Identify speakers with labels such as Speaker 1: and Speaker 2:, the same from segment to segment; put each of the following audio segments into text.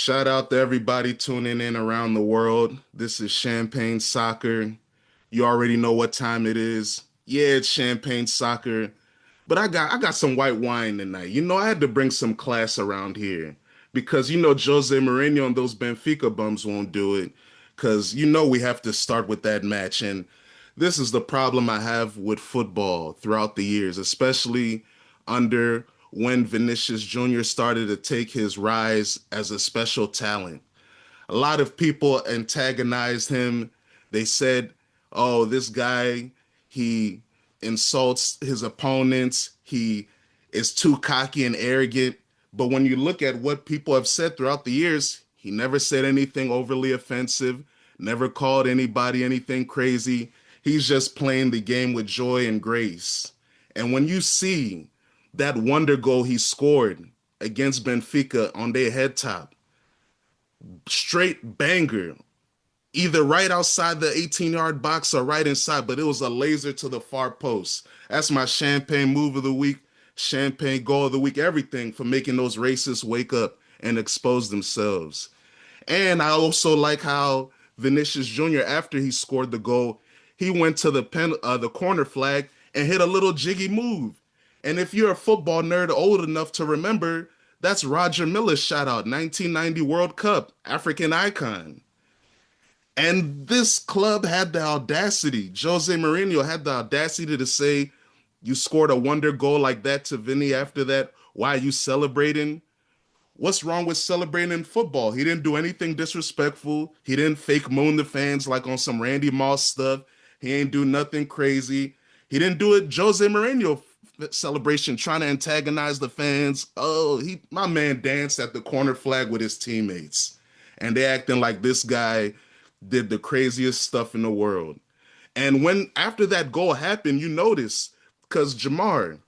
Speaker 1: Shout out to everybody tuning in around the world. This is Champagne Soccer. You already know what time it is. Yeah, it's Champagne Soccer. But I got some white wine tonight. I had to bring some class around here because Jose Mourinho and those Benfica bums won't do it because we have to start with that match. And this is the problem I have with football throughout the years, especially under when Vinicius Jr. started to take his rise as a special talent. A lot of people antagonized him. They said, "Oh, this guy, he insults his opponents. He is too cocky and arrogant." But when you look at what people have said throughout the years, he never said anything overly offensive, never called anybody anything crazy. He's just playing the game with joy and grace. And when you see that wonder goal he scored against Benfica on their head top, straight banger, either right outside the 18-yard box or right inside, but it was a laser to the far post. That's my champagne move of the week, champagne goal of the week, everything for making those racists wake up and expose themselves. And I also like how Vinicius Jr., after he scored the goal, he went to the corner flag and hit a little jiggy move. And if you're a football nerd old enough to remember, that's Roger Miller's shout out, 1990 World Cup, African icon. And this club had the audacity, Jose Mourinho had the audacity to say, "You scored a wonder goal like that to Vini after that. Why are you celebrating?" What's wrong with celebrating in football? He didn't do anything disrespectful. He didn't fake moon the fans like on some Randy Moss stuff. He ain't do nothing crazy. He didn't do it Jose Mourinho celebration trying to antagonize the fans. Oh, my man danced at the corner flag with his teammates. And they acting like this guy did the craziest stuff in the world. And when after that goal happened, you notice, because Jamar,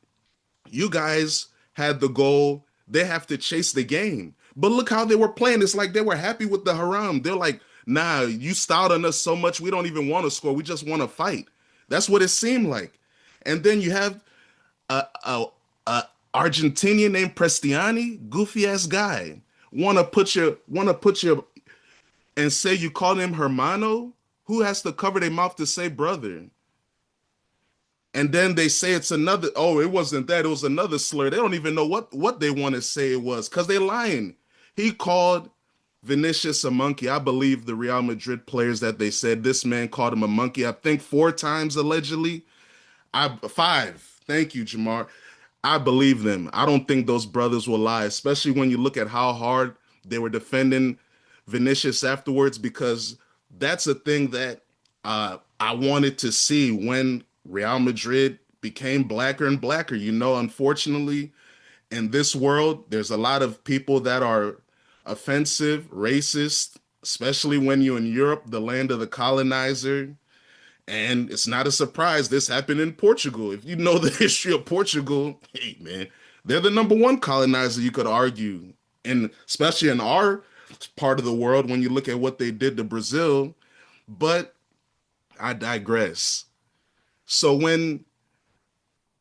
Speaker 1: you guys had the goal. They have to chase the game. But look how they were playing. It's like they were happy with the haram. They're like, "Nah, you styled on us so much, we don't even want to score. We just want to fight." That's what it seemed like. And then you have a Argentinian named Prestiani, goofy ass guy. Want to put your and say you call him hermano? Who has to cover their mouth to say brother? And then they say it's another, oh, it wasn't that, it was another slur. They don't even know what they want to say it was because they're lying. He called Vinicius a monkey. I believe the Real Madrid players that they said this man called him a monkey, I think 4 times allegedly. Five. Thank you, Jamar. I believe them. I don't think those brothers will lie, especially when you look at how hard they were defending Vinicius afterwards, because that's a thing that I wanted to see when Real Madrid became blacker and blacker. Unfortunately, in this world, there's a lot of people that are offensive, racist, especially when you're in Europe, the land of the colonizer. And it's not a surprise this happened in Portugal. If you know the history of Portugal, hey man, they're the number one colonizer, you could argue. And especially in our part of the world, when you look at what they did to Brazil. But I digress. So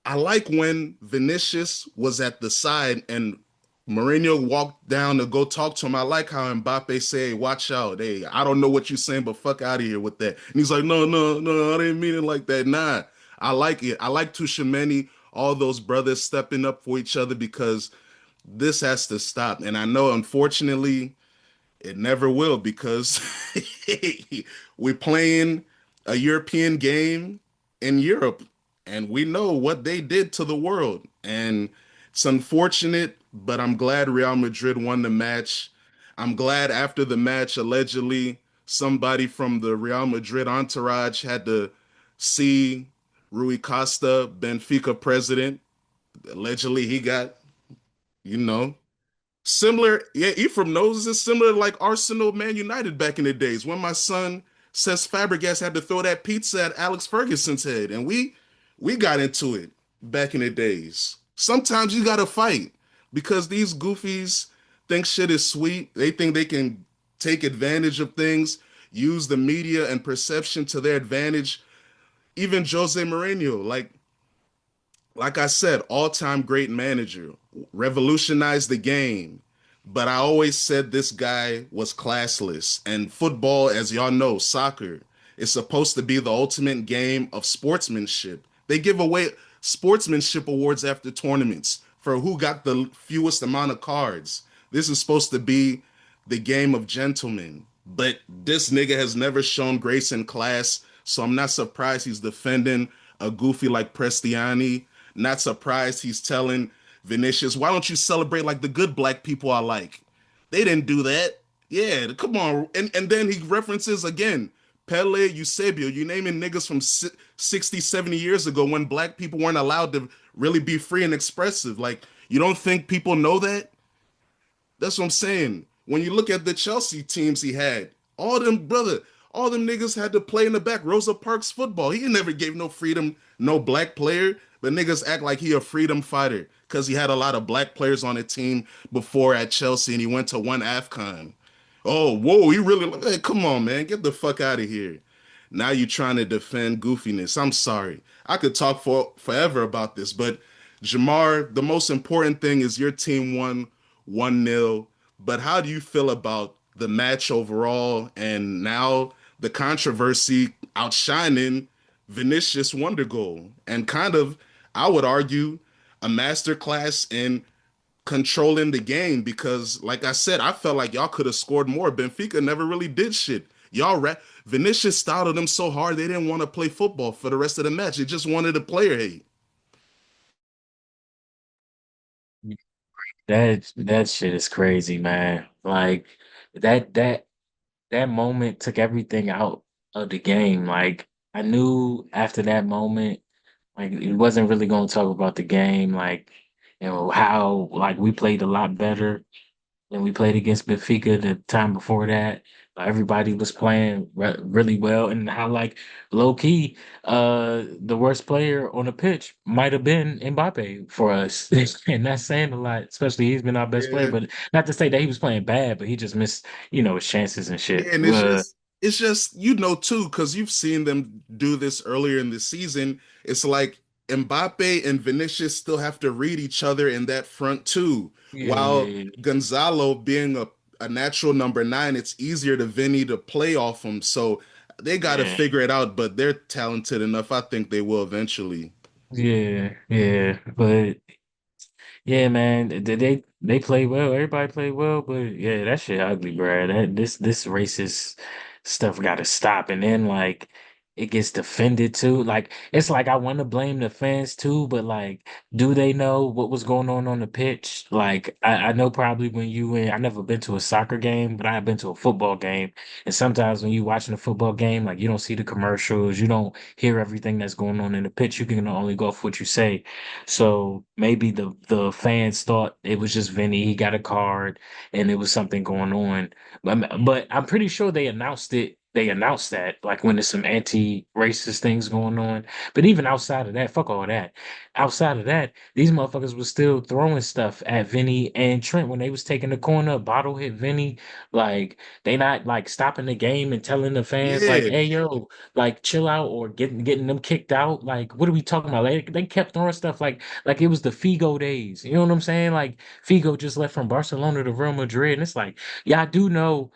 Speaker 1: I like when Vinicius was at the side and Mourinho walked down to go talk to him. I like how Mbappe say, "Hey, watch out. Hey, I don't know what you're saying, but fuck out of here with that." And he's like, "No, no, no, I didn't mean it like that." Nah, I like it. I like Tushimeni, all those brothers stepping up for each other because this has to stop. And I know, unfortunately, it never will because we're playing a European game in Europe and we know what they did to the world. And it's unfortunate, but I'm glad Real Madrid won the match. I'm glad after the match, allegedly, somebody from the Real Madrid entourage had to see Rui Costa, Benfica president. Allegedly, he got, you know, similar, yeah, Ephraim knows it's similar to like Arsenal Man United back in the days when my son says Fabregas had to throw that pizza at Alex Ferguson's head, and we got into it back in the days. Sometimes you gotta fight because these goofies think shit is sweet. They think they can take advantage of things, use the media and perception to their advantage. Even Jose Mourinho, like I said, all-time great manager, revolutionized the game. but I always said this guy was classless. And football, as y'all know, soccer, is supposed to be the ultimate game of sportsmanship. They give away sportsmanship awards after tournaments for who got the fewest amount of cards. This is supposed to be the game of gentlemen. But this nigga has never shown grace in class, so I'm not surprised he's defending a goofy like Prestiani. Not surprised he's telling Vinicius, why don't you celebrate like the good black people I like? They didn't do that. Yeah, come on. And then he references again Pele, Eusebio, you naming niggas from 60, 70 years ago when black people weren't allowed to really be free and expressive. Like, you don't think people know that? That's what I'm saying. When you look at the Chelsea teams he had, all them niggas had to play in the back. Rosa Parks football. He never gave no freedom, no black player. But niggas act like he a freedom fighter because he had a lot of black players on the team before at Chelsea and he went to one AFCON. Oh, whoa, he really, hey, come on, man, get the fuck out of here. Now you trying to defend goofiness. I'm sorry. I could talk for forever about this, but Jamar, the most important thing is your team won 1-0. But how do you feel about the match overall and now the controversy outshining Vinicius Wonder Goal and kind of, I would argue, a masterclass in controlling the game because, like I said, I felt like y'all could have scored more. Benfica never really did shit. Vinicius startled them so hard they didn't want to play football for the rest of the match. They just wanted a player hate.
Speaker 2: That shit is crazy, man. Like that that that moment took everything out of the game. Like I knew after that moment, like it wasn't really gonna talk about the game, like how like we played a lot better than we played against Benfica the time before that. Everybody was playing really well, and how like low key, the worst player on the pitch might have been Mbappe for us, and that's saying a lot. Especially he's been our best player,
Speaker 1: Yeah.
Speaker 2: but not to say that he was playing bad, but he just missed his chances and shit.
Speaker 1: Yeah, and it's just too, because you've seen them do this earlier in the season. It's like Mbappe and Vinicius still have to read each other in that front too.
Speaker 2: Yeah,
Speaker 1: While
Speaker 2: yeah,
Speaker 1: Gonzalo being a natural number nine, it's easier to Vinny to play off him. So they got to
Speaker 2: yeah,
Speaker 1: figure it out, but they're talented enough. I think they will eventually.
Speaker 2: yeah, yeah. But yeah, man, they play well. Everybody play well, but yeah, that shit ugly, bro. This racist stuff got to stop. And then like it gets defended too. Like it's like I want to blame the fans too, but like, do they know what was going on the pitch? Like I know probably when you in, I never been to a soccer game, but I've been to a football game. And sometimes when you watching a football game, like you don't see the commercials, you don't hear everything that's going on in the pitch. You can only go off what you say. So maybe the fans thought it was just Vinny. He got a card, and it was something going on. But I'm pretty sure they announced it. They announced that like when there's some anti-racist things going on. But even outside of that, fuck all that. Outside of that, these motherfuckers was still throwing stuff at Vinny and Trent when they was taking the corner. Bottle hit Vinny. Like they not like stopping the game and telling the fans like,
Speaker 1: Yeah.
Speaker 2: "Hey yo, like chill out," or getting them kicked out. Like, what are we talking about? They kept throwing stuff like it was the Figo days. You know what I'm saying? Like Figo just left from Barcelona to Real Madrid, and it's like, yeah, I do know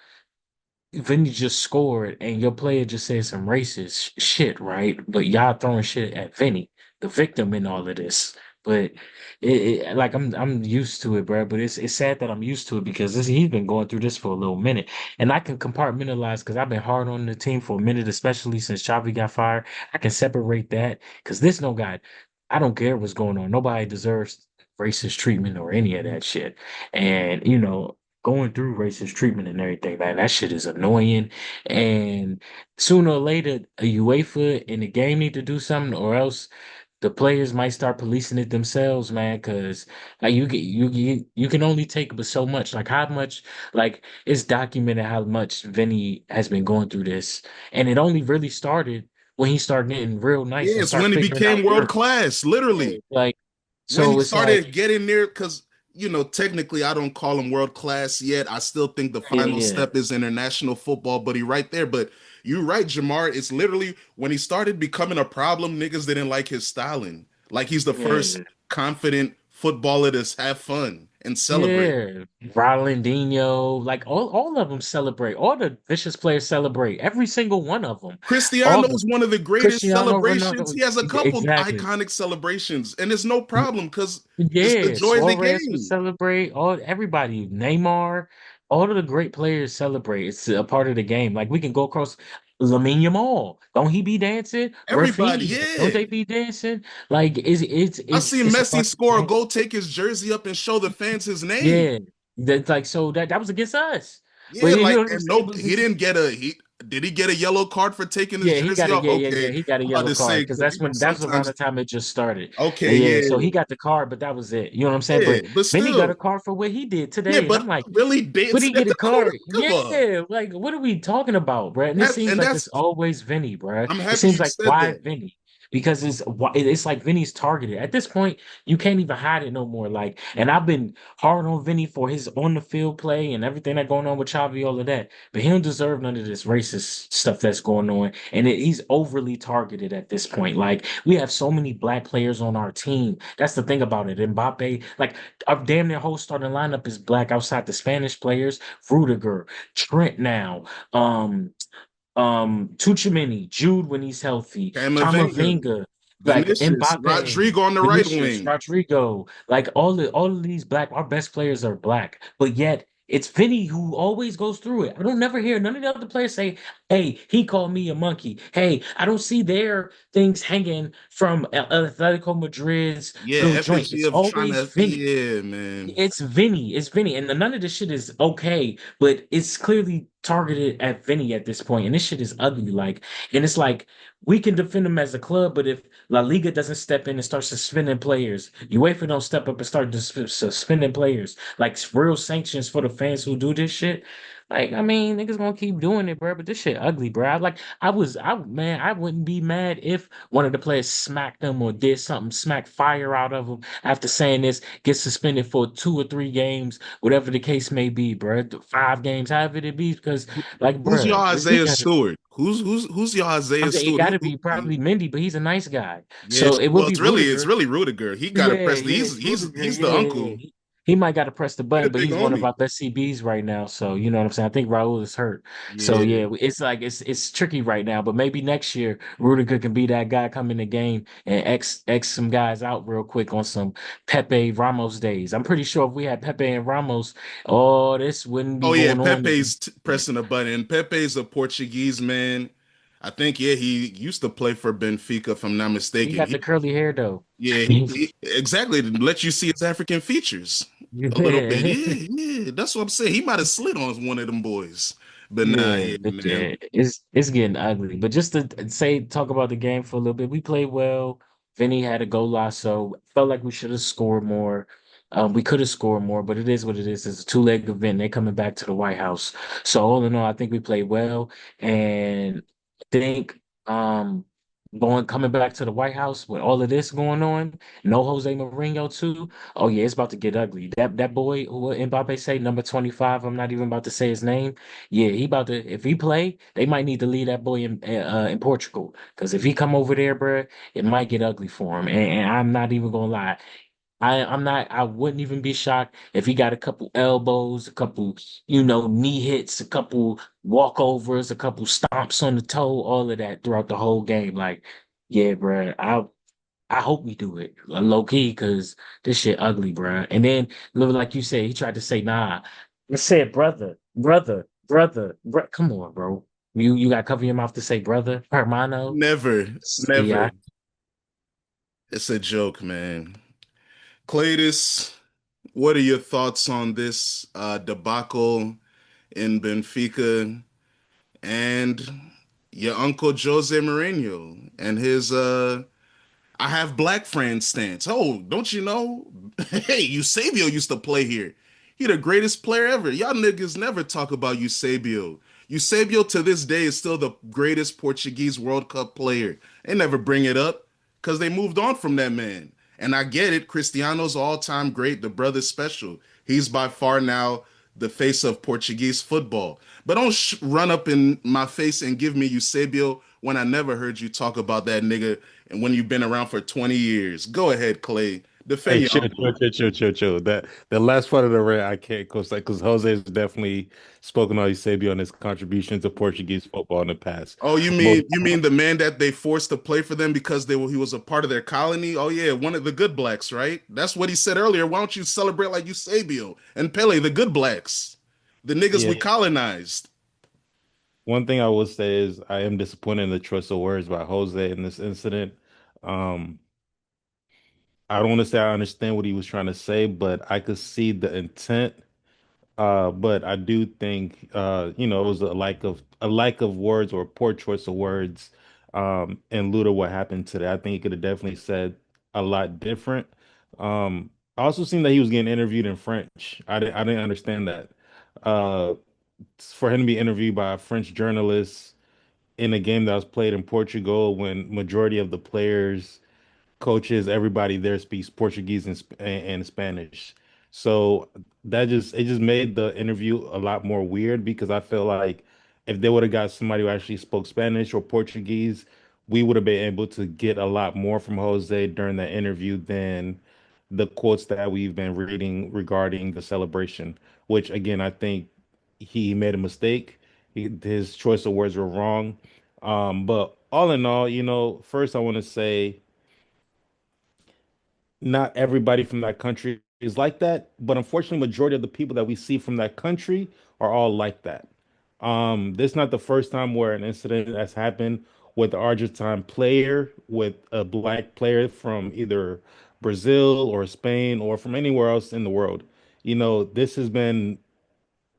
Speaker 2: Vinny just scored, and your player just said some racist shit, right? But y'all throwing shit at Vinny, the victim in all of this. But like I'm used to it, bro. But it's sad that I'm used to it because he's been going through this for a little minute, and I can compartmentalize because I've been hard on the team for a minute, especially since Xavi got fired. I can separate that because this no guy. I don't care what's going on. Nobody deserves racist treatment or any of that shit. And going through racist treatment and everything, man. That shit is annoying. And sooner or later, a UEFA and the game need to do something, or else the players might start policing it themselves, man. Because like you can only take but so much. Like how much, like it's documented how much Vinny has been going through this, and it only really started when he started getting real nice
Speaker 1: Yeah,
Speaker 2: and
Speaker 1: it's
Speaker 2: start
Speaker 1: when he
Speaker 2: figuring
Speaker 1: became
Speaker 2: out
Speaker 1: world
Speaker 2: work.
Speaker 1: class,
Speaker 2: Yeah.
Speaker 1: literally.
Speaker 2: Like
Speaker 1: When he
Speaker 2: so, it's like
Speaker 1: started getting there, because technically I don't call him world class yet. I still think the
Speaker 2: yeah,
Speaker 1: final
Speaker 2: yeah,
Speaker 1: step is international football, but he right there. But you're right, Jamar. It's literally when he started becoming a problem, niggas didn't like his styling. Like he's the first
Speaker 2: yeah.
Speaker 1: confident footballer to have fun. and celebrate.
Speaker 2: Yeah, Ronaldinho, like all of them celebrate. All the vicious players celebrate. Every single one of them. All
Speaker 1: Cristiano
Speaker 2: the
Speaker 1: is one of the greatest
Speaker 2: Cristiano
Speaker 1: celebrations.
Speaker 2: Ronaldo,
Speaker 1: He has a couple
Speaker 2: exactly.
Speaker 1: iconic celebrations, and it's no problem because it's the
Speaker 2: Yeah,
Speaker 1: joy of the
Speaker 2: Suarez would
Speaker 1: game.
Speaker 2: celebrate. All everybody, Neymar, all of the great players celebrate. It's a part of the game. Like we can go across Lamine Yamal. Don't he be dancing?
Speaker 1: Everybody,
Speaker 2: Rafinha, don't
Speaker 1: yeah.
Speaker 2: they be dancing? Like
Speaker 1: I seen
Speaker 2: it's a
Speaker 1: Messi
Speaker 2: part of the
Speaker 1: score a
Speaker 2: game.
Speaker 1: goal, take his jersey up, and show the fans his name.
Speaker 2: Yeah, that's like so that was against us. But
Speaker 1: Yeah,
Speaker 2: you
Speaker 1: like,
Speaker 2: know what I'm
Speaker 1: and
Speaker 2: saying?
Speaker 1: no, he didn't get a he. Did he get a yellow card for taking his
Speaker 2: Yeah, he got
Speaker 1: jersey
Speaker 2: a
Speaker 1: off?
Speaker 2: yeah,
Speaker 1: Okay,
Speaker 2: he got a
Speaker 1: I'm about
Speaker 2: yellow
Speaker 1: to
Speaker 2: card
Speaker 1: say
Speaker 2: because
Speaker 1: 'cause,
Speaker 2: that's around
Speaker 1: sometimes.
Speaker 2: the time it just started.
Speaker 1: Okay,
Speaker 2: And yeah, so
Speaker 1: yeah,
Speaker 2: he got the card, but that was it. You know what I'm saying?
Speaker 1: yeah,
Speaker 2: But
Speaker 1: but
Speaker 2: Vinny got
Speaker 1: still,
Speaker 2: a card for what he did
Speaker 1: yeah,
Speaker 2: today, and I'm
Speaker 1: but
Speaker 2: like,
Speaker 1: really
Speaker 2: but he
Speaker 1: dancing at
Speaker 2: get a
Speaker 1: the corner.
Speaker 2: card.
Speaker 1: Come on,
Speaker 2: Yeah, like what are we talking about, bro? And it
Speaker 1: that
Speaker 2: seems
Speaker 1: and
Speaker 2: like
Speaker 1: that's.
Speaker 2: it's always Vinny, bro.
Speaker 1: I'm
Speaker 2: It
Speaker 1: happy
Speaker 2: seems
Speaker 1: you
Speaker 2: like
Speaker 1: said
Speaker 2: why
Speaker 1: that.
Speaker 2: Vinny? Because it's like Vinny's targeted. At this point, you can't even hide it no more. Like, and I've been hard on Vinny for his on the field play and everything that going on with Xavi, all of that. But he don't deserve none of this racist stuff that's going on. And he's overly targeted at this point. Like, we have so many black players on our team. That's the thing about it. Mbappe, like, our damn near whole starting lineup is black outside the Spanish players. Rudiger, Trent now, um, Tuchemani, Jude when he's healthy,
Speaker 1: Camavinga,
Speaker 2: Camavinga, like
Speaker 1: Vinicius,
Speaker 2: Mbappe,
Speaker 1: Rodrigo on the right
Speaker 2: Vinicius,
Speaker 1: wing.
Speaker 2: Rodrigo, like all of these black, our best players are black, but yet it's Vinny who always goes through it. I don't never hear none of the other players say, "Hey, he called me a monkey." Hey, I don't see their things hanging from Atletico Madrid's
Speaker 1: Yeah,
Speaker 2: little joint.
Speaker 1: effigy
Speaker 2: It's
Speaker 1: of trying
Speaker 2: always
Speaker 1: to.
Speaker 2: Vinny.
Speaker 1: Yeah, man.
Speaker 2: It's Vinny. It's Vinny. And none of this shit is okay, but it's clearly targeted at Vinny at this point. And this shit is ugly. Like, and it's like we can defend him as a club, but if La Liga doesn't step in and start suspending players, UEFA don't step up and start suspending players, like real sanctions for the fans who do this shit. Like, I mean, niggas gonna keep doing it, bro. But this shit ugly, bro. Man, I wouldn't be mad if one of the players smacked them or did something, smack fire out of them after saying this, get suspended for 2 or 3 games, whatever the case may be, bro. 5 games, however it be, because like,
Speaker 1: Who's your
Speaker 2: bro, we
Speaker 1: Isaiah
Speaker 2: got.
Speaker 1: Stewart? Who's your
Speaker 2: I'm
Speaker 1: Isaiah
Speaker 2: saying it
Speaker 1: Stewart?
Speaker 2: got to be probably Mendy, but he's a nice guy,
Speaker 1: Yeah,
Speaker 2: so it would
Speaker 1: well,
Speaker 2: be
Speaker 1: it's
Speaker 2: Rudiger.
Speaker 1: really Rudiger. He got to
Speaker 2: Yeah,
Speaker 1: press the.
Speaker 2: yeah, it's Rudiger.
Speaker 1: He's the
Speaker 2: Yeah,
Speaker 1: uncle.
Speaker 2: he might got to press the
Speaker 1: He the
Speaker 2: button, but
Speaker 1: big
Speaker 2: he's one of
Speaker 1: homie.
Speaker 2: our best CBs right now. So you know what I'm saying. I think Raul is hurt. So
Speaker 1: Yeah.
Speaker 2: yeah, it's like it's tricky right now. But maybe next year Rudiger can be that guy come in the game and X some guys out real quick on some Pepe Ramos days. I'm pretty sure if we had Pepe and Ramos, oh, this wouldn't be
Speaker 1: Oh yeah,
Speaker 2: going on.
Speaker 1: Pepe's pressing a button. Pepe's a Portuguese man. I think yeah, he used to play for Benfica, if I'm not
Speaker 2: He
Speaker 1: mistaken.
Speaker 2: got the curly hair though.
Speaker 1: Yeah, exactly to let you see his African features a little bit.
Speaker 2: Yeah.
Speaker 1: Yeah, yeah, that's what I'm saying. He might have slid on one of them boys, but nah,
Speaker 2: Yeah,
Speaker 1: yeah,
Speaker 2: but
Speaker 1: man.
Speaker 2: yeah, it's getting ugly. But just to say, talk about the game for a little bit, we played well. Vinny had a goal lasso. Felt like we should have scored more. We could have scored more, but it is what it is. It's a two-leg event. They're coming back to the White House. So all in all, I think we played well, and I think going coming back to the White House with all of this going on, no Jose Mourinho too. Oh yeah, it's about to get ugly. That boy, what Mbappe say, number 25. I'm not even about to say his name. Yeah, he about to. If he play, they might need to leave that boy in Portugal because if he come over there, bro, it might get ugly for him. And I'm not even gonna lie. I'm not. I wouldn't even be shocked if he got a couple elbows, a couple, knee hits, a couple walkovers, a couple stomps on the toe, all of that throughout the whole game. Like, yeah, bro. I hope we do it low key because this shit ugly, bro. And then, like you said, he tried to say, "Nah." I said, "Brother, brother, brother, come on, bro. You got to cover your mouth to say brother, hermano."
Speaker 1: Never,
Speaker 2: Yeah,
Speaker 1: never. It's a joke, man. Cletus, what are your thoughts on this debacle in Benfica and your uncle Jose Mourinho and his I have black friends stance. Oh, don't you know? Hey, Eusebio used to play here. He the greatest player ever. Y'all niggas never talk about Eusebio. Eusebio to this day is still the greatest Portuguese World Cup player. They never bring it up because they moved on from that man. And I get it. Cristiano's all-time great. The brother's special. He's by far now the face of Portuguese football. But don't run up in my face and give me Eusebio when I never heard you talk about that nigga and when you've been around for 20 years. Go ahead, Clay. Defend
Speaker 3: Hey,
Speaker 1: your
Speaker 3: chill, chill,
Speaker 1: uncle.
Speaker 3: chill, chill, chill, chill. That the last part of the rant I can't co-sign because Jose has definitely spoken on Eusebio and his contribution to Portuguese football in the past.
Speaker 1: Oh, you
Speaker 3: But
Speaker 1: mean you mean the man that they forced to play for them because he was a part of their colony? Oh yeah, one of the good blacks, right? That's what he said earlier. Why don't you celebrate like Eusebio and Pele, the good blacks, the niggas
Speaker 3: yeah,
Speaker 1: we colonized?
Speaker 3: one thing I will say is I am disappointed in the choice of words by Jose in this incident. Um, I don't want to say I understand what he was trying to say, but I could see the intent. But I do think it was a lack of words or a poor choice of words in lieu of what happened today. I think he could have definitely said a lot different. I also seen that he was getting interviewed in French. I didn't understand that. Uh, for him to be interviewed by a French journalist in a game that was played in Portugal when majority of the players coaches, everybody there speaks Portuguese and Spanish. So it just made the interview a lot more weird because I feel like if they would have got somebody who actually spoke Spanish or Portuguese, we would have been able to get a lot more from Jose during that interview than the quotes that we've been reading regarding the celebration, which again, I think he made a mistake. His choice of words were wrong. But all in all, first I want to say not everybody from that country is like that, but unfortunately, majority of the people that we see from that country are all like that. This is not the first time where an incident has happened with an Argentine player, with a black player from either Brazil or Spain or from anywhere else in the world. This has been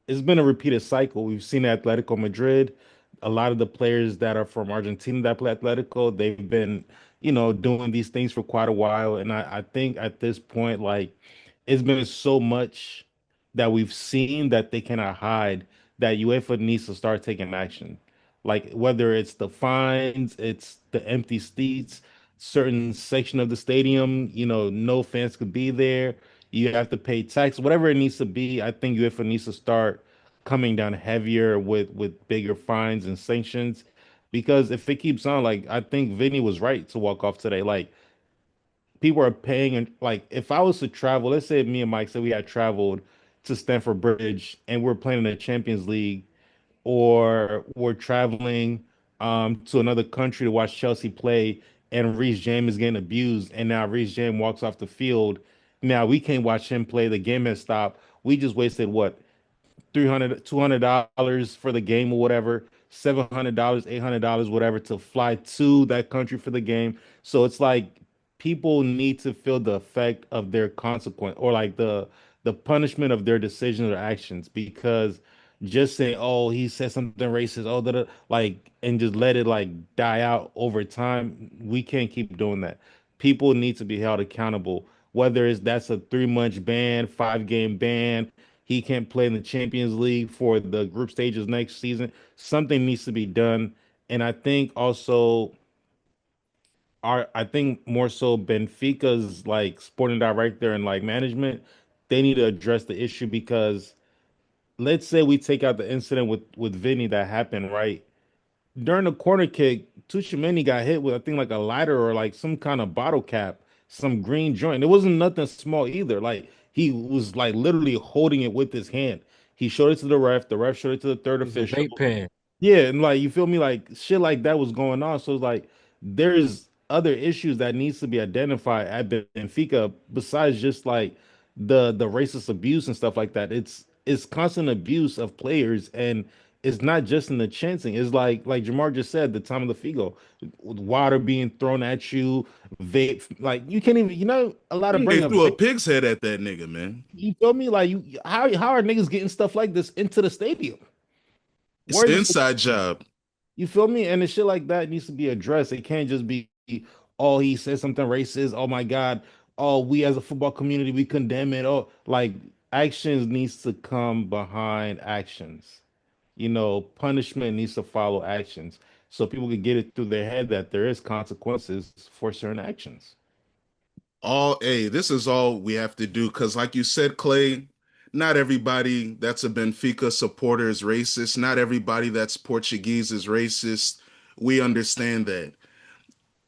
Speaker 3: it's been a repeated cycle. We've seen Atletico Madrid. A lot of the players that are from Argentina that play Atletico, they've been, doing these things for quite a while. And I think at this point, like, it's been so much that we've seen that they cannot hide that UEFA needs to start taking action. Like, whether it's the fines, it's the empty seats, certain section of the stadium, no fans could be there. You have to pay tax, whatever it needs to be. I think UEFA needs to start coming down heavier with bigger fines and sanctions. Because if it keeps on, like I think Vinny was right to walk off today. Like people are paying, and like if I was to travel, let's say me and Mike said we had traveled to Stamford Bridge and we're playing in the Champions League, or we're traveling to another country to watch Chelsea play, and Reece James is getting abused, and now Reece James walks off the field. Now we can't watch him play. The game has stopped. We just wasted what 300, $200 for the game or whatever, $700, $800, whatever, to fly to that country for the game. So it's like people need to feel the effect of their consequence or like the punishment of their decisions or actions because just say, oh, he said something racist, oh, like, and just let it like die out over time. We can't keep doing that. People need to be held accountable, whether it's that's a 3 month ban, 5 game ban, he can't play in the Champions League for the group stages next season. Something needs to be done. And I think also I think more so Benfica's like sporting director and like management, they need to address the issue because let's say we take out the incident with Vini that happened, right? During the corner kick, Tuchemeni got hit with I think like a lighter or like some kind of bottle cap, some green joint. It wasn't nothing small either. Like he was like literally holding it with his hand. He showed it to the ref. The ref showed it to the third
Speaker 2: It was a
Speaker 3: official.
Speaker 2: vape pen.
Speaker 3: Yeah, and like you feel me, like shit like that was going on. So it's like there's other issues that needs to be identified at Benfica besides just like the racist abuse and stuff like that. It's constant abuse of players, and it's not just in the chancing. It's like Jamar just said, the time of the Figo, with water being thrown at you, vape, like you can't even a lot of
Speaker 1: They
Speaker 3: bring up
Speaker 1: threw a
Speaker 3: vape.
Speaker 1: pig's head at that nigga, man.
Speaker 3: You feel me? Like you how are niggas getting stuff like this into the stadium?
Speaker 1: It's
Speaker 3: Where
Speaker 1: an
Speaker 3: is it?
Speaker 1: inside job.
Speaker 3: You feel me? And the shit like that needs to be addressed. It can't just be, oh, he said something racist. Oh my God. Oh, we as a football community, we condemn it. Oh, like actions needs to come behind actions. Punishment needs to follow actions. So people can get it through their head that there is consequences for certain actions.
Speaker 1: This is all we have to do because, like you said, Clay, not everybody that's a Benfica supporter is racist. Not everybody that's Portuguese is racist. We understand that.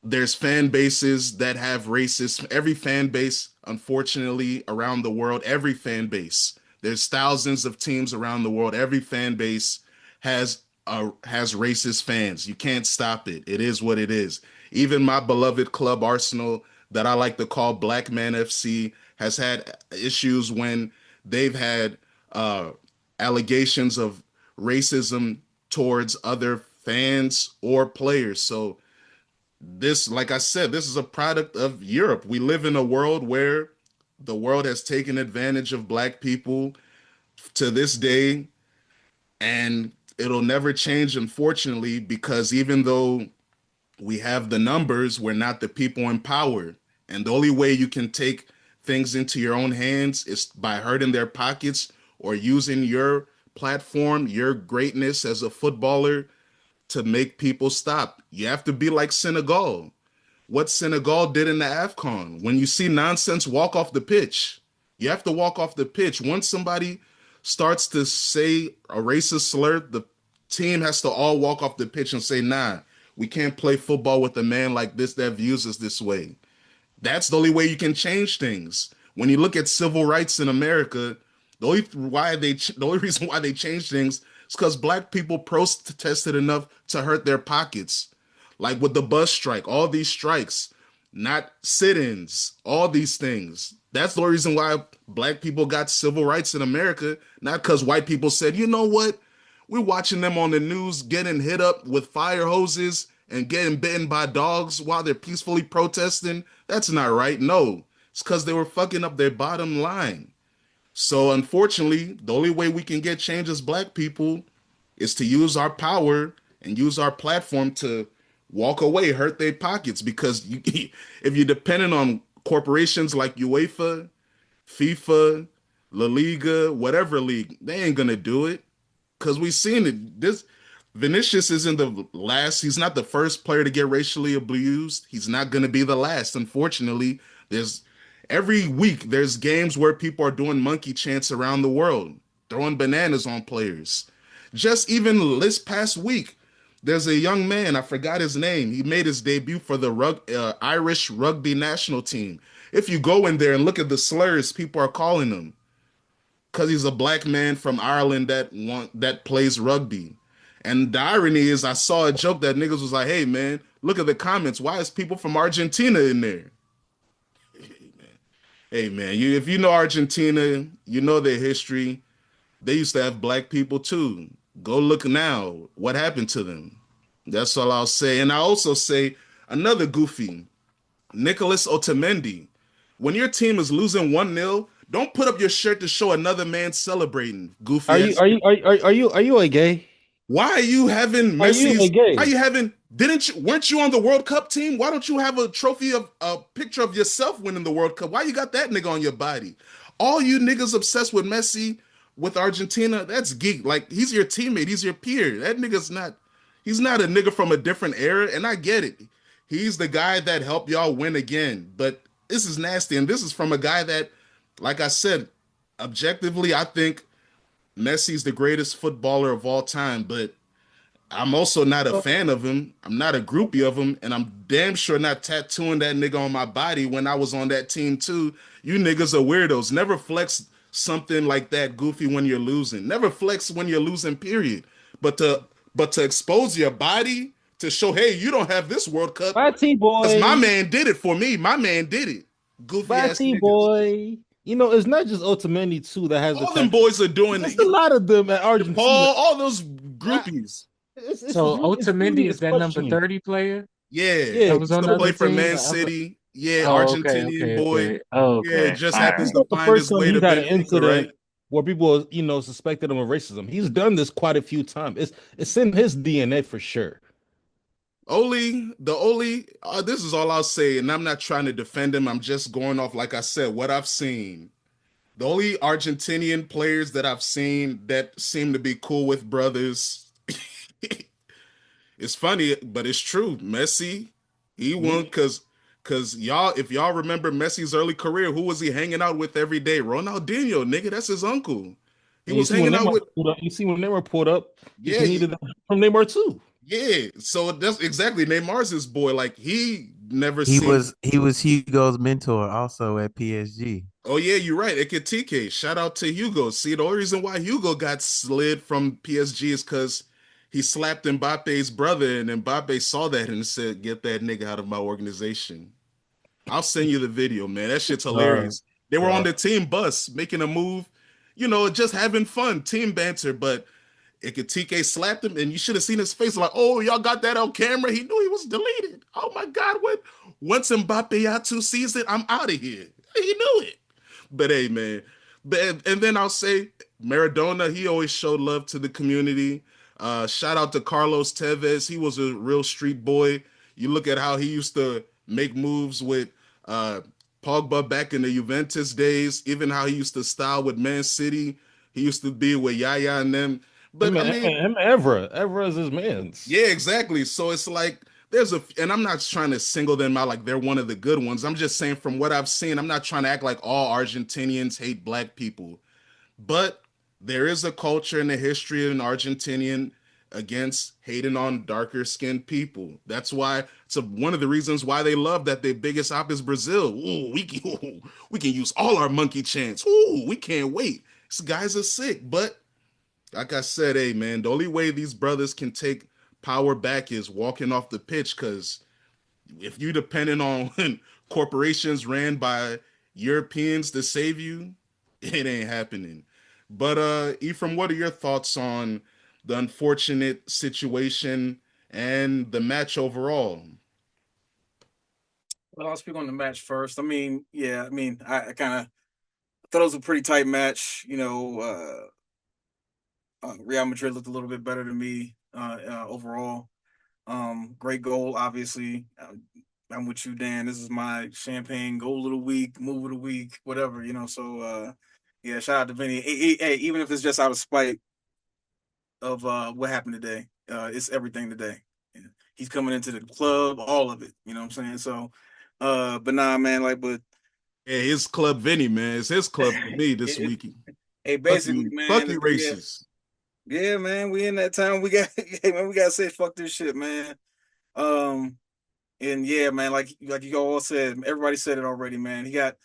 Speaker 1: There's fan bases that have racist, every fan base, unfortunately, around the world, every fan base. There's thousands of teams around the world. Every fan base has racist fans. You can't stop it. It is what it is. Even my beloved club Arsenal, that I like to call Black Man FC, has had issues when they've had allegations of racism towards other fans or players. So this, like I said, this is a product of Europe. We live in a world where the world has taken advantage of black people to this day, and it'll never change, unfortunately, because even though we have the numbers, we're not the people in power. And the only way you can take things into your own hands is by hurting their pockets or using your platform, your greatness as a footballer to make people stop. You have to be like Senegal. What Senegal did in the AFCON. When you see nonsense, walk off the pitch. You have to walk off the pitch. Once somebody starts to say a racist slur, the team has to all walk off the pitch and say, nah, we can't play football with a man like this that views us this way. That's the only way you can change things. When you look at civil rights in America, the only reason why they changed things is because black people protested enough to hurt their pockets. Like with the bus strike, all these strikes, not sit-ins, all these things. That's the only reason why black people got civil rights in America, not because white people said, you know what? We're watching them on the news getting hit up with fire hoses and getting bitten by dogs while they're peacefully protesting. That's not right. No, it's because they were fucking up their bottom line. So unfortunately, the only way we can get change as black people is to use our power and use our platform to walk away, hurt their pockets. Because if you're dependent on corporations like UEFA, FIFA, La Liga, whatever league, they ain't gonna do it. Because we've seen it. This Vinicius isn't the last. He's not the first player to get racially abused. He's not gonna be the last. Unfortunately, there's every week there's games where people are doing monkey chants around the world, throwing bananas on players. Just even this past week, there's a young man, I forgot his name. He made his debut for the Irish rugby national team. If you go in there and look at the slurs people are calling him, because he's a black man from Ireland that plays rugby. And the irony is, I saw a joke that niggas was like, "Hey man, look at the comments. Why is people from Argentina in there?" Hey man, if you know Argentina, you know their history. They used to have black people too. Go look now. What happened to them? That's all I'll say. And I also say another goofy, Nicholas Otamendi. When your team is losing 1-0, don't put up your shirt to show another man celebrating.
Speaker 3: Are
Speaker 1: Goofy
Speaker 3: you
Speaker 1: ass.
Speaker 3: are you a gay?
Speaker 1: Why are you having
Speaker 3: Are you a
Speaker 1: Messi's? Why are
Speaker 3: gay?
Speaker 1: you having? Didn't you? Weren't you on the World Cup team? Why don't you have a trophy of a picture of yourself winning the World Cup? Why you got that nigga on your body? All you niggas obsessed with Messi with Argentina, that's geek. Like he's your teammate, he's your peer. That nigga's not. He's not a nigga from a different era, and I get it. He's the guy that helped y'all win again. But this is nasty, and this is from a guy that, like I said, objectively, I think Messi's the greatest footballer of all time, but I'm also not a fan of him. I'm not a groupie of him, and I'm damn sure not tattooing that nigga on my body when I was on that team too. You niggas are weirdos. Never flex something like that goofy when you're losing. Never flex when you're losing, period. But to expose your body to show, hey, you don't have this World Cup
Speaker 3: Batty
Speaker 1: because my
Speaker 3: boy,
Speaker 1: man did it for me. My man did it. Goofy ass
Speaker 3: Batty
Speaker 1: niggas.
Speaker 3: boy. You know, it's not just Otamendi too that has the
Speaker 1: All them
Speaker 3: tattoo.
Speaker 1: boys are doing
Speaker 3: It's
Speaker 1: it.
Speaker 3: a lot of them at Argentina.
Speaker 1: Paul, all those
Speaker 3: I-
Speaker 1: groupies.
Speaker 3: it's
Speaker 2: So
Speaker 3: really it's really
Speaker 2: Otamendi
Speaker 3: a
Speaker 2: is that number
Speaker 3: question.
Speaker 2: 30 player
Speaker 1: Yeah,
Speaker 3: Yeah,
Speaker 2: that
Speaker 1: he
Speaker 2: was
Speaker 1: used
Speaker 2: on
Speaker 1: to
Speaker 2: the
Speaker 3: so
Speaker 1: play
Speaker 2: other
Speaker 1: for
Speaker 2: team?
Speaker 1: Man City. Yeah,
Speaker 2: Oh, okay,
Speaker 1: Argentinian
Speaker 2: okay,
Speaker 1: boy.
Speaker 2: okay. Oh,
Speaker 1: Yeah,
Speaker 2: okay.
Speaker 1: just
Speaker 2: All
Speaker 1: happens
Speaker 3: it's
Speaker 2: right.
Speaker 1: to
Speaker 3: not the
Speaker 1: find
Speaker 3: first
Speaker 1: his
Speaker 3: time
Speaker 1: way
Speaker 3: he's
Speaker 1: to
Speaker 3: had an
Speaker 1: Benfica, right?
Speaker 3: incident where people, suspected him of racism. He's done this quite a few times. It's in his DNA for sure.
Speaker 1: This is all I'll say, and I'm not trying to defend him. I'm just going off, like I said, what I've seen. The only Argentinian players that I've seen that seem to be cool with brothers. It's funny, but it's true. Messi, he won
Speaker 3: You,
Speaker 1: because y'all, if y'all remember Messi's early career, who was he hanging out with every day? Ronaldinho, nigga, that's his uncle. He
Speaker 3: and you
Speaker 1: was
Speaker 3: see when
Speaker 1: hanging out
Speaker 3: Neymar
Speaker 1: with,
Speaker 3: pulled up, he needed that from
Speaker 1: yeah,
Speaker 3: Neymar too.
Speaker 1: Yeah, so that's exactly Neymar's his boy. Like he never
Speaker 4: He
Speaker 1: seen.
Speaker 4: was he was Hugo's mentor also at PSG.
Speaker 1: Oh yeah, you're right. Ekitike. Shout out to Hugo. See, the only reason why Hugo got slid from PSG is because he slapped Mbappe's brother, and Mbappe saw that and said, "Get that nigga out of my organization." I'll send you the video, man. That shit's
Speaker 3: Uh,
Speaker 1: hilarious. They were on
Speaker 3: uh,
Speaker 1: the team bus making a move, just having fun, team banter. But Ekitike slapped him, and you should have seen his face. Like, oh, y'all got that on camera. He knew he was deleted. Oh my God, what? Once Mbappe Yatu sees it, I'm out of here. He knew it. But hey, man. And then I'll say Maradona, he always showed love to the community. Shout out to Carlos Tevez. He was a real street boy. You look at how he used to make moves with uh, Pogba back in the Juventus days, even how he used to style with Man City. He used to be with Yaya and them. But I mean,
Speaker 3: him, Evra is his man's.
Speaker 1: yeah, exactly. So it's like and I'm not trying to single them out like they're one of the good ones. I'm just saying from what I've seen, I'm not trying to act like all Argentinians hate black people, but there is a culture and a history in Argentinian against hating on darker skinned people. That's why it's one of the reasons why they love that their biggest op is Brazil. Ooh, we can use all our monkey chants. Ooh, we can't wait. These guys are sick, but like I said, hey man, the only way these brothers can take power back is walking off the pitch. Because if you depending on corporations ran by Europeans to save you, it ain't happening. But Ephraim, what are your thoughts on the unfortunate situation and the match overall?
Speaker 5: Well, I'll speak on the match first. I mean, yeah, I mean, I kind of thought it was a pretty tight match. Real Madrid looked a little bit better than me overall. Great goal, obviously. I'm with you, Dan. This is my champagne goal of the week, move of the week, whatever, So, yeah, shout out to Vinny. Hey, even if it's just out of spite of what happened today, it's everything today. Yeah. He's coming into the club, all of it. You know what I'm saying? So, but nah, man, but
Speaker 1: Yeah, his club, Vinny, man. It's his club for me this
Speaker 5: it,
Speaker 1: week.
Speaker 5: hey,
Speaker 1: Fuck
Speaker 5: basically,
Speaker 1: you, fuck
Speaker 5: man,
Speaker 1: you,
Speaker 5: yeah,
Speaker 1: racist.
Speaker 5: yeah, man, we in that time. We got, hey, man, we gotta say fuck this shit, man. Um, and yeah, man, like you all said, everybody said it already, man. He got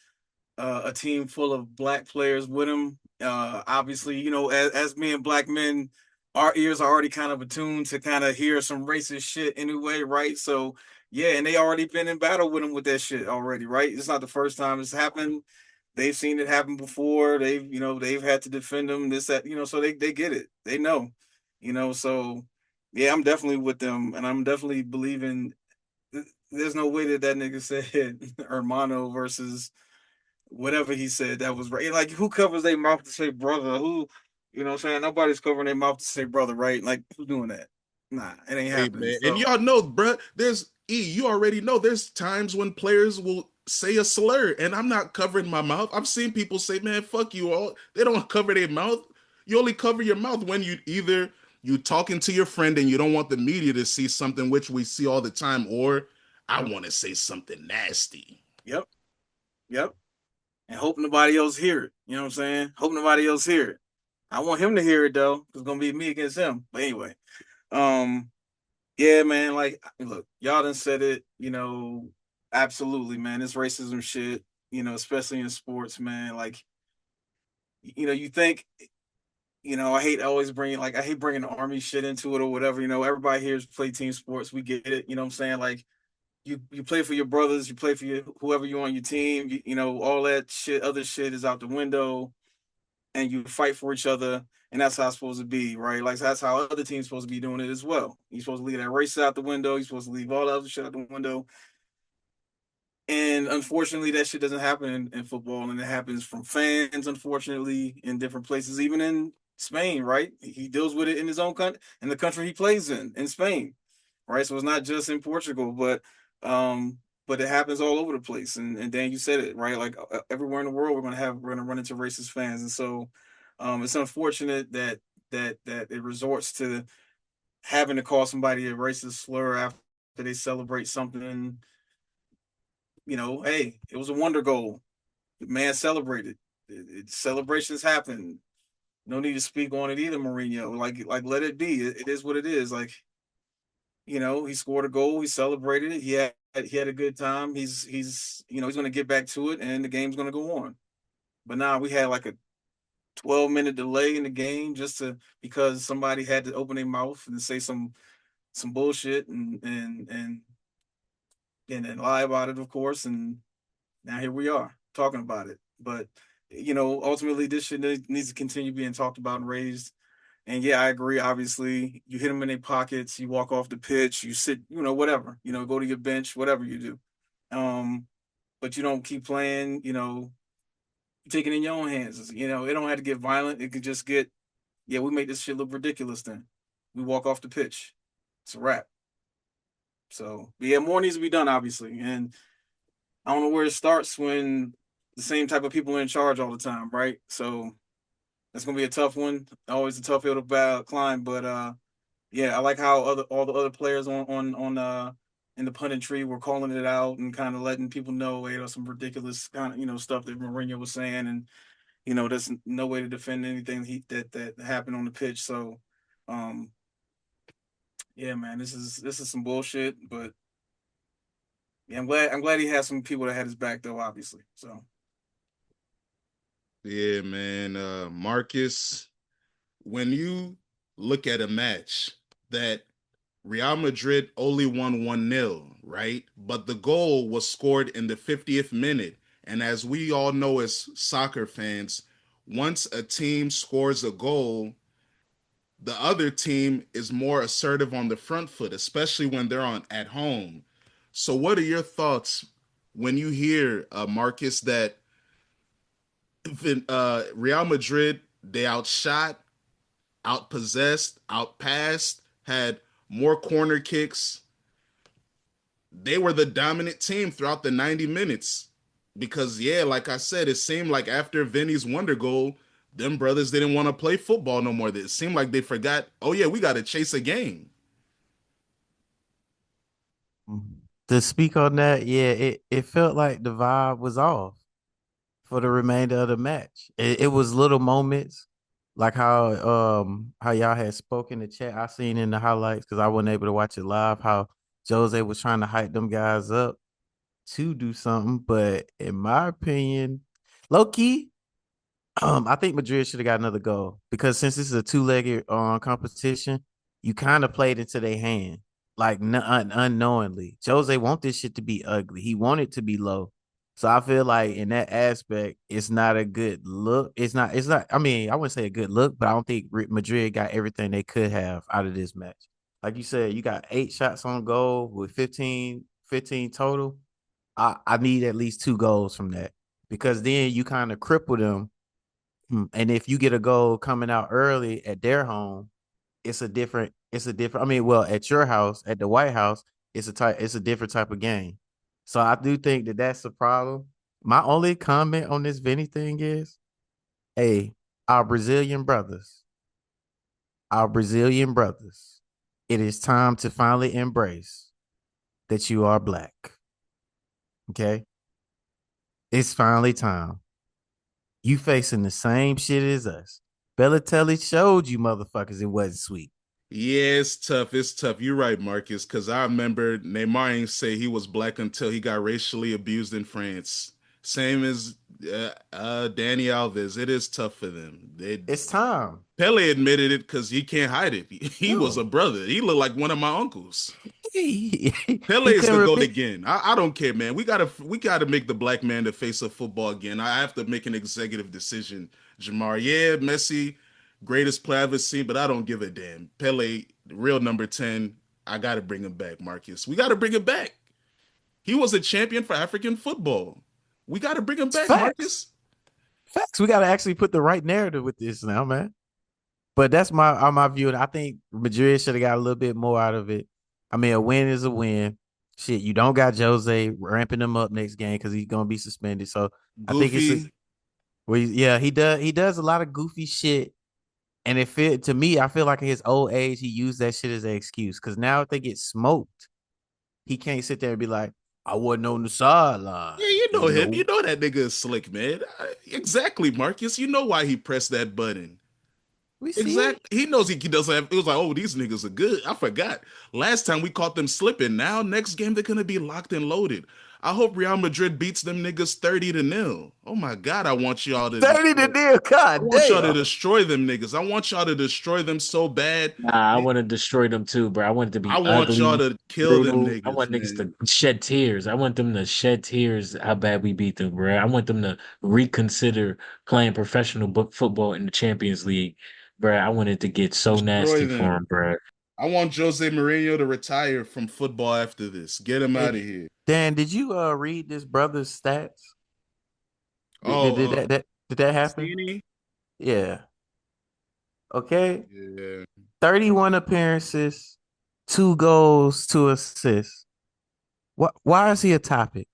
Speaker 5: a team full of black players with him. Obviously, as me and black men, our ears are already kind of attuned to kind of hear some racist shit anyway, right? So yeah, and they already been in battle with him with that shit already, right? It's not the first time it's happened. They've seen it happen before. They've had to defend them, this, that, so they get it. They know, so yeah, I'm definitely with them, and I'm definitely believing there's no way that nigga said Hermano versus whatever he said that was right. Like, who covers their mouth to say brother? Who, what I'm saying? Nobody's covering their mouth to say brother, right? Like, who's doing that? Nah, it ain't
Speaker 1: Hey
Speaker 5: happening.
Speaker 1: man, and
Speaker 5: So,
Speaker 1: y'all know, bruh, you already know there's times when players will say a slur, and I'm not covering my mouth. I've seen people say, man, fuck you all. They don't cover their mouth. You only cover your mouth when you talking to your friend and you don't want the media to see something which we see all the time, or I want to say something nasty.
Speaker 5: yep, yep. And hope nobody else hear it. You know what I'm saying? Hope nobody else hear it. I want him to hear it though. It's gonna be me against him. But anyway, um, yeah, man. Like, look, y'all done said it. Absolutely, man. It's racism shit. Especially in sports, man. Like, you think I hate bringing the army shit into it or whatever. Everybody here play team sports. We get it. You know what I'm saying? Like, you play for your brothers, you play for whoever you on your team. All that shit, other shit is out the window, and you fight for each other, and that's how it's supposed to be, right? Like, that's how other teams supposed to be doing it as well. You're supposed to leave that race out the window. You're supposed to leave all the other shit out the window. And unfortunately, that shit doesn't happen in football, and it happens from fans, unfortunately, in different places, even in Spain, right? He deals with it in his own country, in the country he plays in Spain, right? So it's not just in Portugal, but it happens all over the place. And Dan, you said it, right? Like, everywhere in the world, we're gonna run into racist fans, and so it's unfortunate that it resorts to having to call somebody a racist slur after they celebrate something. Hey, it was a wonder goal. The man celebrated. Celebrations happen. No need to speak on it either, Mourinho. Like let it be. It is what it is. Like, he scored a goal. He celebrated it. He had a good time. He's he's going to get back to it, and the game's going to go on. But now we had like a 12-minute delay in the game because somebody had to open their mouth and say some bullshit and then lie about it, of course. And now here we are talking about it. But ultimately, this shit needs to continue being talked about and raised. And yeah, I agree. Obviously, you hit them in their pockets, you walk off the pitch, you sit, whatever, go to your bench, whatever you do. But you don't keep playing, taking it in your own hands. It don't have to get violent. It could just get, yeah, we make this shit look ridiculous then. We walk off the pitch. It's a wrap. So, yeah, more needs to be done, obviously. And I don't know where it starts when the same type of people are in charge all the time, right? So that's gonna be a tough one. Always a tough hill to climb. But yeah, I like how all the other players on in the punditry were calling it out and kind of letting people know, hey, there's some ridiculous kind of stuff that Mourinho was saying, and there's no way to defend anything that happened on the pitch. So, um, yeah, man, this is some bullshit, but yeah, I'm glad he has some people that had his back though, obviously. So
Speaker 1: Yeah, man. Marcus, when you look at a match that Real Madrid only won 1-0, right? But the goal was scored in the 50th minute. And as we all know as soccer fans, once a team scores a goal, the other team is more assertive on the front foot, especially when they're on at home. So what are your thoughts when you hear, Marcus, that Real Madrid, they outshot, outpossessed, outpassed, had more corner kicks. They were the dominant team throughout the 90 minutes. Because, yeah, like I said, it seemed like after Vini's wonder goal, them brothers didn't want to play football no more. It seemed like they forgot, oh, yeah, we got to chase a game.
Speaker 4: To speak on that, yeah, it felt like the vibe was off for the remainder of the match. It was little moments like how y'all had spoken in the chat. I seen in the highlights because I wasn't able to watch it live. How Jose was trying to hype them guys up to do something, but in my opinion, low key, I think Madrid should have got another goal because since this is a two-legged competition, you kind of played into their hand, like unknowingly. Jose want this shit to be ugly. He want it to be low. So I feel like in that aspect, it's not a good look. It's not. It's not. I mean, I wouldn't say a good look, but I don't think Madrid got everything they could have out of this match. Like you said, you got 8 shots on goal with 15 total. I need at least 2 goals from that because then you kind of cripple them. And if you get a goal coming out early at their home, it's a different. I mean, well, at your house, at the White House, it's a different type of game. So I do think that that's the problem. My only comment on this Vinny thing is, hey, our Brazilian brothers, our Brazilian brothers, it is time to finally embrace that you are black. Okay, it's finally time. You facing the same shit as us. Bellatelli showed you motherfuckers it wasn't sweet.
Speaker 1: Yeah, it's tough. It's tough. You're right, Marcus, because I remember Neymar ain't say he was black until he got racially abused in France. Same as Danny Alves. It is tough for them.
Speaker 4: It's time.
Speaker 1: Pele admitted it because he can't hide it. He was
Speaker 4: No.
Speaker 1: a brother. He looked like one of my uncles.
Speaker 4: he
Speaker 1: Pele is
Speaker 4: couldn't
Speaker 1: the GOAT
Speaker 4: repeat.
Speaker 1: again. I don't care, man. We gotta make the black man the face of football again. I have to make an executive decision, Jamar. Yeah, Messi, greatest player I've ever seen, but I don't give a damn. Pele, the real number 10. I gotta bring him back, Marcus. We gotta bring him back. He was a champion for African football. We gotta bring him
Speaker 4: It's
Speaker 1: back,
Speaker 4: facts.
Speaker 1: Marcus.
Speaker 4: Facts. We got to actually put the right narrative with this now, man. But that's my view. I think Madrid should have got a little bit more out of it. I mean, a win is a win. Shit, you don't got Jose ramping him up next game because he's gonna be suspended. So I think it's a
Speaker 1: Goofy.
Speaker 4: well, yeah, he does a lot of goofy shit. And to me, I feel like in his old age, he used that shit as an excuse. Cause now if they get smoked, he can't sit there and be like, I wasn't on the sideline.
Speaker 1: Yeah, you know him. You
Speaker 4: No.
Speaker 1: know that nigga is slick, man. Exactly, Marcus. You know why he pressed that button.
Speaker 4: We see it.
Speaker 1: Exactly. He knows he doesn't have. It was like, oh, these niggas are good. I forgot. Last time we caught them slipping. Now, next game, they're going to be locked and loaded. I hope Real Madrid beats them niggas 30-0. Oh my God, I want y'all to
Speaker 4: 30 to
Speaker 1: destroy.
Speaker 4: deal.
Speaker 1: I
Speaker 4: God
Speaker 1: want y'all to
Speaker 4: damn.
Speaker 1: destroy them niggas. I want y'all to destroy them so bad.
Speaker 2: Nah, I want to destroy them too, bro. I want it to
Speaker 1: I
Speaker 2: be
Speaker 1: want y'all
Speaker 2: ugly,
Speaker 1: to kill them
Speaker 2: brutal. I
Speaker 1: niggas,
Speaker 2: want niggas
Speaker 1: man.
Speaker 2: to shed tears. I want them to shed tears how bad we beat them, bro. I want them to reconsider playing professional book football in the Champions League, bro. I want it to get so
Speaker 1: Destroy
Speaker 2: nasty for
Speaker 1: them.
Speaker 2: them, bro.
Speaker 1: I want Jose Mourinho to retire from football after this. Get him
Speaker 4: Hey,
Speaker 1: out of here.
Speaker 4: Dan, did you read this brother's stats? Did
Speaker 1: Oh,
Speaker 4: that happen?
Speaker 1: Vini?
Speaker 4: Yeah. Okay.
Speaker 1: Yeah.
Speaker 4: 31 appearances, 2 goals, 2 assists. Why is he a topic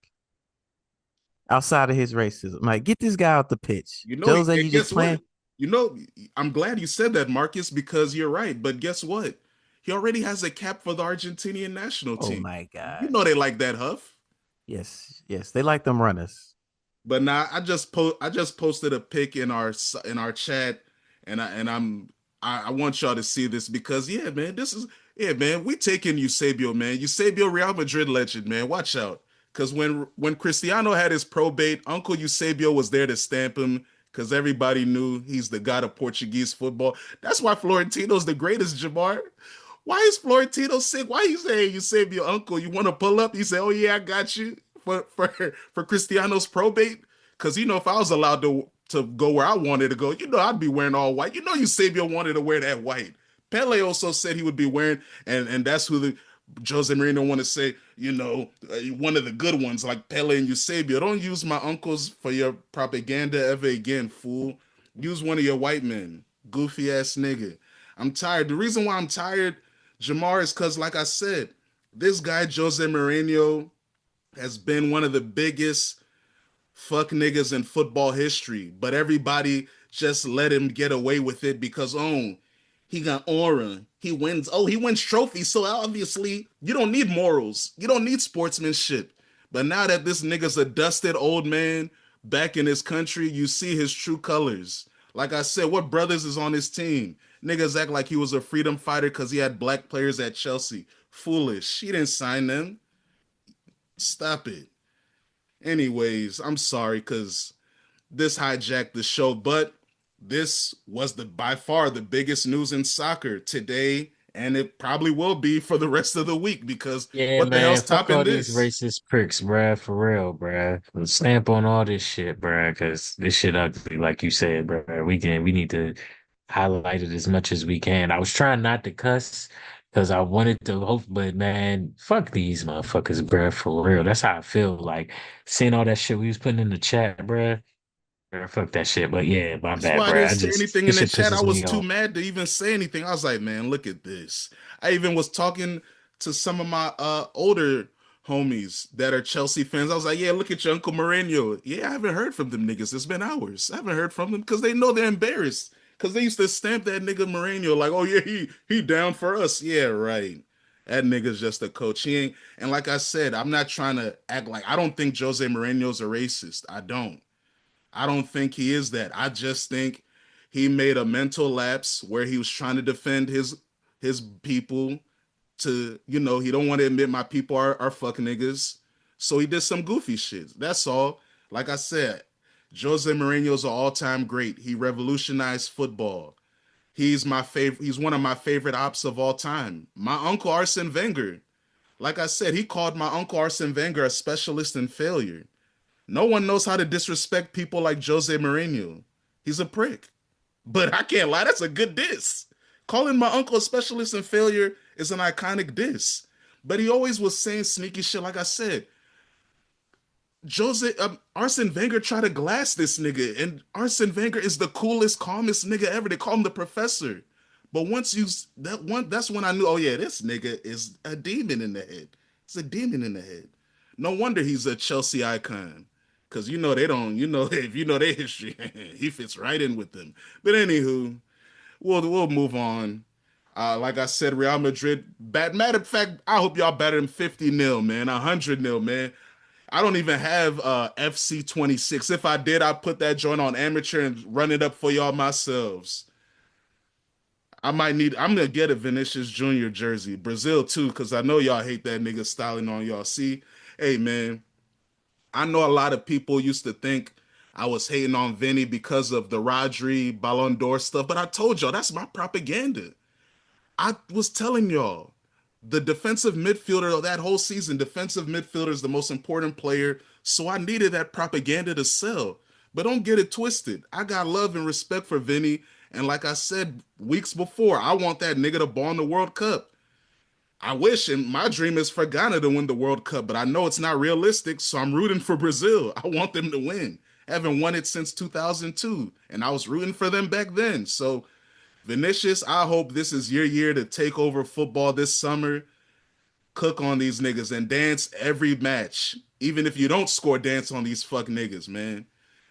Speaker 4: outside of his racism? Like, get this guy out the pitch.
Speaker 1: You know,
Speaker 4: Jose, you just
Speaker 1: guess what?
Speaker 4: playing?
Speaker 1: You know, I'm glad you said that, Marcus, because you're right. But guess what? He already has a cap for the Argentinian national
Speaker 4: Oh
Speaker 1: team.
Speaker 4: my
Speaker 1: You know
Speaker 4: gosh.
Speaker 1: they like that, Huff.
Speaker 4: Yes, yes. They like them runners.
Speaker 1: But now I just posted a pic in our chat, and I want y'all to see this because yeah, man, this is yeah, man. We taking Eusebio, man. Eusebio, Real Madrid legend, man. Watch out, because when Cristiano had his probate, Uncle Eusebio was there to stamp him because everybody knew he's the god of Portuguese football. That's why Florentino's the greatest, Jamar. Why is Florentino sick? Why you say Eusebio, Uncle? You want to pull up? He said, "Oh yeah, I got you." For Cristiano's probate. Because you know, if I was allowed to go where I wanted to go, you know, I'd be wearing all white. You know, Eusebio wanted to wear that white. Pele also said he would be wearing, and that's who the Jose Mourinho want to say. You know, one of the good ones like Pele and Eusebio. Don't use my uncles for your propaganda ever again, fool. Use one of your white men, goofy ass nigga. I'm tired. The reason why I'm tired, Jamar, is because, like I said, this guy Jose Mourinho has been one of the biggest fuck niggas in football history, but everybody just let him get away with it because he got aura. He wins. Oh, he wins trophies. So obviously, you don't need morals. You don't need sportsmanship. But now that this nigga's a dusted old man back in his country, you see his true colors. Like I said, what brothers is on his team? Niggas act like he was a freedom fighter because he had black players at Chelsea. Foolish. He didn't sign them. Stop it. Anyways, I'm sorry because this hijacked the show, but this was the by far the biggest news in soccer today, and it probably will be for the rest of the week because
Speaker 2: Yeah,
Speaker 1: what the
Speaker 2: man.
Speaker 1: hell's
Speaker 2: Fuck
Speaker 1: topping
Speaker 2: all these
Speaker 1: this?
Speaker 2: racist pricks, bruh. For real, bruh. Stamp on all this shit, bruh. Because this shit ugly, like you said, bruh. We need to highlight it as much as we can. I was trying not to cuss because I wanted to hope, but man, fuck these motherfuckers, bruh. For real. That's how I feel. Like seeing all that shit we was putting in the chat, bruh. Bruh, fuck that shit. But yeah, my
Speaker 1: That's
Speaker 2: bad,
Speaker 1: why I
Speaker 2: bruh.
Speaker 1: didn't say anything in
Speaker 2: This
Speaker 1: the
Speaker 2: shit
Speaker 1: chat. I
Speaker 2: pisses
Speaker 1: was
Speaker 2: me
Speaker 1: too
Speaker 2: off.
Speaker 1: mad to even say anything. I was like, man, look at this. I even was talking to some of my older homies that are Chelsea fans. I was like, yeah, look at your Uncle Mourinho. Yeah, I haven't heard from them niggas. It's been hours. I haven't heard from them because they know they're embarrassed. Because they used to stamp that nigga Mourinho like, oh yeah, he down for us. Yeah, right. That nigga's just a coach. He ain't, and like I said, I'm not trying to act like I don't think Jose Mourinho's a racist. I don't. I don't think he is that. I just think he made a mental lapse where he was trying to defend his people to, you know, he don't want to admit my people are fuck niggas. So he did some goofy shit. That's all. Like I said, Jose Mourinho's an all-time great. He revolutionized football. He's my favorite. He's one of my favorite ops of all time. My uncle Arsene Wenger. Like I said, he called my uncle Arsene Wenger a specialist in failure. No one knows how to disrespect people like Jose Mourinho. He's a prick. But I can't lie, that's a good diss. Calling my uncle a specialist in failure is an iconic diss. But he always was saying sneaky shit. Like I said, Arsene Wenger tried to glass this nigga, and Arsene Wenger is the coolest, calmest nigga ever. They call him the professor. But once you that's when I knew, oh yeah, this nigga is a demon in the head. It's a demon in the head. No wonder he's a Chelsea icon. Cause you know they don't, you know, if you know their history, he fits right in with them. But anywho, we'll move on. Like I said, Real Madrid. Matter of fact, I hope y'all better than 50-0, man. 100-0, man. I don't even have FC 26. If I did, I'd put that joint on amateur and run it up for y'all myself. I'm gonna get a Vinicius Jr. jersey. Brazil too, because I know y'all hate that nigga styling on y'all. See, hey man, I know a lot of people used to think I was hating on Vini because of the Rodri Ballon d'Or stuff, but I told y'all that's my propaganda. I was telling y'all the defensive midfielder of that whole season, defensive midfielder is the most important player. So I needed that propaganda to sell. But don't get it twisted. I got love and respect for Vinny. And like I said weeks before, I want that nigga to ball in the World Cup. I wish, and my dream is for Ghana to win the World Cup, but I know it's not realistic, so I'm rooting for Brazil. I want them to win. Haven't won it since 2002, and I was rooting for them back then. So Vinicius, I hope this is your year to take over football this summer, cook on these niggas, and dance every match. Even if you don't score, dance on these fuck niggas, man.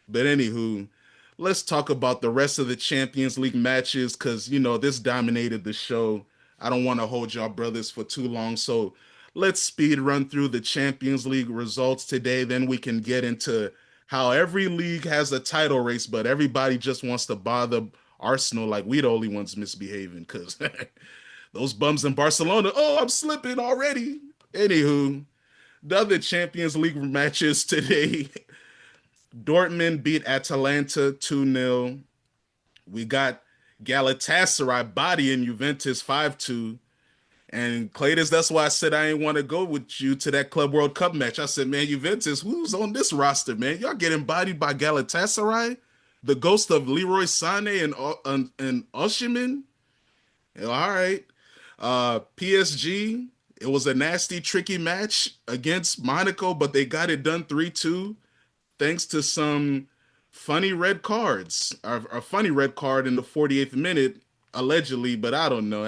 Speaker 1: But anywho, let's talk about the rest of the Champions League matches because, this dominated the show. I don't want to hold y'all brothers for too long. So let's speed run through the Champions League results today. Then we can get into how every league has a title race, but everybody just wants to bother Arsenal like we the only ones misbehaving because those bums in Barcelona, oh, I'm slipping already. Anywho, the other Champions League matches today. Dortmund beat Atalanta 2-0. We got Galatasaray bodying Juventus 5-2. And Claytus, that's why I said I ain't want to go with you to that Club World Cup match. I said, man, Juventus, who's on this roster, man? Y'all getting bodied by Galatasaray? The ghost of Leroy Sané and Osimhen? All right. PSG, it was a nasty, tricky match against Monaco, but they got it done 3-2 thanks to some funny red cards. A funny red card in the 48th minute, allegedly, but I don't know.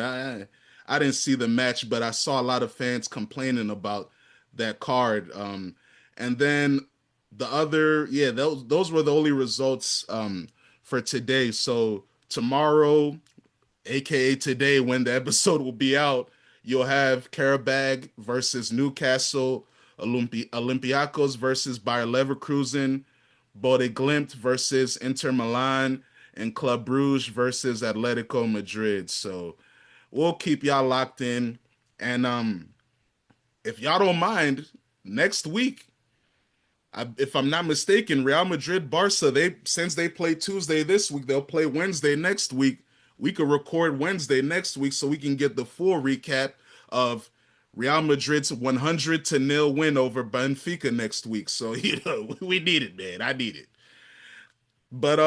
Speaker 1: I didn't see the match, but I saw a lot of fans complaining about that card. And then the other, yeah, those were the only results for today. So tomorrow, aka today, when the episode will be out, you'll have Karabag versus Newcastle, Olympiacos versus Bayer Leverkusen, Bode Glimt versus Inter Milan, and Club Brugge versus Atletico Madrid. So we'll keep y'all locked in. And if y'all don't mind, next week, if I'm not mistaken, Real Madrid, Barca, since they play Tuesday this week, they'll play Wednesday next week. We could record Wednesday next week so we can get the full recap of Real Madrid's 100-0 win over Benfica next week. So, we need it, man. I need it. But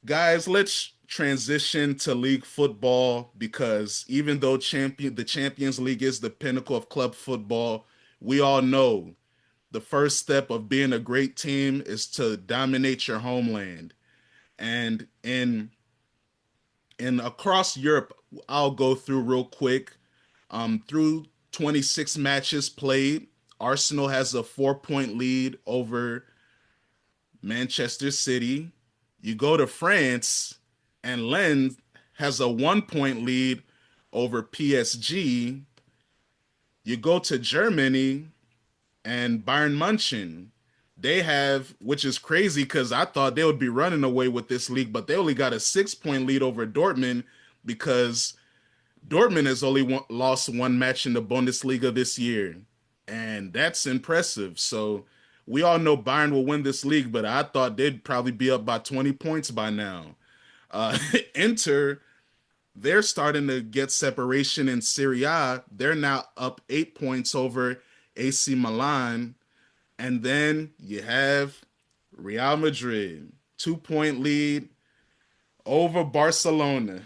Speaker 1: guys, let's transition to league football because even though the Champions League is the pinnacle of club football, we all know the first step of being a great team is to dominate your homeland. And in across Europe, I'll go through real quick. Through 26 matches played, Arsenal has a 4-point lead over Manchester City. You go to France, and Lens has a 1-point lead over PSG. You go to Germany, and Bayern München, they have, which is crazy because I thought they would be running away with this league, but they only got a 6-point lead over Dortmund because Dortmund has only lost one match in the Bundesliga this year, and that's impressive. So we all know Bayern will win this league, but I thought they'd probably be up by 20 points by now. Inter, they're starting to get separation in Serie A. They're now up 8 points over AC Milan. And then you have Real Madrid, 2-point lead over Barcelona.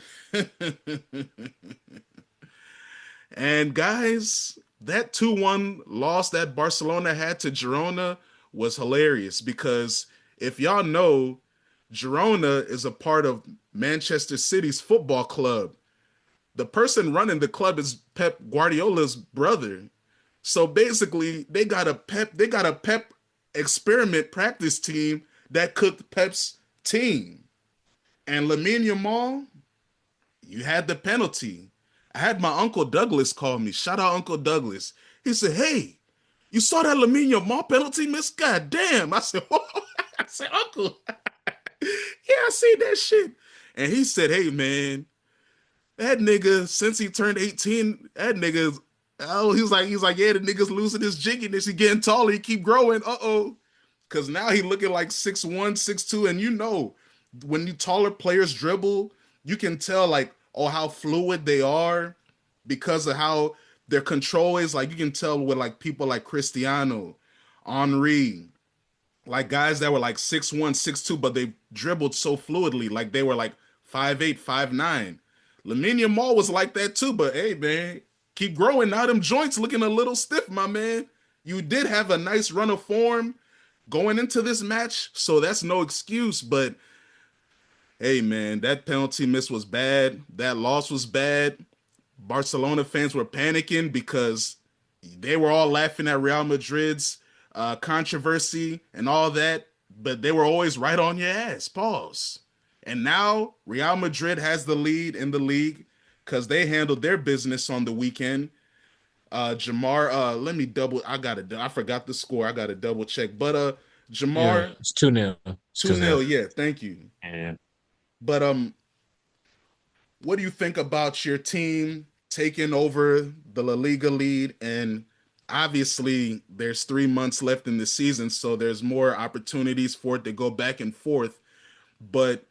Speaker 1: And guys, that 2-1 loss that Barcelona had to Girona was hilarious because if y'all know, Girona is a part of Manchester City's football club. The person running the club is Pep Guardiola's brother. So basically, they got a Pep experiment practice team that cooked Pep's team. And Lamine Yamal, you had the penalty. I had my Uncle Douglas call me. Shout out Uncle Douglas. He said, hey, you saw that Lamine Yamal penalty miss? God damn. I said, whoa. I said, Uncle, yeah, I see that shit. And he said, hey, man, That nigga, since he turned 18, that nigga, oh, he's like, yeah, the nigga's losing his jigginess. He getting taller. He keep growing. Uh-oh. Because now he looking like 6'1", 6'2", and you know, when you taller players dribble, you can tell like, oh, how fluid they are because of how their control is. Like you can tell with like people like Cristiano, Henri, like guys that were like 6'1", 6'2", but they dribbled so fluidly, like they were like 5'8", 5'9". Lamine Yamal was like that too, but hey man, keep growing. Now them joints looking a little stiff, my man. You did have a nice run of form going into this match, so that's no excuse. But hey man, that penalty miss was bad. That loss was bad. Barcelona fans were panicking because they were all laughing at Real Madrid's controversy and all that, but they were always right on your ass. Pause. And now Real Madrid has the lead in the league because they handled their business on the weekend. Jamar, let me double. I forgot the score. I got to double check. But
Speaker 2: Yeah,
Speaker 1: Jamar,
Speaker 2: it's 2-0. It's
Speaker 1: 2-0.
Speaker 2: 2-0.
Speaker 1: Yeah, thank you.
Speaker 2: Yeah.
Speaker 1: But what do you think about your team taking over the La Liga lead? And obviously, there's 3 months left in the season, so there's more opportunities for it to go back and forth. But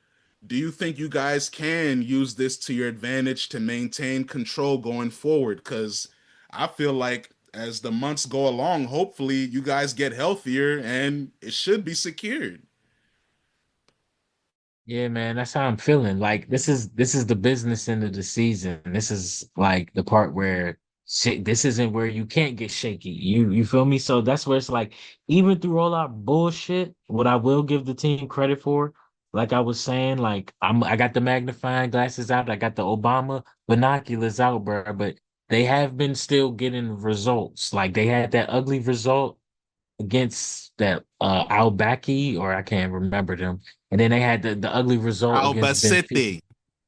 Speaker 1: do you think you guys can use this to your advantage to maintain control going forward? Because I feel like as the months go along, hopefully you guys get healthier and it should be secured.
Speaker 2: Yeah, man, that's how I'm feeling. Like this is the business end of the season. This is like the part where shit, this isn't where you can't get shaky. You feel me? So that's where it's like even through all our bullshit, what I will give the team credit for, like I was saying, like I got the magnifying glasses out, I got the Obama binoculars out, bro, but they have been still getting results. Like they had that ugly result against that Al Baki, or I can't remember them. And then they had the ugly result against Benfica.
Speaker 1: Albacete.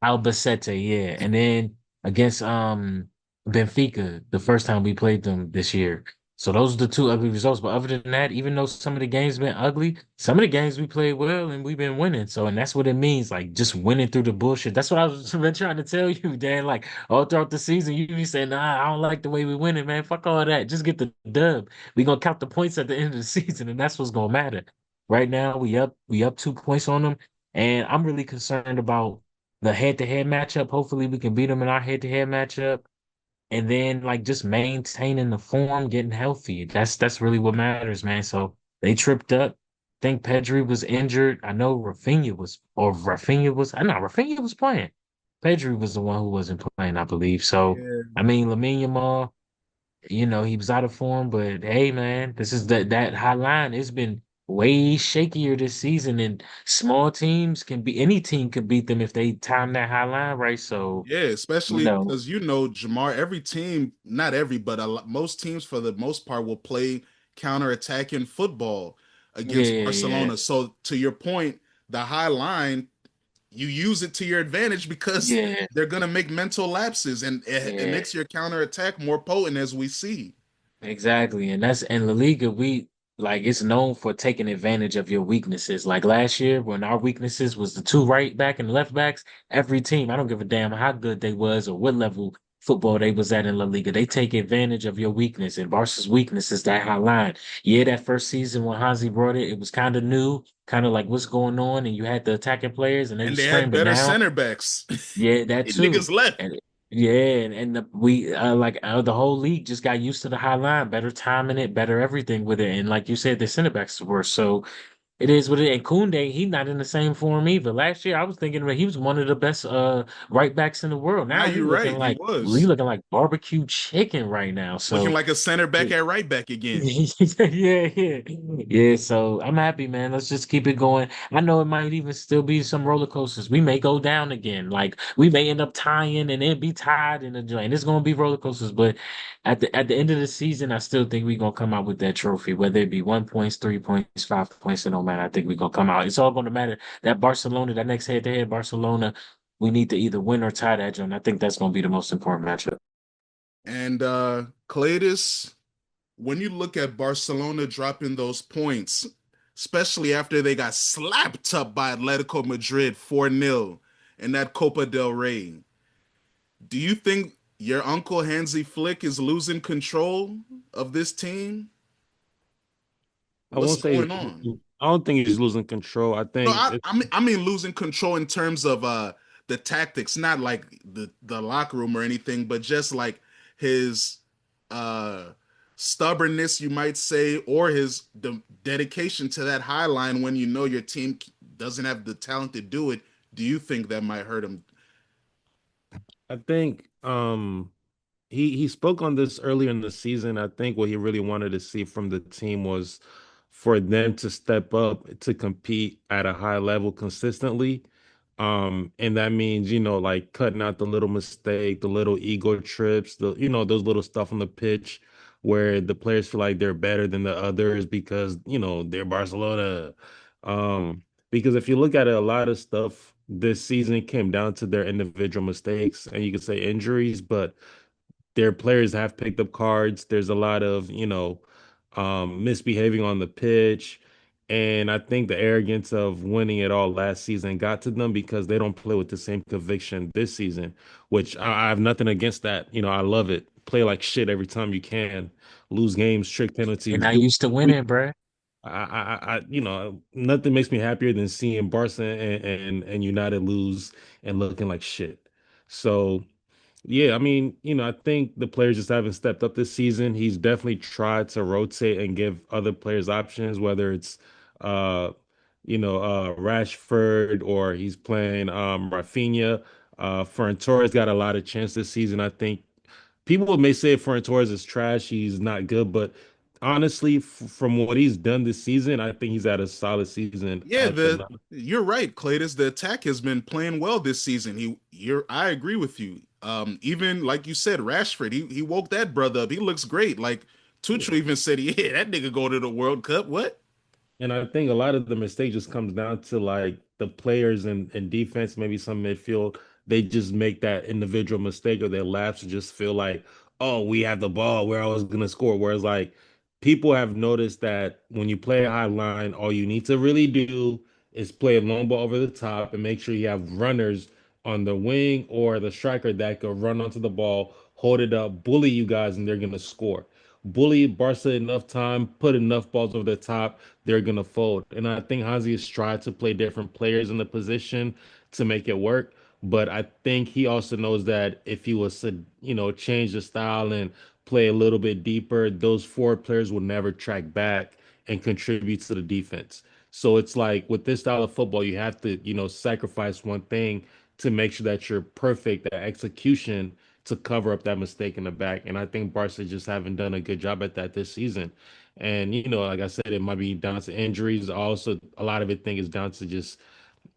Speaker 2: Albacete, yeah. And then against Benfica, the first time we played them this year. So those are the two ugly results. But other than that, even though some of the games been ugly, some of the games we played well and we've been winning. So and that's what it means, like just winning through the bullshit. That's what I was been trying to tell you, Dan. Like all throughout the season, you be saying, nah, I don't like the way we winning, man. Fuck all that. Just get the dub. We gonna count the points at the end of the season, and that's what's gonna matter. Right now, we up 2 points on them. And I'm really concerned about the head-to-head matchup. Hopefully, we can beat them in our head-to-head matchup, and then like just maintaining the form, getting healthy. That's really what matters, man. So they tripped up. I think Pedri was injured. I know Rafinha was playing. Pedri was the one who wasn't playing, I believe. So
Speaker 1: Yeah.
Speaker 2: I mean, Lamine Yamal, he was out of form, but hey, man, this is that high line. It's been way shakier this season, and small teams any team can beat them if they time that high line right. So,
Speaker 1: Yeah,
Speaker 2: you
Speaker 1: especially
Speaker 2: know,
Speaker 1: because you know, Jamar, every team, not every, but most teams for the most part will play counter-attacking football against
Speaker 2: yeah, yeah,
Speaker 1: Barcelona. So to your point, the high line, you use it to your advantage because
Speaker 2: yeah,
Speaker 1: they're gonna make mental lapses and it
Speaker 2: yeah.
Speaker 1: makes your counter-attack more potent as we see.
Speaker 2: Exactly. And that's in La Liga, we like it's known for taking advantage of your weaknesses. Like last year, when our weaknesses was the two right back and left backs, every team, I don't give a damn how good they was or what level football they was at in La Liga. They take advantage of your weakness. And Barca's weakness is that high line. Yeah, that first season when Hansi brought it, it was kind of new, kind of like what's going on, and you had the attacking players and they
Speaker 1: And
Speaker 2: was
Speaker 1: they had
Speaker 2: spraying. But
Speaker 1: better
Speaker 2: now
Speaker 1: center backs.
Speaker 2: yeah, that too.
Speaker 1: Niggas left.
Speaker 2: And yeah, and the whole league just got used to the high line, better timing it, better everything with it. And like you said, the center backs were so it is what it. And Koundé, he's not in the same form either. Last year, I was thinking that he was one of the best right backs in the world.
Speaker 1: Now
Speaker 2: Now
Speaker 1: you're right, he was.
Speaker 2: he looking like barbecue chicken right now.
Speaker 1: Looking
Speaker 2: So
Speaker 1: like a center back at right back again.
Speaker 2: yeah, yeah, yeah. So I'm happy, man. Let's just keep it going. I know it might even still be some roller coasters. We may go down again. Like we may end up tying and then be tied in the joint. It's gonna be roller coasters, but at the end of the season, I still think we're gonna come out with that trophy, whether it be 1 points, 3 points, 5 points. It don't matter. I think we're gonna come out. It's all gonna matter. That Barcelona, that next head-to-head Barcelona, we need to either win or tie that joint. I think that's gonna be the most important matchup.
Speaker 1: And Cletus, when you look at Barcelona dropping those points, especially after they got slapped up by Atletico Madrid 4-0 in that Copa del Rey, Do you think your uncle Hansi Flick is losing control of this team?
Speaker 3: I
Speaker 1: What's
Speaker 3: won't say
Speaker 1: going on?
Speaker 3: I don't think he's losing control. I
Speaker 1: No,
Speaker 3: think it's
Speaker 1: I mean losing control in terms of the tactics, not like the locker room or anything, but just like his uh stubbornness, you might say, or his dedication to that high line when you know your team doesn't have the talent to do it. Do you think that might hurt him?
Speaker 3: I think he spoke on this earlier in the season. I think what he really wanted to see from the team was for them to step up to compete at a high level consistently. And that means, like cutting out the little mistake, the little ego trips, those little stuff on the pitch where the players feel like they're better than the others because, they're Barcelona. Um, because if you look at it, a lot of stuff this season came down to their individual mistakes and you could say injuries, but their players have picked up cards. There's a lot of, misbehaving on the pitch. And I think the arrogance of winning it all last season got to them because they don't play with the same conviction this season, which I have nothing against that. I love it. Play like shit every time you can, lose games, trick
Speaker 2: They're
Speaker 3: penalties.
Speaker 2: not used to winning, bruh.
Speaker 3: Nothing makes me happier than seeing Barca and United lose and looking like shit. So, yeah, I mean, I think the players just haven't stepped up this season. He's definitely tried to rotate and give other players options, whether it's uh, Rashford or he's playing Rafinha. Ferran Torres got a lot of chance this season. I think people may say Ferran Torres is trash, he's not good, but honestly, from what he's done this season, I think he's had a solid season
Speaker 1: Yeah,
Speaker 3: at the
Speaker 1: the you're right, Cletus. The attack has been playing well this season. I agree with you. Even like you said, Rashford, he woke that brother up. He looks great. Like Tuchel
Speaker 3: yeah.
Speaker 1: even said, yeah, that nigga go to the World Cup. What?
Speaker 3: And I think a lot of the mistake just comes down to like the players and defense, maybe some midfield. They just make that individual mistake or they lapse and just feel like, oh, we have the ball, we're always gonna score. Whereas like people have noticed that when you play a high line, all you need to really do is play a long ball over the top and make sure you have runners on the wing or the striker that could run onto the ball, hold it up, bully you guys, and they're gonna score. Bully Barca enough time, put enough balls over the top, they're gonna fold. And I think Hansi has tried to play different players in the position to make it work. But I think he also knows that if he was to, change the style and play a little bit deeper, those forward players will never track back and contribute to the defense. So it's like with this style of football, you have to, sacrifice one thing to make sure that you're perfect at execution to cover up that mistake in the back. And I think Barca just haven't done a good job at that this season. And like I said, it might be down to injuries. Also, a lot of it think is down to just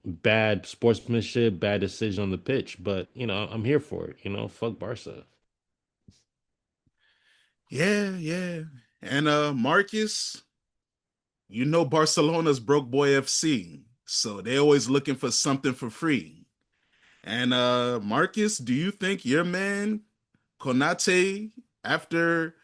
Speaker 3: bad sportsmanship, bad decision on the pitch. But I'm here for it. Fuck Barca.
Speaker 1: Yeah, yeah. And Marcus, you know Barcelona's broke boy FC, so they always looking for something for free. And Marcus, do you think your man Konate, after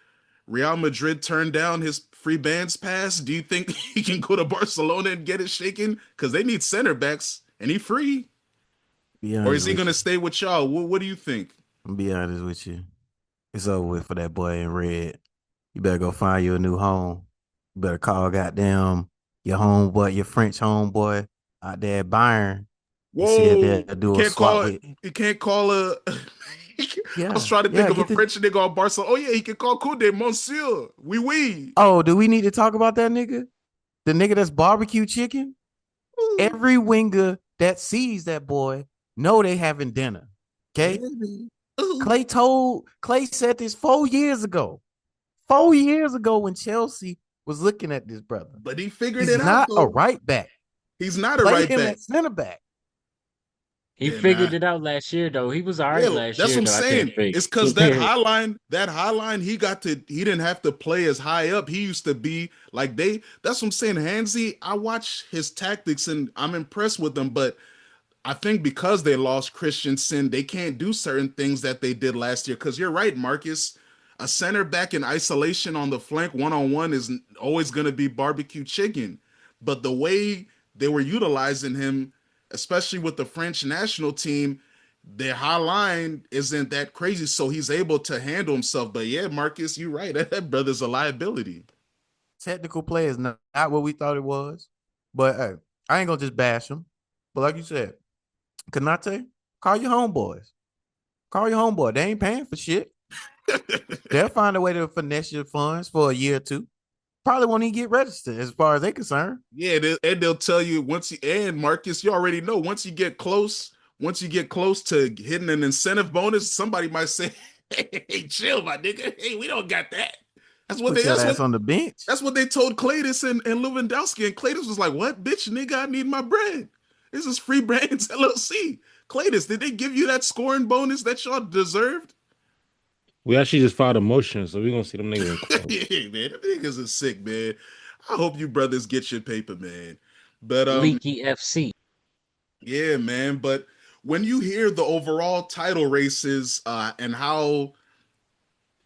Speaker 1: Real Madrid turned down his free bands pass, do you think he can go to Barcelona and get it shaken? Because they need center backs and he free.
Speaker 4: Be
Speaker 1: Or
Speaker 4: honest
Speaker 1: is he
Speaker 4: with
Speaker 1: gonna
Speaker 4: you.
Speaker 1: stay with y'all? What do you think?
Speaker 4: Be honest with you. It's over with for that boy in red. You better go find you a new home. You better call goddamn your homeboy, your French homeboy out there at Bayern and see if they'll
Speaker 1: Whoa, you
Speaker 4: do a
Speaker 1: can't
Speaker 4: swap
Speaker 1: call
Speaker 4: with.
Speaker 1: you can't call a I was
Speaker 4: Yeah,
Speaker 1: trying to think
Speaker 4: yeah.
Speaker 1: of a
Speaker 4: Get the.
Speaker 1: French nigga on Barcelona. Oh yeah, he can call Kunde, Monsieur. Oui, oui.
Speaker 4: Oh, do we need to talk about that nigga? The nigga that's barbecue chicken?
Speaker 1: Ooh,
Speaker 4: Every winger that sees that boy know they having dinner. Okay?
Speaker 1: baby. Ooh.
Speaker 4: Clay said this 4 years ago. 4 years ago when Chelsea was looking at this brother.
Speaker 1: But he figured
Speaker 4: He's
Speaker 1: it out
Speaker 4: not a
Speaker 1: though.
Speaker 4: right back.
Speaker 1: He's not a
Speaker 4: Play
Speaker 1: right
Speaker 4: him
Speaker 1: back.
Speaker 4: at center back.
Speaker 2: He
Speaker 1: And
Speaker 2: figured it out last year, though. He was all right
Speaker 1: yeah,
Speaker 2: last
Speaker 1: that's
Speaker 2: year,
Speaker 1: what I'm
Speaker 2: though. I think.
Speaker 1: saying. It's because that high line, he didn't have to play as high up. He used to be like that's what I'm saying. Hansi, I watch his tactics and I'm impressed with them, but I think because they lost Christensen, they can't do certain things that they did last year. Because you're right, Marcus. A center back in isolation on the flank, one on one, is always going to be barbecue chicken. But the way they were utilizing him, especially with the French national team, their high line isn't that crazy, so he's able to handle himself. But yeah, Marcus, you're right. That brother's a liability.
Speaker 4: Technical play is not what we thought it was. But hey, I ain't gonna just bash him. But like you said, Kanate, call your homeboys. Call your homeboy. They ain't paying for shit. They'll find a way to finesse your funds for a year or two. Probably won't even get registered as far as they concerned.
Speaker 1: Yeah, and they'll tell you once you and Marcus, you already know once you get close to hitting an incentive bonus, somebody might say, "Hey, chill, my nigga. Hey, we don't got that." That's what
Speaker 4: Put
Speaker 1: they.
Speaker 4: your ass on the bench.
Speaker 1: That's what they told Cletus and Lewandowski, and Cletus was like, "What, bitch, nigga? I need my bread. This is Free Brands LLC." Cletus, did they give you that scoring bonus that y'all deserved?
Speaker 3: We actually just filed a motion, so we're gonna see them niggas in court.
Speaker 1: Yeah, man, them niggas are sick, man. I hope you brothers get your paper, man. But
Speaker 2: Leaky FC.
Speaker 1: yeah, man. But when you hear the overall title races and how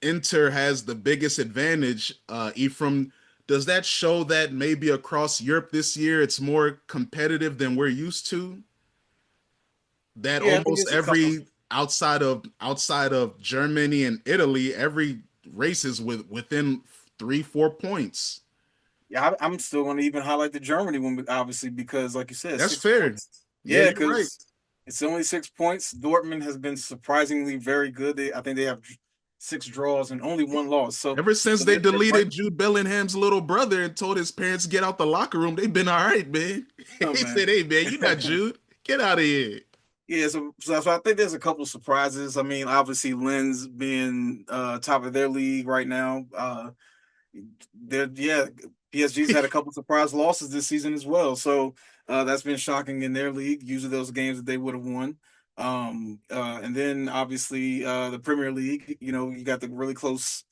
Speaker 1: Inter has the biggest advantage, Ephraim, does that show that maybe across Europe this year it's more competitive than we're used to? That
Speaker 5: Yeah, I think
Speaker 1: almost
Speaker 5: it's a couple.
Speaker 1: every outside of Germany and Italy, every race is within 3-4 points.
Speaker 5: Yeah, I'm still going to even highlight the Germany one, obviously, because like you said,
Speaker 1: That's
Speaker 5: six
Speaker 1: fair.
Speaker 5: points.
Speaker 1: Yeah,
Speaker 5: Yeah,
Speaker 1: you're right.
Speaker 5: because it's only 6 points. Dortmund has been surprisingly very good. I think they have 6 draws and only one loss. So,
Speaker 1: Ever since
Speaker 5: so
Speaker 1: they
Speaker 5: they're right.
Speaker 1: deleted Jude Bellingham's little brother and told his parents to get out the locker room, they've been all right, man.
Speaker 5: Oh,
Speaker 1: They
Speaker 5: man.
Speaker 1: said, "Hey, man, you're not Jude. Get out of here."
Speaker 5: Yeah, so I think there's a couple surprises. I mean, obviously, Lens being top of their league right now. Yeah, PSG's had a couple surprise losses this season as well. So that's been shocking in their league. Usually those games that they would have won. And then obviously the Premier League, you got the really close.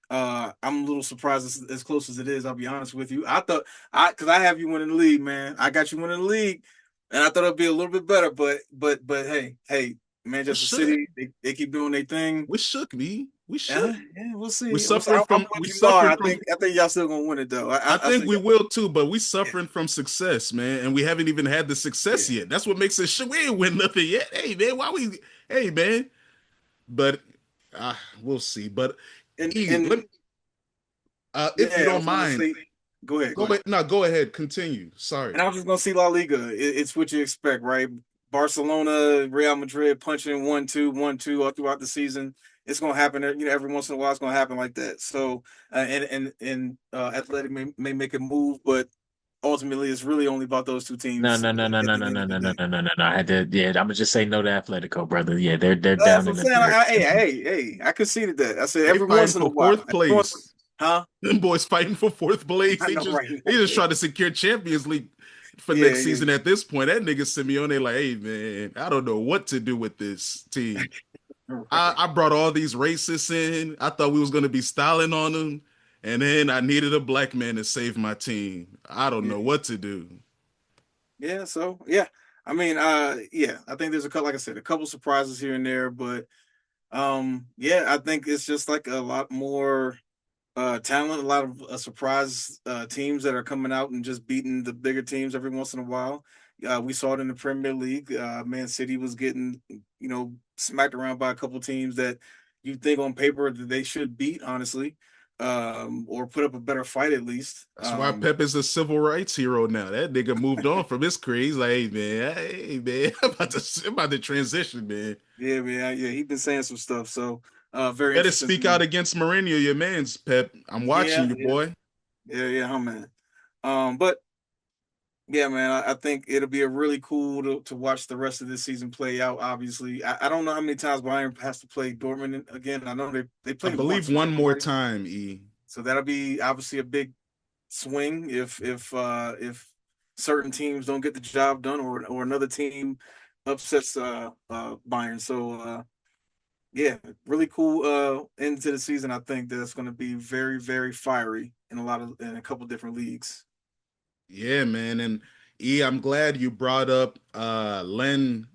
Speaker 5: I'm a little surprised as close as it is. I'll be honest with you. Because I have you winning the league, man. I got you winning the league, and I thought it'd be a little bit better. But hey,
Speaker 1: We
Speaker 5: Manchester
Speaker 1: shook.
Speaker 5: City, they keep doing their thing.
Speaker 1: We shook, me. We
Speaker 5: Yeah,
Speaker 1: shook.
Speaker 5: yeah, we'll see.
Speaker 1: We
Speaker 5: We'll see.
Speaker 1: suffering
Speaker 5: I'm
Speaker 1: from
Speaker 5: with
Speaker 1: we
Speaker 5: you. No,
Speaker 1: suffering from
Speaker 5: I think y'all still gonna win it though.
Speaker 1: I
Speaker 5: I
Speaker 1: think
Speaker 5: think
Speaker 1: we
Speaker 5: y'all,
Speaker 1: will too, but we
Speaker 5: yeah,
Speaker 1: suffering from success, man, and we haven't even had the success
Speaker 5: yeah.
Speaker 1: yet. That's what makes us shook. We ain't win nothing yet. Hey, man, why we? Hey, man, but we'll see. But
Speaker 5: And
Speaker 1: if you
Speaker 5: yeah, I
Speaker 1: don't
Speaker 5: was gonna
Speaker 1: mind,
Speaker 5: say, go ahead,
Speaker 1: go
Speaker 5: go ahead.
Speaker 1: ahead. No, go ahead. Continue. Sorry.
Speaker 5: And I was just gonna see La Liga. It's what you expect, right? Barcelona, Real Madrid punching 1-2, 1-2 all throughout the season. It's gonna happen. Every once in a while, it's gonna happen like that. So, Athletic may make a move, but ultimately, it's really only about those two
Speaker 2: No,
Speaker 5: teams
Speaker 2: no, no, no,
Speaker 5: at
Speaker 2: no,
Speaker 5: the
Speaker 2: no,
Speaker 5: end
Speaker 2: no,
Speaker 5: of the
Speaker 2: no, no,
Speaker 5: day.
Speaker 2: no, no, no. I had to, yeah, I'm gonna just say no to Atletico, brother. Yeah, they're
Speaker 5: That's
Speaker 2: down
Speaker 5: what
Speaker 2: in
Speaker 5: I'm
Speaker 2: the
Speaker 5: saying.
Speaker 2: dirt.
Speaker 5: Hey, I conceded that. I said
Speaker 1: They
Speaker 5: every
Speaker 1: fighting
Speaker 5: once in a
Speaker 1: for
Speaker 5: while.
Speaker 1: fourth place.
Speaker 5: Huh?
Speaker 1: Them boys fighting for fourth place.
Speaker 5: I
Speaker 1: They
Speaker 5: know,
Speaker 1: just
Speaker 5: right?
Speaker 1: they just try to secure Champions League for
Speaker 5: Yeah,
Speaker 1: next
Speaker 5: yeah,
Speaker 1: season. At this point, that nigga Simeone like, hey man, I don't know what to do with this team. I
Speaker 5: right.
Speaker 1: brought all these racists in. I thought we was gonna be styling on them, and then I needed a black man to save my team. I don't
Speaker 5: Yeah,
Speaker 1: know what to do.
Speaker 5: yeah. So yeah, I mean, yeah, I think there's a couple, like I said, a couple surprises here and there, but yeah, I think it's just like a lot more talent, a lot of surprise teams that are coming out and just beating the bigger teams every once in a while. We saw it in the Premier League. Man City was getting, smacked around by a couple teams that you think on paper that they should beat, honestly, or put up a better fight at least.
Speaker 1: That's why Pep is a civil rights hero now. That nigga moved on from his career. He's like, hey man, I'm about to transition, man.
Speaker 5: Yeah, man, yeah, he's been saying some stuff. So very
Speaker 1: Better
Speaker 5: interesting to
Speaker 1: speak out
Speaker 5: me.
Speaker 1: against Mourinho, your man's Pep. I'm
Speaker 5: Yeah,
Speaker 1: watching you,
Speaker 5: yeah,
Speaker 1: boy.
Speaker 5: yeah, huh, man. But yeah, man, I think it'll be a really cool to watch the rest of this season play out. Obviously, I don't know how many times Bayern has to play Dortmund again. I know they
Speaker 1: I
Speaker 5: played
Speaker 1: believe
Speaker 5: once,
Speaker 1: one
Speaker 5: right?
Speaker 1: more
Speaker 5: Already,
Speaker 1: time, E.
Speaker 5: so that'll be obviously a big swing if certain teams don't get the job done or another team upsets Bayern. So yeah, really cool end to the season. I think that's going to be very very fiery in a couple different leagues.
Speaker 1: Yeah, man. And E, I'm glad you brought up Len,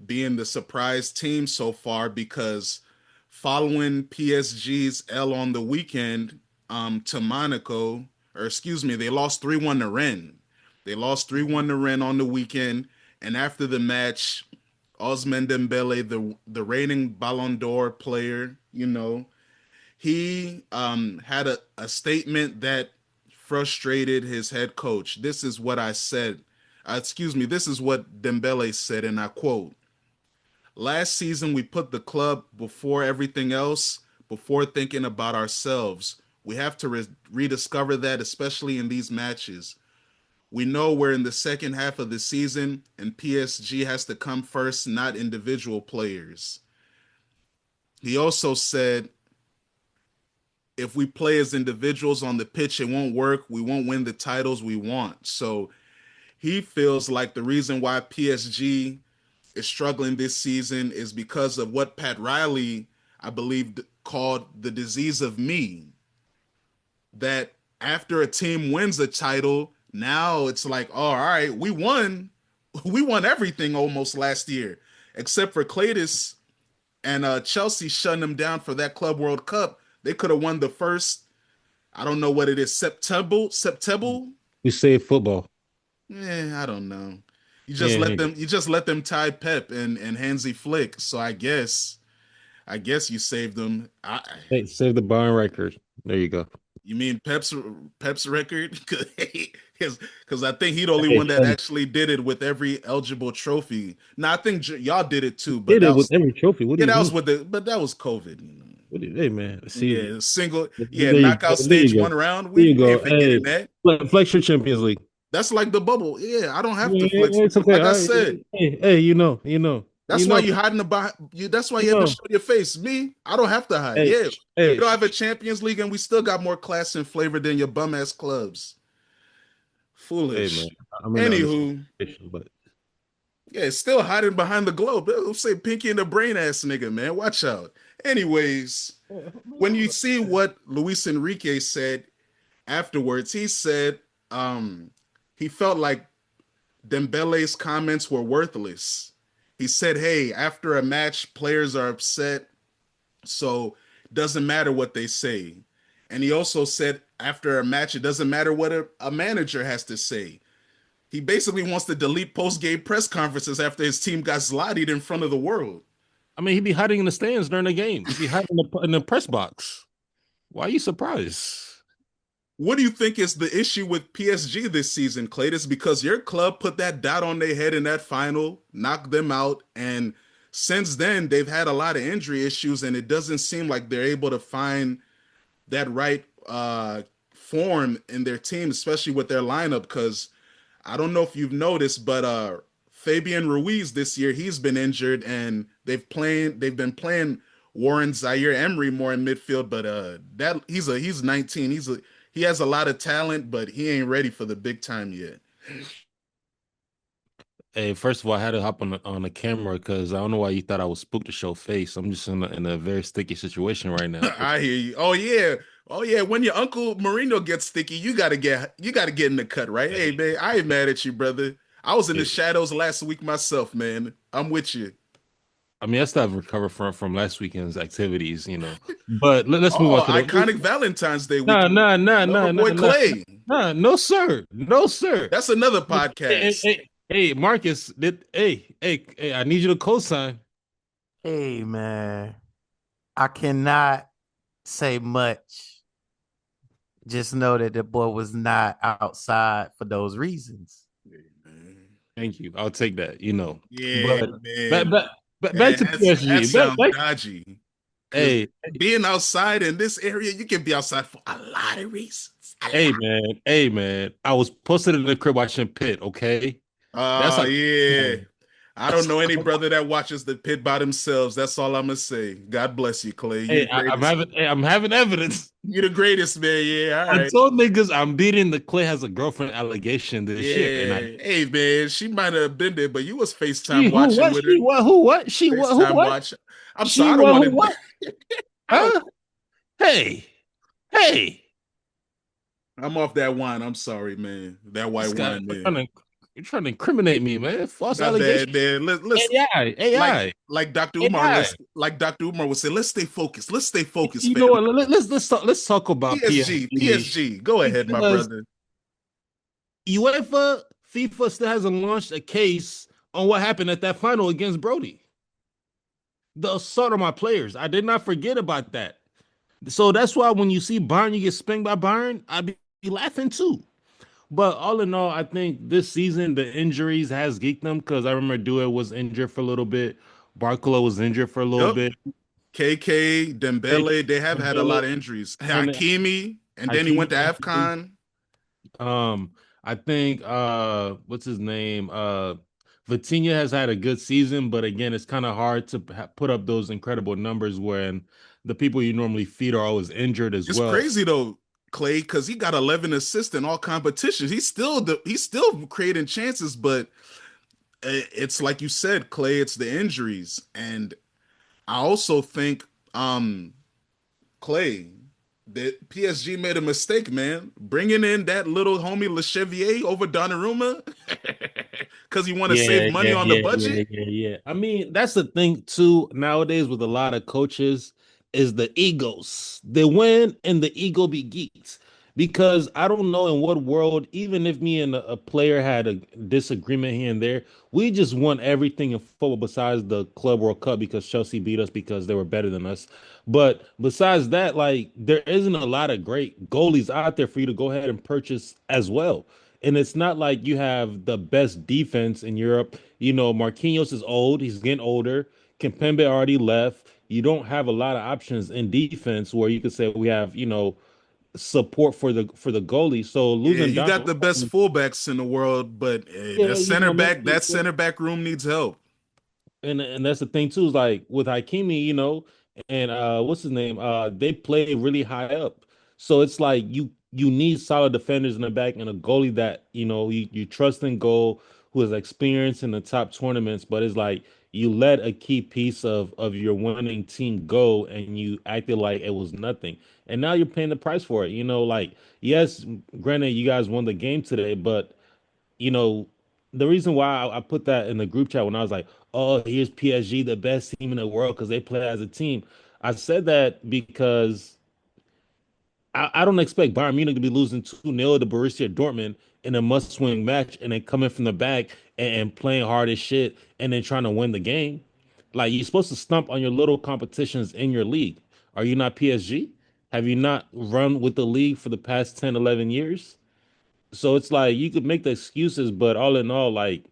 Speaker 1: being the surprise team so far because following PSG's L on the weekend to Monaco, or excuse me, they lost 3-1 to Rennes. They lost 3-1 to Rennes on the weekend. And after the match, Ousmane Dembele, the reigning Ballon d'Or player, he had a statement that frustrated his head coach. This is what I said. Excuse me. This is what Dembele said, and I quote: "Last season, we put the club before everything else, before thinking about ourselves. We have to rediscover that, especially in these matches. We know we're in the second half of the season, and PSG has to come first, not individual players." He also said, if we play as individuals on the pitch, it won't work. We won't win the titles we want. So he feels like the reason why PSG is struggling this season is because of what Pat Riley, I believe, called the disease of me. That after a team wins a title, now it's like, oh, all right, we won. We won everything almost last year, except for Cletus and Chelsea shutting them down for that Club World Cup. They could have won the first, I don't know what it is, September.
Speaker 3: We say football.
Speaker 1: I don't know.
Speaker 3: Yeah,
Speaker 1: You just let them tie Pep and Hansi Flick. So I guess you saved them.
Speaker 3: hey, save the Bayern record. There you go.
Speaker 1: You mean Pep's record? Because I think he the only
Speaker 3: Hey,
Speaker 1: one that actually did it with every eligible trophy. Now I think y'all did it too, but
Speaker 3: did it with every trophy. What do you
Speaker 1: that
Speaker 3: mean?
Speaker 1: was but that was COVID.
Speaker 3: Hey man, see,
Speaker 1: Knockout stage one round.
Speaker 3: There you
Speaker 1: We
Speaker 3: go.
Speaker 1: ain't forgetting
Speaker 3: Hey,
Speaker 1: that.
Speaker 3: flex your Champions League.
Speaker 1: That's like the bubble. Yeah, I don't have to
Speaker 3: Yeah,
Speaker 1: flex.
Speaker 3: it's okay.
Speaker 1: Like I said,
Speaker 3: Hey,
Speaker 1: that's why you hiding about you. That's why you haven't showed your face. Me, I don't have to hide.
Speaker 3: Hey,
Speaker 1: Yeah,
Speaker 3: hey,
Speaker 1: we don't have a Champions League, and we still got more class and flavor than your bum ass clubs.
Speaker 3: hey,
Speaker 1: Foolish.
Speaker 3: man. I'm in the
Speaker 1: Anywho,
Speaker 3: understanding, but
Speaker 1: yeah, it's still hiding behind the globe. They'll say Pinky in the brain ass nigga, man. Watch out. Anyways, when you see what Luis Enrique said afterwards, he said he felt like Dembele's comments were worthless. He said, hey, after a match, players are upset, so it doesn't matter what they say. And he also said, after a match, it doesn't matter what a manager has to say. He basically wants to delete post-game press conferences after his team got slotted in front of the world.
Speaker 3: I mean, he'd be hiding in the stands during the game. He'd be hiding in the press box. Why are you surprised?
Speaker 1: What do you think is the issue with PSG this season, Claytus? Because your club put that dot on their head in that final, knocked them out, and since then they've had a lot of injury issues, and it doesn't seem like they're able to find that right form in their team, especially with their lineup. Because I don't know if you've noticed, but Fabian Ruiz this year, he's been injured, and they've been playing Warren Zaire Emery more in midfield, but that he's 19. He has a lot of talent, but he ain't ready for the big time yet.
Speaker 3: Hey, first of all, I had to hop on the camera because I don't know why you thought I was spooked to show face. I'm just in a very sticky situation right now.
Speaker 1: I hear you. Oh yeah. When your uncle Mourinho gets sticky, you gotta get in the cut, right? Hey man, I ain't mad at you, brother. I was in the shadows last week myself, man. I'm with you.
Speaker 3: I mean, I still haven't recovered from last weekend's activities, But let's move on to the
Speaker 1: iconic Valentine's Day
Speaker 3: weekend. Nah,
Speaker 1: boy Clay.
Speaker 3: No, sir.
Speaker 1: That's another podcast.
Speaker 3: Hey, Marcus, hey, I need you to co-sign.
Speaker 4: Hey, man, I cannot say much. Just know that the boy was not outside for those reasons.
Speaker 3: Thank you. I'll take that.
Speaker 1: Yeah,
Speaker 3: but,
Speaker 1: man.
Speaker 3: Back to PSG.
Speaker 1: That sounds dodgy.
Speaker 3: Hey,
Speaker 1: being outside in this area, you can be outside for a lot of reasons.
Speaker 3: Hey, man. I was posted in the crib watching Pitt, okay?
Speaker 1: Yeah. I don't know any brother that watches the Pit by themselves. That's all I'm gonna say. God bless you, Clay.
Speaker 3: Hey, I'm having evidence.
Speaker 1: You're the greatest, man. Yeah, all right.
Speaker 3: I told niggas I'm beating the Clay has a girlfriend allegation this shit. And
Speaker 1: hey man, she might have been there, but you was FaceTime watching with her.
Speaker 3: She what? Who what?
Speaker 1: Watch. I'm sorry, I don't want
Speaker 3: to. Huh? Hey.
Speaker 1: I'm off that wine. I'm sorry, man. That white wine, man.
Speaker 3: You're trying to incriminate me, man. False
Speaker 1: allegation. Man. Let's
Speaker 3: AI.
Speaker 1: Like Dr. Umar. Like Dr. Umar would say, let's stay focused.
Speaker 3: You know what? Let's talk about
Speaker 1: PSG. Go ahead, my brother.
Speaker 3: FIFA still hasn't launched a case on what happened at that final against Brody. The assault on my players. I did not forget about that. So that's why when you see Bayern, you get spanked by Bayern, I'd be laughing too. But all in all, I think this season the injuries has geeked them because I remember Dua was injured for a little bit. Barcola was injured for a little
Speaker 1: Yep.
Speaker 3: bit.
Speaker 1: KK,
Speaker 3: Like,
Speaker 1: Dembele, they have had a
Speaker 3: Dembele
Speaker 1: lot of injuries.
Speaker 3: and
Speaker 1: Hakimi, and then he
Speaker 3: Hakimi
Speaker 1: went to
Speaker 3: injury.
Speaker 1: AFCON.
Speaker 3: I think what's his name? Vitinha has had a good season, but again, it's kind of hard to put up those incredible numbers when the people you normally feed are always injured as
Speaker 1: It's
Speaker 3: well.
Speaker 1: crazy though, Clay, because he got 11 assists in all competitions. He's still creating chances, but it's like you said, Clay. It's the injuries, and I also think Clay, that PSG made a mistake, man, bringing in that little homie Lechevier over Donnarumma because he want to save
Speaker 3: Yeah,
Speaker 1: money
Speaker 3: yeah,
Speaker 1: on the
Speaker 3: yeah,
Speaker 1: budget.
Speaker 3: yeah, yeah, yeah. I mean, that's the thing too nowadays with a lot of coaches is the egos. They win and the ego be geeks. Because I don't know in what world, even if me and a player had a disagreement here and there, we just won everything in football besides the Club World Cup because Chelsea beat us because they were better than us. But besides that, like there isn't a lot of great goalies out there for you to go ahead and purchase as well. And it's not like you have the best defense in Europe. You know, Marquinhos is old, he's getting older. Kimpembe already left. You don't have a lot of options in defense where you could say we have, support for the goalie. So
Speaker 1: Yeah,
Speaker 3: losing
Speaker 1: you got
Speaker 3: Donnarumma,
Speaker 1: the best fullbacks in the world, but
Speaker 3: yeah, maybe,
Speaker 1: that center back room needs help.
Speaker 3: and that's the thing too, is like with Hakimi, and what's his name? They play really high up. So it's like you need solid defenders in the back and a goalie that, you trust in goal who has experience in the top tournaments, but it's like you let a key piece of your winning team go and you acted like it was nothing. And now you're paying the price for it. Like yes, granted you guys won the game today, but you know, the reason why I put that in the group chat when I was like, oh, here's PSG, the best team in the world because they play as a team. I said that because I don't expect Bayern Munich to be losing 2-0 to Borussia Dortmund in a must-win match and then coming from the back and playing hard as shit and then trying to win the game. Like, you're supposed to stump on your little competitions in your league. Are you not PSG? Have you not run with the league for the past 10, 11 years? So it's like you could make the excuses, but all in all, like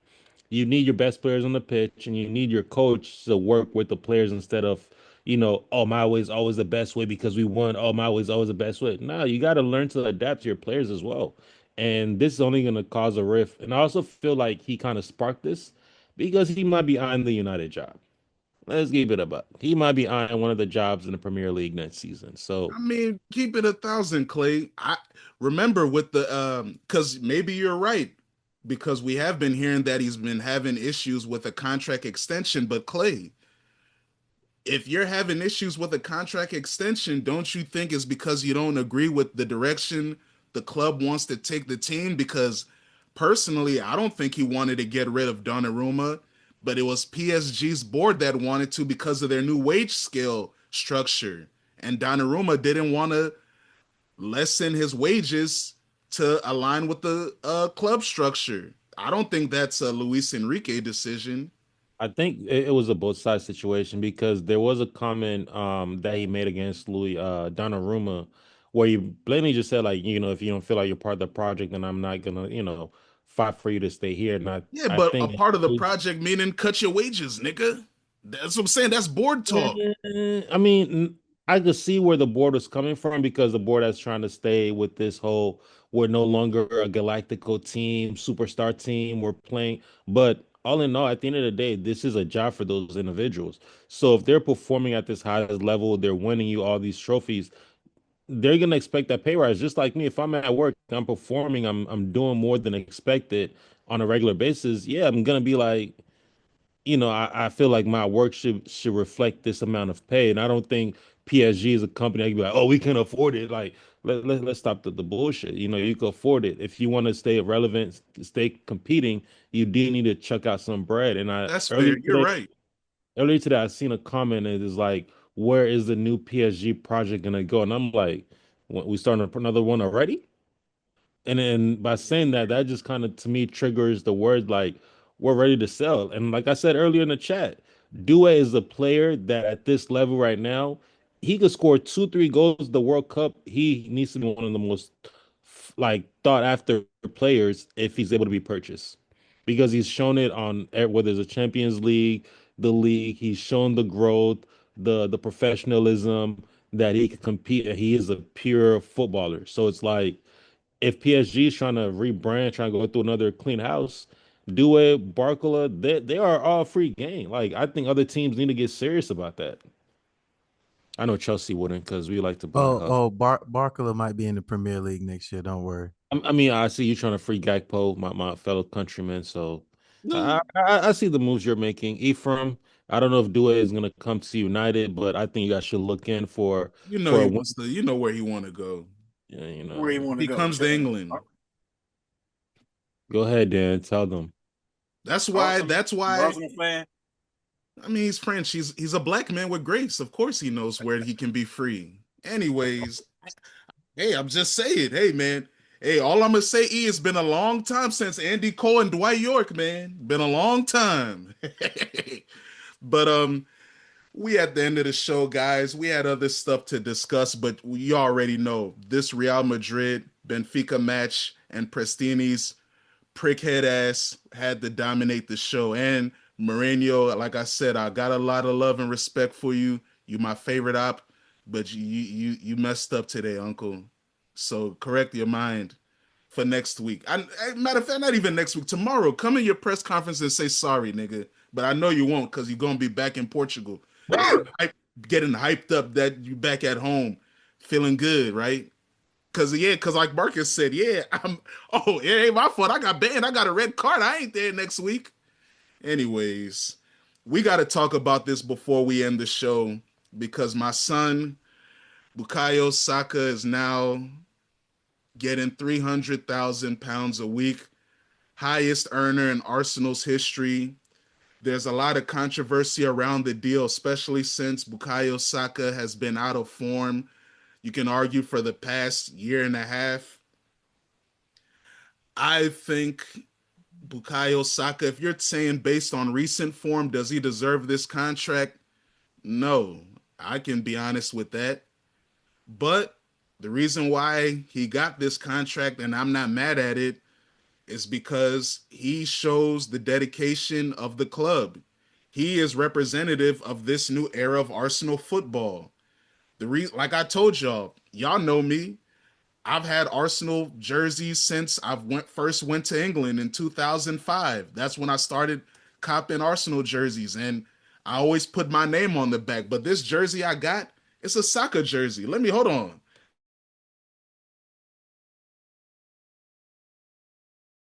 Speaker 3: you need your best players on the pitch and you need your coach to work with the players instead of, oh, my way is always the best way because we won. Oh, my way is always the best way. No, you got to learn to adapt to your players as well. And this is only going to cause a rift. And I also feel like he kind of sparked this because he might be eyeing the United job. Let's keep it about. He might be eyeing one of the jobs in the Premier League next season. So
Speaker 1: I mean, keep it 1,000, Clay. I remember with the because maybe you're right because we have been hearing that he's been having issues with a contract extension. But Clay, if you're having issues with a contract extension, don't you think it's because you don't agree with the direction the club wants to take the team? Because personally, I don't think he wanted to get rid of Donnarumma, but it was PSG's board that wanted to because of their new wage scale structure. And Donnarumma didn't want to lessen his wages to align with the club structure. I don't think that's a Luis Enrique decision.
Speaker 3: I think it was a both sides situation because there was a comment that he made against Louis Donnarumma where he blatantly just said like, if you don't feel like you're part of the project, then I'm not gonna, fight for you to stay here. And I,
Speaker 1: Yeah,
Speaker 3: I
Speaker 1: but a
Speaker 3: think
Speaker 1: part of the project meaning cut your wages, nigga. That's what I'm saying. That's board talk.
Speaker 3: I mean, I could see where the board was coming from because the board is trying to stay with this whole we're no longer a galactical team, superstar team, we're playing. But all in all, at the end of the day, this is a job for those individuals. So if they're performing at this highest level, they're winning you all these trophies, they're gonna expect that pay rise. Just like me, if I'm at work, I'm performing, I'm doing more than expected on a regular basis. Yeah, I'm gonna be like, I feel like my work should reflect this amount of pay. And I don't think PSG is a company that can be like, oh, we can afford it. Like, let's stop the bullshit. You can afford it. If you want to stay relevant, stay competing, you do need to chuck out some bread. And I
Speaker 1: That's fair. You're right.
Speaker 3: earlier today, I seen a comment and it is like, where is the new PSG project gonna go? And I'm like, we starting another one already? And then by saying that, that just kind of to me triggers the word like, we're ready to sell. And like I said earlier in the chat, Due is a player that at this level right now, he could score 2, 3 goals. The World Cup, he needs to be one of the most like thought after players if he's able to be purchased because he's shown it on whether it's a Champions League, the league. He's shown the growth, the professionalism that he can compete. And he is a pure footballer. So it's like if PSG is trying to rebrand, trying to go through another clean house, Due, Barcola, they are all free game. Like I think other teams need to get serious about that. I know Chelsea wouldn't because we like to black up.
Speaker 4: Barkler might be in the Premier League next year. Don't worry.
Speaker 3: I mean, I see you trying to free Gakpo, my fellow countryman. So
Speaker 1: No,
Speaker 3: I see the moves you're making. Ephraim, I don't know if Due is going to come to United, but I think you guys should look in
Speaker 1: you know
Speaker 3: for
Speaker 1: he
Speaker 3: a win.
Speaker 1: wants to. You know where he want to go.
Speaker 3: Yeah, you
Speaker 5: Where you
Speaker 3: know.
Speaker 5: want to
Speaker 1: He
Speaker 5: go,
Speaker 1: comes to
Speaker 5: Chelsea?
Speaker 1: England.
Speaker 3: Go ahead, Dan. Tell them.
Speaker 1: That's why.
Speaker 5: Arsenal,
Speaker 1: That's
Speaker 5: you
Speaker 1: why.
Speaker 5: Arsenal fan?
Speaker 1: I mean, he's French. He's a black man with grace. Of course, he knows where he can be free. Anyways, hey, I'm just saying. Hey, man. Hey, all I'm gonna say is it's been a long time since Andy Cole and Dwight York, man. Been a long time. But we at the end of the show, guys. We had other stuff to discuss, but we already know this Real Madrid Benfica match and Prestini's prickhead ass had to dominate the show. And Mourinho, like I said, I got a lot of love and respect for you. You my favorite op, but you messed up today, Uncle. So correct your mind for next week. Matter of fact, not even next week. Tomorrow, come in your press conference and say sorry, nigga. But I know you won't because you're gonna be back in Portugal, getting hyped up that you back at home, feeling good, right? Cause like Marcus said, yeah, it ain't my fault. I got banned. I got a red card. I ain't there next week. Anyways, we got to talk about this before we end the show because my son Bukayo Saka is now getting 300,000 pounds a week, highest earner in Arsenal's history. There's a lot of controversy around the deal, especially since Bukayo Saka has been out of form. You can argue for the past year and a half. I think Bukayo Saka, if you're saying based on recent form, does he deserve this contract? No, I can be honest with that. But the reason why he got this contract, and I'm not mad at it, is because he shows the dedication of the club. He is representative of this new era of Arsenal football. Like I told y'all know me. I've had Arsenal jerseys since first went to England in 2005. That's when I started copping Arsenal jerseys, and I always put my name on the back. But this jersey I got, it's a soccer jersey. Let me hold on.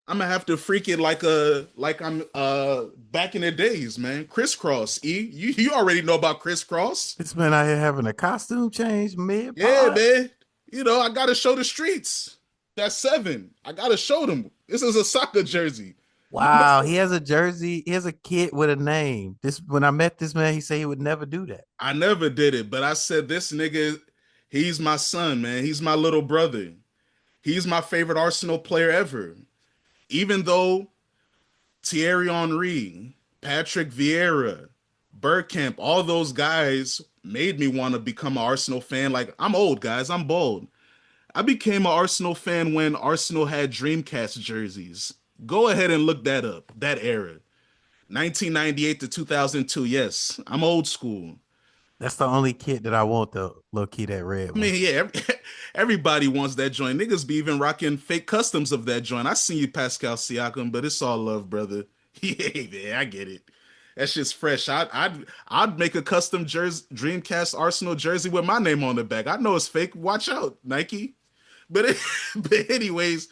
Speaker 1: I'm gonna have to freak it like I'm back in the days, man. Crisscross. You already know about crisscross.
Speaker 4: This man out here having a costume change mid
Speaker 1: Yeah,
Speaker 4: pod.
Speaker 1: man. You know, I gotta show the streets. That's 7. I gotta show them. This is a soccer jersey. You
Speaker 4: Wow,
Speaker 1: know,
Speaker 4: he has a jersey. He has a kit with a name. This when I met this man, he said he would never do that.
Speaker 1: I never did it, but I said this nigga, he's my son, man. He's my little brother. He's my favorite Arsenal player ever. Even though Thierry Henry, Patrick Vieira, Bergkamp, all those guys made me want to become an Arsenal fan. Like, I'm old, guys. I'm bold. I became an Arsenal fan when Arsenal had Dreamcast jerseys. Go ahead and look that up, that era. 1998 to 2002. Yes, I'm old school.
Speaker 4: That's the only kit that I want, though. Low key, that red
Speaker 1: I
Speaker 4: one.
Speaker 1: mean, yeah, everybody wants that joint. Niggas be even rocking fake customs of that joint. I seen you, Pascal Siakam, but it's all love, brother. Yeah, man, I get it. That shit's fresh. I'd make a custom jersey, Dreamcast Arsenal jersey with my name on the back. I know it's fake. Watch out, Nike. But anyways,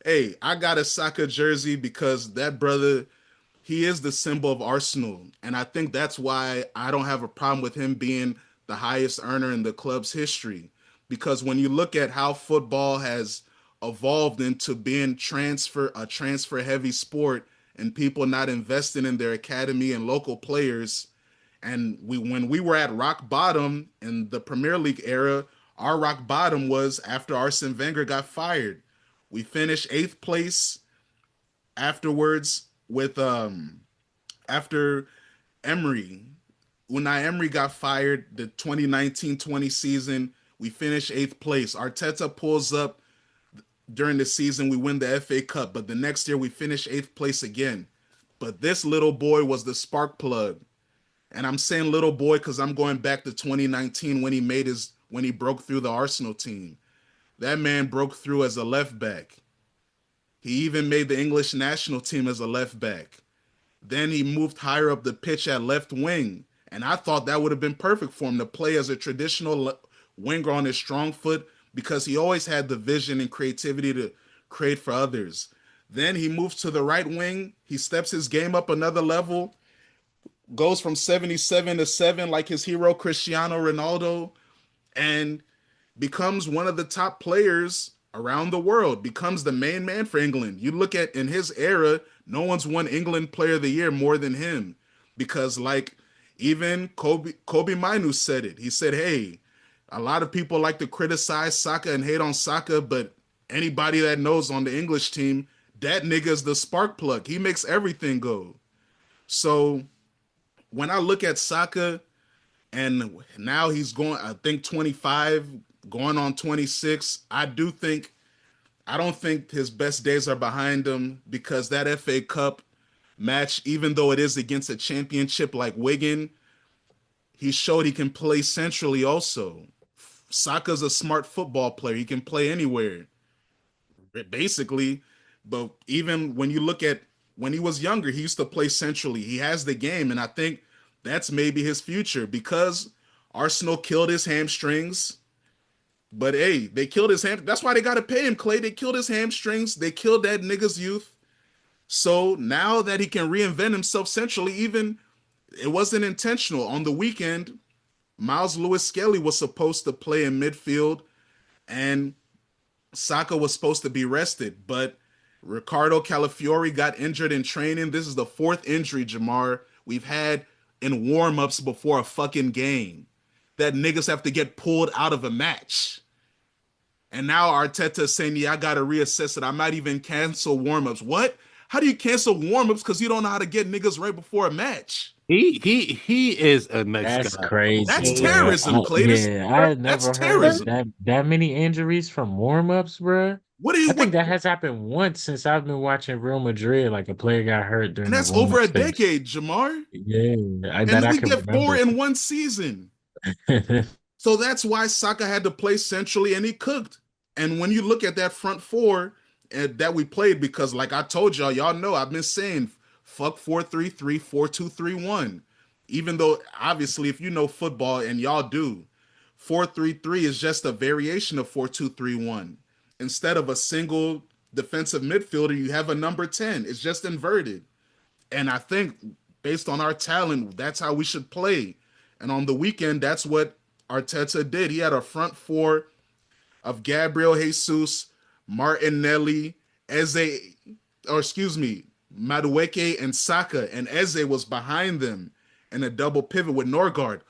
Speaker 1: hey, I got a soccer jersey because that brother, he is the symbol of Arsenal. And I think that's why I don't have a problem with him being the highest earner in the club's history. Because when you look at how football has evolved into being a transfer heavy sport and people not investing in their academy and local players, and when we were at rock bottom in the Premier League era, our rock bottom was after Arsene Wenger got fired. We finished 8th place afterwards with after Emery, Unai Emery got fired the 2019-20 season. We finished 8th place. Arteta pulls up during the season. We win the FA Cup, but the next year we finish 8th place again. But this little boy was the spark plug. And I'm saying little boy because I'm going back to 2019 when he broke through the Arsenal team. That man broke through as a left back. He even made the English national team as a left back. Then he moved higher up the pitch at left wing. And I thought that would have been perfect for him to play as a traditional winger on his strong foot because he always had the vision and creativity to create for others. Then he moves to the right wing. He steps his game up another level, goes from 77 to 7 like his hero Cristiano Ronaldo, and becomes one of the top players around the world, becomes the main man for England. You look at in his era, no one's won England Player of the Year more than him because like even Kobe Minu said it. He said, hey, a lot of people like to criticize Saka and hate on Saka, but anybody that knows on the English team, that nigga's the spark plug. He makes everything go. So when I look at Saka, and now he's going, I think 25, going on 26. I don't think his best days are behind him because that FA Cup match, even though it is against a championship like Wigan, he showed he can play centrally also. Saka's a smart football player. He can play anywhere, basically. But even when you look at when he was younger, he used to play centrally. He has the game, and I think that's maybe his future because Arsenal killed his hamstrings. But hey, they killed his ham. That's why they got to pay him, Clay. They killed his hamstrings. They killed that nigga's youth. So now that he can reinvent himself centrally, even it wasn't intentional. On the weekend, Miles Lewis-Skelly was supposed to play in midfield, and Saka was supposed to be rested. But Ricardo Calafiori got injured in training. This is the 4th injury, Jamar, we've had in warm-ups before a fucking game. That niggas have to get pulled out of a match. And now Arteta is saying, yeah, I got to reassess it. I might even cancel warm-ups. What? How do you cancel warm-ups because you don't know how to get niggas right before a match?
Speaker 3: He is a next
Speaker 2: That's
Speaker 3: guy.
Speaker 2: crazy.
Speaker 1: That's terrorism, Clay.
Speaker 2: I had
Speaker 1: That's
Speaker 2: never
Speaker 1: terrorism.
Speaker 2: heard that many injuries from warm-ups, bro.
Speaker 1: What do you
Speaker 2: I think
Speaker 1: what?
Speaker 2: that has happened once since I've been watching Real Madrid. Like a player got hurt during
Speaker 1: And
Speaker 2: the
Speaker 1: that's over
Speaker 2: warm-up
Speaker 1: a
Speaker 2: stage.
Speaker 1: decade, Jamar.
Speaker 2: Yeah, that
Speaker 1: And
Speaker 2: I
Speaker 1: we
Speaker 2: can
Speaker 1: get 4
Speaker 2: remember.
Speaker 1: in one season. So that's why Saka had to play centrally, and he cooked. And when you look at that front four that we played, because like I told y'all know I've been saying fuck 4-3-3, 4-2-3-1. Even though obviously if you know football and y'all do, 4-3-3 is just a variation of 4-2-3-1. Instead of a single defensive midfielder, you have a number 10. It's just inverted. And I think based on our talent, that's how we should play. And on the weekend, that's what Arteta did. He had a front four of Gabriel Jesus, Martinelli, Eze, or excuse me, Madueke and Saka, and Eze was behind them in a double pivot with Norgard.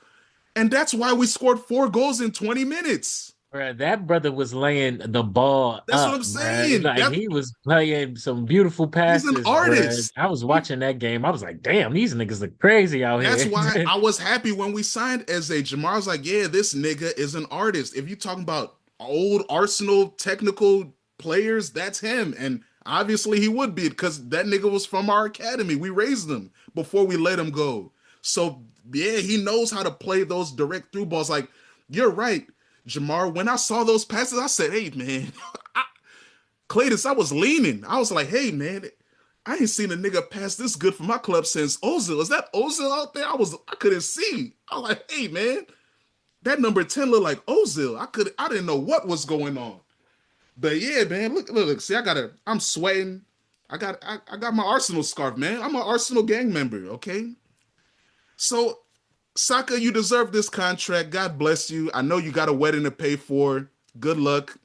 Speaker 1: And that's why we scored 4 goals in 20 minutes.
Speaker 2: Bruh, that brother was laying the ball
Speaker 1: That's what
Speaker 2: up,
Speaker 1: I'm
Speaker 2: bruh.
Speaker 1: saying.
Speaker 2: Like he was playing some beautiful
Speaker 1: He's an
Speaker 2: passes, bruh.
Speaker 1: artist.
Speaker 2: I was watching that game. I was like, damn, these niggas are crazy out
Speaker 1: That's
Speaker 2: here.
Speaker 1: why I was happy when we signed Eze. Jamar was like, yeah, this nigga is an artist. If you talking about old Arsenal technical players, that's him. And obviously he would be because that nigga was from our academy. We raised him before we let him go. So yeah, he knows how to play those direct through balls. Like, you're right, Jamar. When I saw those passes, I said, hey, man, Cletus, I was leaning. I was like, hey, man, I ain't seen a nigga pass this good for my club since Ozil. Is that Ozil out there? I couldn't see. I was like, hey, man, that number 10 looked like Ozil. I didn't know what was going on. But yeah, man, look. See, I'm sweating. I got my Arsenal scarf, man. I'm an Arsenal gang member, okay? So, Saka, you deserve this contract. God bless you. I know you got a wedding to pay for. Good luck.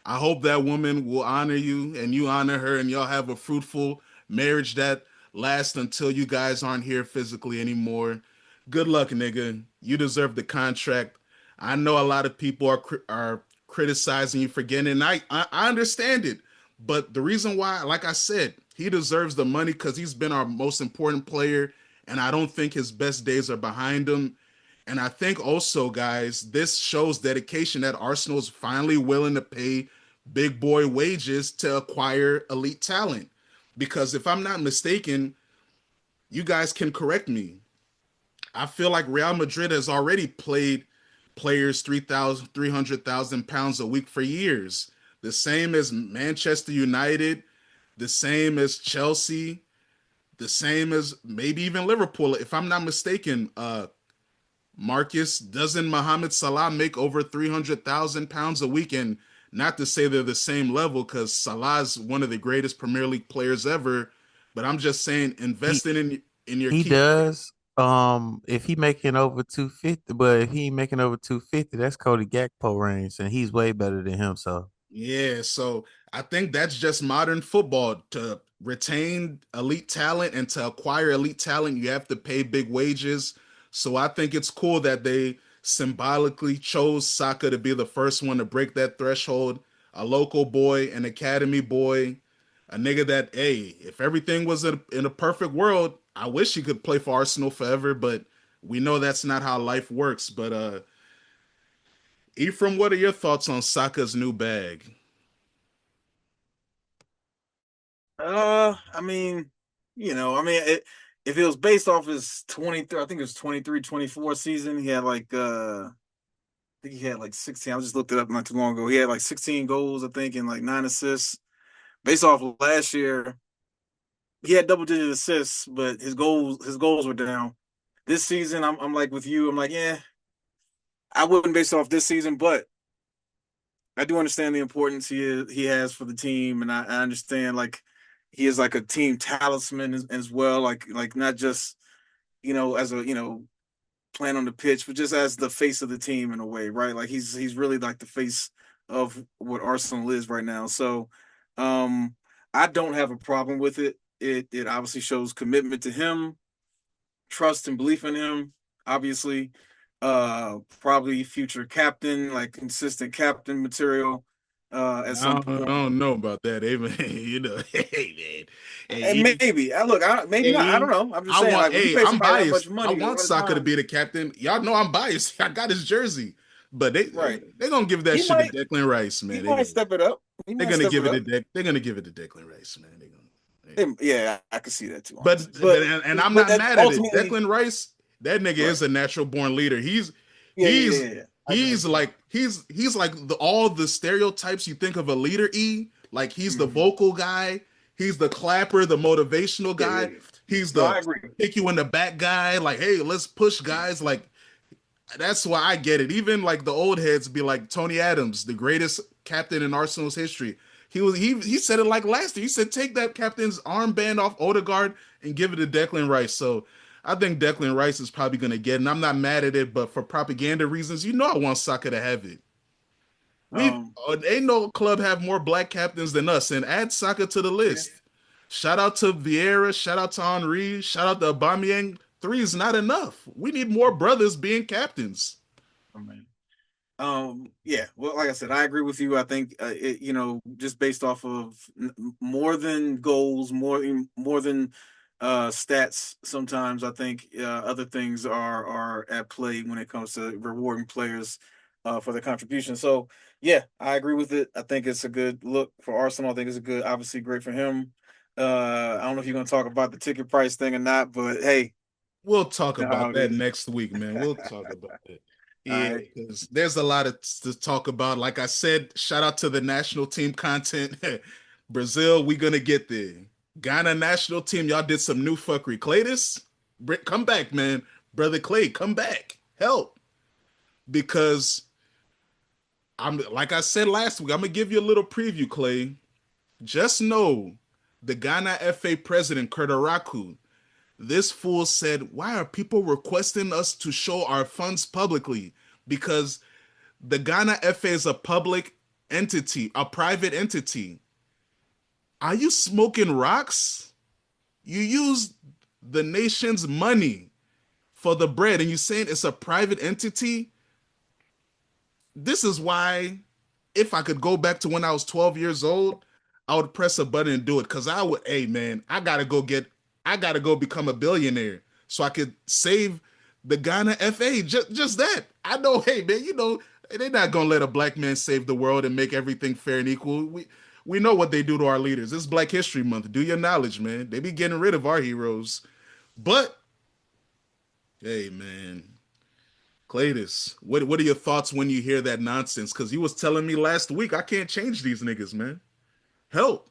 Speaker 1: I hope that woman will honor you and you honor her and y'all have a fruitful marriage that lasts until you guys aren't here physically anymore. Good luck, nigga. You deserve the contract. I know a lot of people are criticizing you for getting it, and I understand it. But the reason why, like I said, He deserves the money because he's been our most important player, and I don't think his best days are behind him. And I think also, guys, this shows dedication that Arsenal's finally willing to pay big boy wages to acquire elite talent. Because if I'm not mistaken, you guys can correct me. I feel like Real Madrid has already played players 3,000, 300,000 pounds a week for years. The same as Manchester United, the same as Chelsea, the same as maybe even Liverpool. If I'm not mistaken, Marcus, doesn't Mohamed Salah make over 300,000 pounds a week? And not to say they're the same level because Salah's one of the greatest Premier League players ever, but I'm just saying
Speaker 4: He
Speaker 1: investing in your
Speaker 4: he
Speaker 1: key.
Speaker 4: does. If he making over 250, but if he ain't making over 250, that's Cody Gakpo range, and he's way better than him. So
Speaker 1: Yeah, so I think that's just modern football. To retain elite talent and to acquire elite talent, you have to pay big wages. So I think it's cool that they symbolically chose Saka to be the first one to break that threshold. A local boy, an academy boy, a nigga that, hey, if everything was in a perfect world, I wish he could play for Arsenal forever, but we know that's not how life works. But Ephraim, what are your thoughts on Saka's new bag?
Speaker 5: I mean, if it was based off his 23, I think it was 23-24 season, he had like I think he had like 16. I just looked it up not too long ago. He had like 16 goals, I think, and like 9 assists. Based off of last year, he had double digit assists, but his goals were down. This season, I'm like with you. I'm like, yeah, I wouldn't base off this season, but I do understand the importance he has for the team, and I understand like he is like a team talisman as well, like not just as a playing on the pitch, but just as the face of the team in a way, right? Like he's really like the face of what Arsenal is right now. So um I don't have a problem with it. It obviously shows commitment to him, trust and belief in him, obviously. Probably future captain, like consistent captain material at some
Speaker 1: I
Speaker 5: point.
Speaker 1: don't know about that, hey man. Hey man,
Speaker 5: And
Speaker 1: hey,
Speaker 5: maybe I look, maybe not. I don't
Speaker 1: hey,
Speaker 5: know. I'm just saying, like when you pay
Speaker 1: I'm
Speaker 5: somebody that much
Speaker 1: biased. I
Speaker 5: money
Speaker 1: want
Speaker 5: all the
Speaker 1: Saka to
Speaker 5: time,
Speaker 1: be the captain. Y'all know I'm biased. I got his jersey, but
Speaker 5: right?
Speaker 1: they gonna give that
Speaker 5: He
Speaker 1: shit to
Speaker 5: might
Speaker 1: Declan Rice,
Speaker 5: he
Speaker 1: man.
Speaker 5: might step it up. He
Speaker 1: They're
Speaker 5: might
Speaker 1: gonna
Speaker 5: step
Speaker 1: give
Speaker 5: it
Speaker 1: it to
Speaker 5: up.
Speaker 1: they're gonna give it to Declan Rice, man.
Speaker 5: Yeah, I could see that too,
Speaker 1: But
Speaker 5: honestly.
Speaker 1: but
Speaker 5: But
Speaker 1: and I'm
Speaker 5: but
Speaker 1: not
Speaker 5: that
Speaker 1: mad at it.
Speaker 5: ultimately,
Speaker 1: Declan Rice, that nigga
Speaker 5: right?
Speaker 1: is a natural born leader.
Speaker 5: Yeah, yeah,
Speaker 1: He's
Speaker 5: yeah, yeah. I agree
Speaker 1: he's
Speaker 5: with you.
Speaker 1: like he's like all the stereotypes you think of a leader. Like he's the
Speaker 5: Hmm.
Speaker 1: vocal guy, he's the clapper, the motivational
Speaker 5: Yeah, yeah,
Speaker 1: guy,
Speaker 5: yeah.
Speaker 1: he's
Speaker 5: No,
Speaker 1: the
Speaker 5: I agree.
Speaker 1: kick you in the back guy. Like, hey, let's push guys. Like that's why I get it. Even like the old heads be like Tony Adams, the greatest captain in Arsenal's history. He said it like last year. He said take that captain's armband off Odegaard and give it to Declan Rice. So I think Declan Rice is probably gonna get it. And I'm not mad at it, but for propaganda reasons, I want Saka to have it. We
Speaker 5: Um,
Speaker 1: ain't no club have more black captains than us, and add Saka to the
Speaker 5: yeah,
Speaker 1: list. Shout out to Vieira, shout out to Henri, shout out to Aubameyang. Three is not enough. We need more brothers being captains.
Speaker 5: I mean, yeah. Well, like I said, I agree with you. I think just based off of more than goals, more than stats. Sometimes I think other things are at play when it comes to rewarding players for their contribution. So yeah, I agree with it. I think it's a good look for Arsenal. I think it's a good, obviously great for him. I don't know if you're gonna talk about the ticket price thing or not, but hey,
Speaker 1: We'll talk
Speaker 5: you know how
Speaker 1: about
Speaker 5: it
Speaker 1: that
Speaker 5: is.
Speaker 1: next week, man. We'll talk about it.
Speaker 5: All
Speaker 1: Yeah,
Speaker 5: right.
Speaker 1: because there's a lot to talk about. Like I said, shout out to the national team content. Brazil, we gonna get there. Ghana national team, y'all did some new fuckery. Claytis, come back, man. Brother Clay, come back. Help. Because I'm like I said last week, I'm gonna give you a little preview, Clay. Just know the Ghana FA president, Kurt Araku, this fool said, why are people requesting us to show our funds publicly? Because the Ghana FA is a public entity, a private entity. Are you smoking rocks? You use the nation's money for the bread and you saying it's a private entity? This is why, if I could go back to when I was 12 years old, I would press a button and do it because I would, hey man, I gotta go become a billionaire so I could save the Ghana FA. Just that. I know, hey man, they're not gonna let a black man save the world and make everything fair and equal. We know what they do to our leaders. It's Black History Month. Do your knowledge, man. They be getting rid of our heroes. But hey man, Cletus, what are your thoughts when you hear that nonsense? Because you was telling me last week I can't change these niggas, man. Help.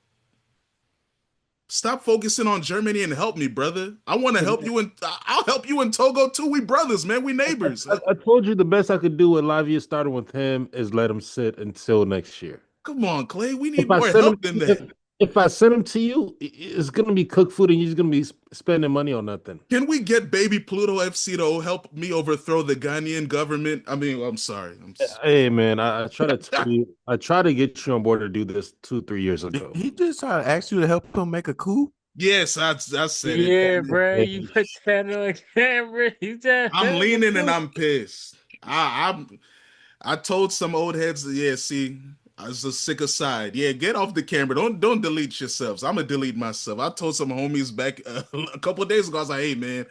Speaker 1: Stop focusing on Germany and help me, brother. I want to help you, and I'll help you in Togo too. We brothers, man. We neighbors.
Speaker 3: I told you the best I could do with Lavia starting with him is let him sit until next year.
Speaker 1: Come on, Clay. We
Speaker 3: If
Speaker 1: need
Speaker 3: I
Speaker 1: more
Speaker 3: send him,
Speaker 1: help than that.
Speaker 3: if I send him to you, it's gonna be cooked food, and you're just gonna be spending money on nothing.
Speaker 1: Can we get baby Pluto FC to help me overthrow the Ghanaian government? I mean, I'm sorry.
Speaker 3: Hey man, I try to tell you, I try to get you on board to do this 2-3 years
Speaker 4: Did
Speaker 3: ago.
Speaker 4: he just try to ask you to help him make a coup?
Speaker 1: Yes, I said it.
Speaker 2: Yeah, bro, you put that on camera. You just
Speaker 1: I'm leaning and I'm pissed. I told some old heads, yeah, see, I was a sick aside. Yeah, get off the camera. Don't delete yourselves. I'm gonna delete myself. I told some homies back a couple of days ago. I was like, hey man,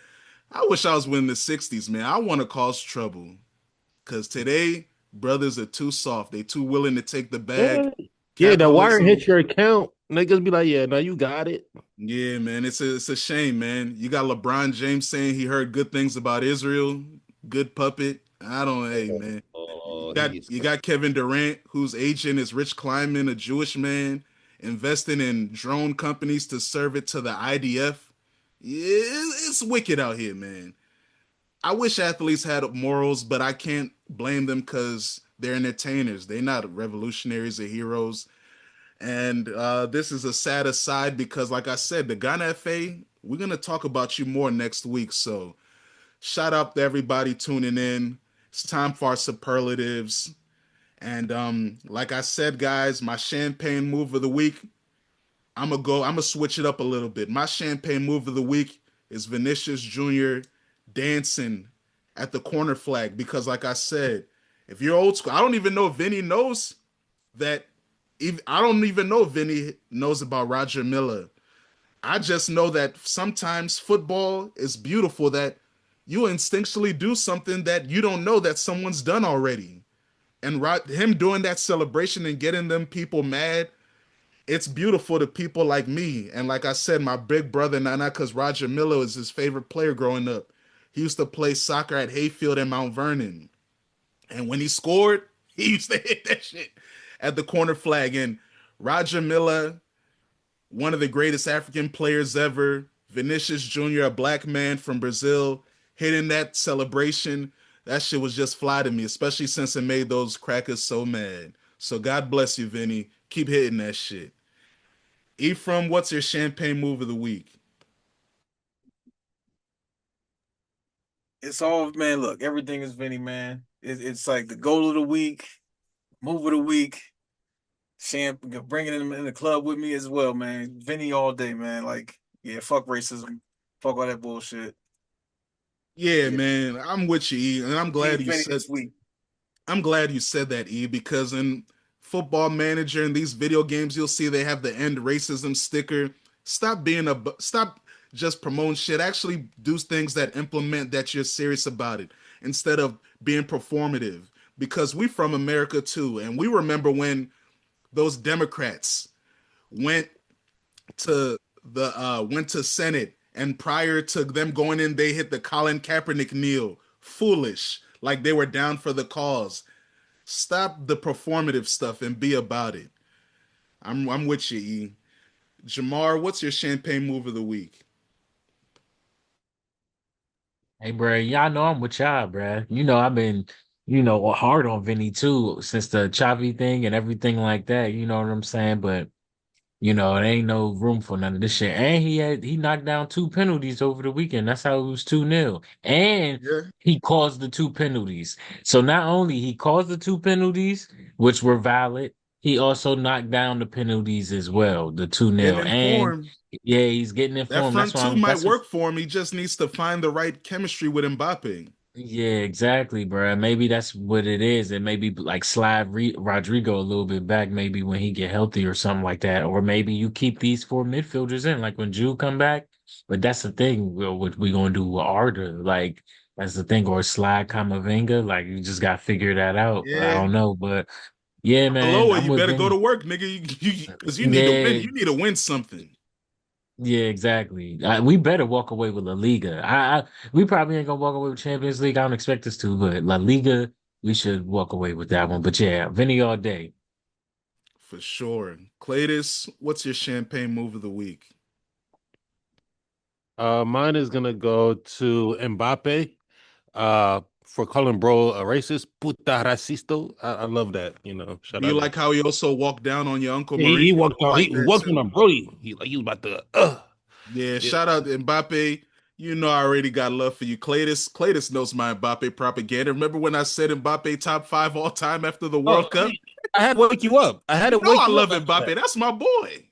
Speaker 1: I wish I was winning the 60s, man. I want to cause trouble. Cause today, brothers are too soft. They too willing to take the bag.
Speaker 3: Yeah, the wire
Speaker 1: Capitalism.
Speaker 3: hit your account. Niggas be like, yeah, now you got it.
Speaker 1: Yeah, man. It's a shame, man. You got LeBron James saying he heard good things about Israel. Good puppet. I don't, hey man.
Speaker 3: Oh,
Speaker 1: You got Kevin Durant, whose agent is Rich Kleiman, a Jewish man, investing in drone companies to serve it to the IDF. Yeah, it's wicked out here, man. I wish athletes had morals, but I can't blame them because they're entertainers. They're not revolutionaries or heroes. And this is a sad aside because, like I said, the Ghana FA, we're going to talk about you more next week. So shout out to everybody tuning in. It's time for our superlatives. And like I said, guys, my champagne move of the week, I'm gonna switch it up a little bit. My champagne move of the week is Vinicius Jr. dancing at the corner flag because, like I said, if you're old school, I don't even know if Vini knows that. I don't even know if Vini knows about Roger Miller. I just know that sometimes football is beautiful, that you instinctually do something that you don't know that someone's done already. And him doing that celebration and getting them people mad, it's beautiful to people like me. And like I said, my big brother Nana, because Roger Miller was his favorite player growing up. He used to play soccer at Hayfield and Mount Vernon. And when he scored, he used to hit that shit at the corner flag. And Roger Miller, one of the greatest African players ever, Vinicius Jr., a black man from Brazil, hitting that celebration. That shit was just fly to me, especially since it made those crackers so mad. So God bless you, Vinny. Keep hitting that shit. Ephraim, what's your champagne move of the week?
Speaker 5: It's all, man. Look, everything is Vinny, man. It's like the goal of the week, move of the week. Bringing him in the club with me as well, man. Vinny all day, man. Like, yeah, fuck racism, fuck all that bullshit.
Speaker 1: Yeah, man, I'm with you, E, and I'm glad you
Speaker 5: Vinny
Speaker 1: said.
Speaker 5: this week.
Speaker 1: I'm glad you said that, E, because in Football Manager and these video games, you'll see they have the end racism sticker. Stop just promoting shit. Actually do things that implement that you're serious about it instead of being performative. Because we from America too, and we remember when those Democrats went went to Senate, and prior to them going in, they hit the Colin Kaepernick kneel. Foolish, like they were down for the cause. Stop the performative stuff and be about it. I'm with you, E. Jamar, what's your champagne move of the week?
Speaker 2: Hey, bro, y'all know I'm with y'all, bro. I've been, hard on Vinny too since the Chavi thing and everything like that. You know what I'm saying? But it ain't no room for none of this shit. And he knocked down two penalties over the weekend. That's how it was 2-0. And
Speaker 1: Yeah.
Speaker 2: he caused the two penalties. So not only he caused the two penalties, which were valid, he also knocked down the penalties as well, the 2-0.
Speaker 1: Getting
Speaker 2: And
Speaker 1: informed.
Speaker 2: yeah, he's getting
Speaker 1: That
Speaker 2: informed.
Speaker 1: front two might work for him. He just needs to find the right chemistry with Mbappe.
Speaker 2: Yeah, exactly, bro. Maybe that's what it is. And maybe like slide Rodrigo a little bit back, maybe when he get healthy or something like that. Or maybe you keep these four midfielders in, like when Jude come back. But that's the thing. What we gonna do with Arda? Like that's the thing. Or slide Kamavinga. Like you just gotta figure that out. I
Speaker 1: Yeah.
Speaker 2: don't know, but yeah, man,
Speaker 1: Aloha,
Speaker 2: I'm
Speaker 1: you
Speaker 2: with
Speaker 1: better go
Speaker 2: Vinny.
Speaker 1: to work, nigga. Because you need to win.
Speaker 2: Yeah,
Speaker 1: You need to win something.
Speaker 2: yeah, exactly. We better walk away with La Liga. We probably ain't gonna walk away with Champions League. I don't expect us to, but La Liga, we should walk away with that one. But yeah, Vinny all day.
Speaker 1: For sure. Cletus, what's your champagne move of the week?
Speaker 3: Mine is gonna go to Mbappe. For calling bro a racist, puta racisto. I love that.
Speaker 1: Do
Speaker 3: Shout
Speaker 1: you
Speaker 3: out to
Speaker 1: like how he also walked down on your uncle
Speaker 3: yeah,
Speaker 1: Mourinho?
Speaker 3: he walked
Speaker 1: I
Speaker 3: on.
Speaker 1: like
Speaker 3: He
Speaker 1: that
Speaker 3: walked on
Speaker 1: too.
Speaker 3: a Brody. He was about to.
Speaker 1: Yeah,
Speaker 3: Yeah.
Speaker 1: shout out to Mbappe. You know I already got love for you. Cletus knows my Mbappe propaganda. Remember when I said Mbappe top five all time after the
Speaker 3: Oh,
Speaker 1: World Cup?
Speaker 3: I had to wake you up. I had
Speaker 1: You
Speaker 3: to
Speaker 1: know
Speaker 3: wake
Speaker 1: I
Speaker 3: you up
Speaker 1: love
Speaker 3: after
Speaker 1: Mbappe.
Speaker 3: that.
Speaker 1: That's my boy.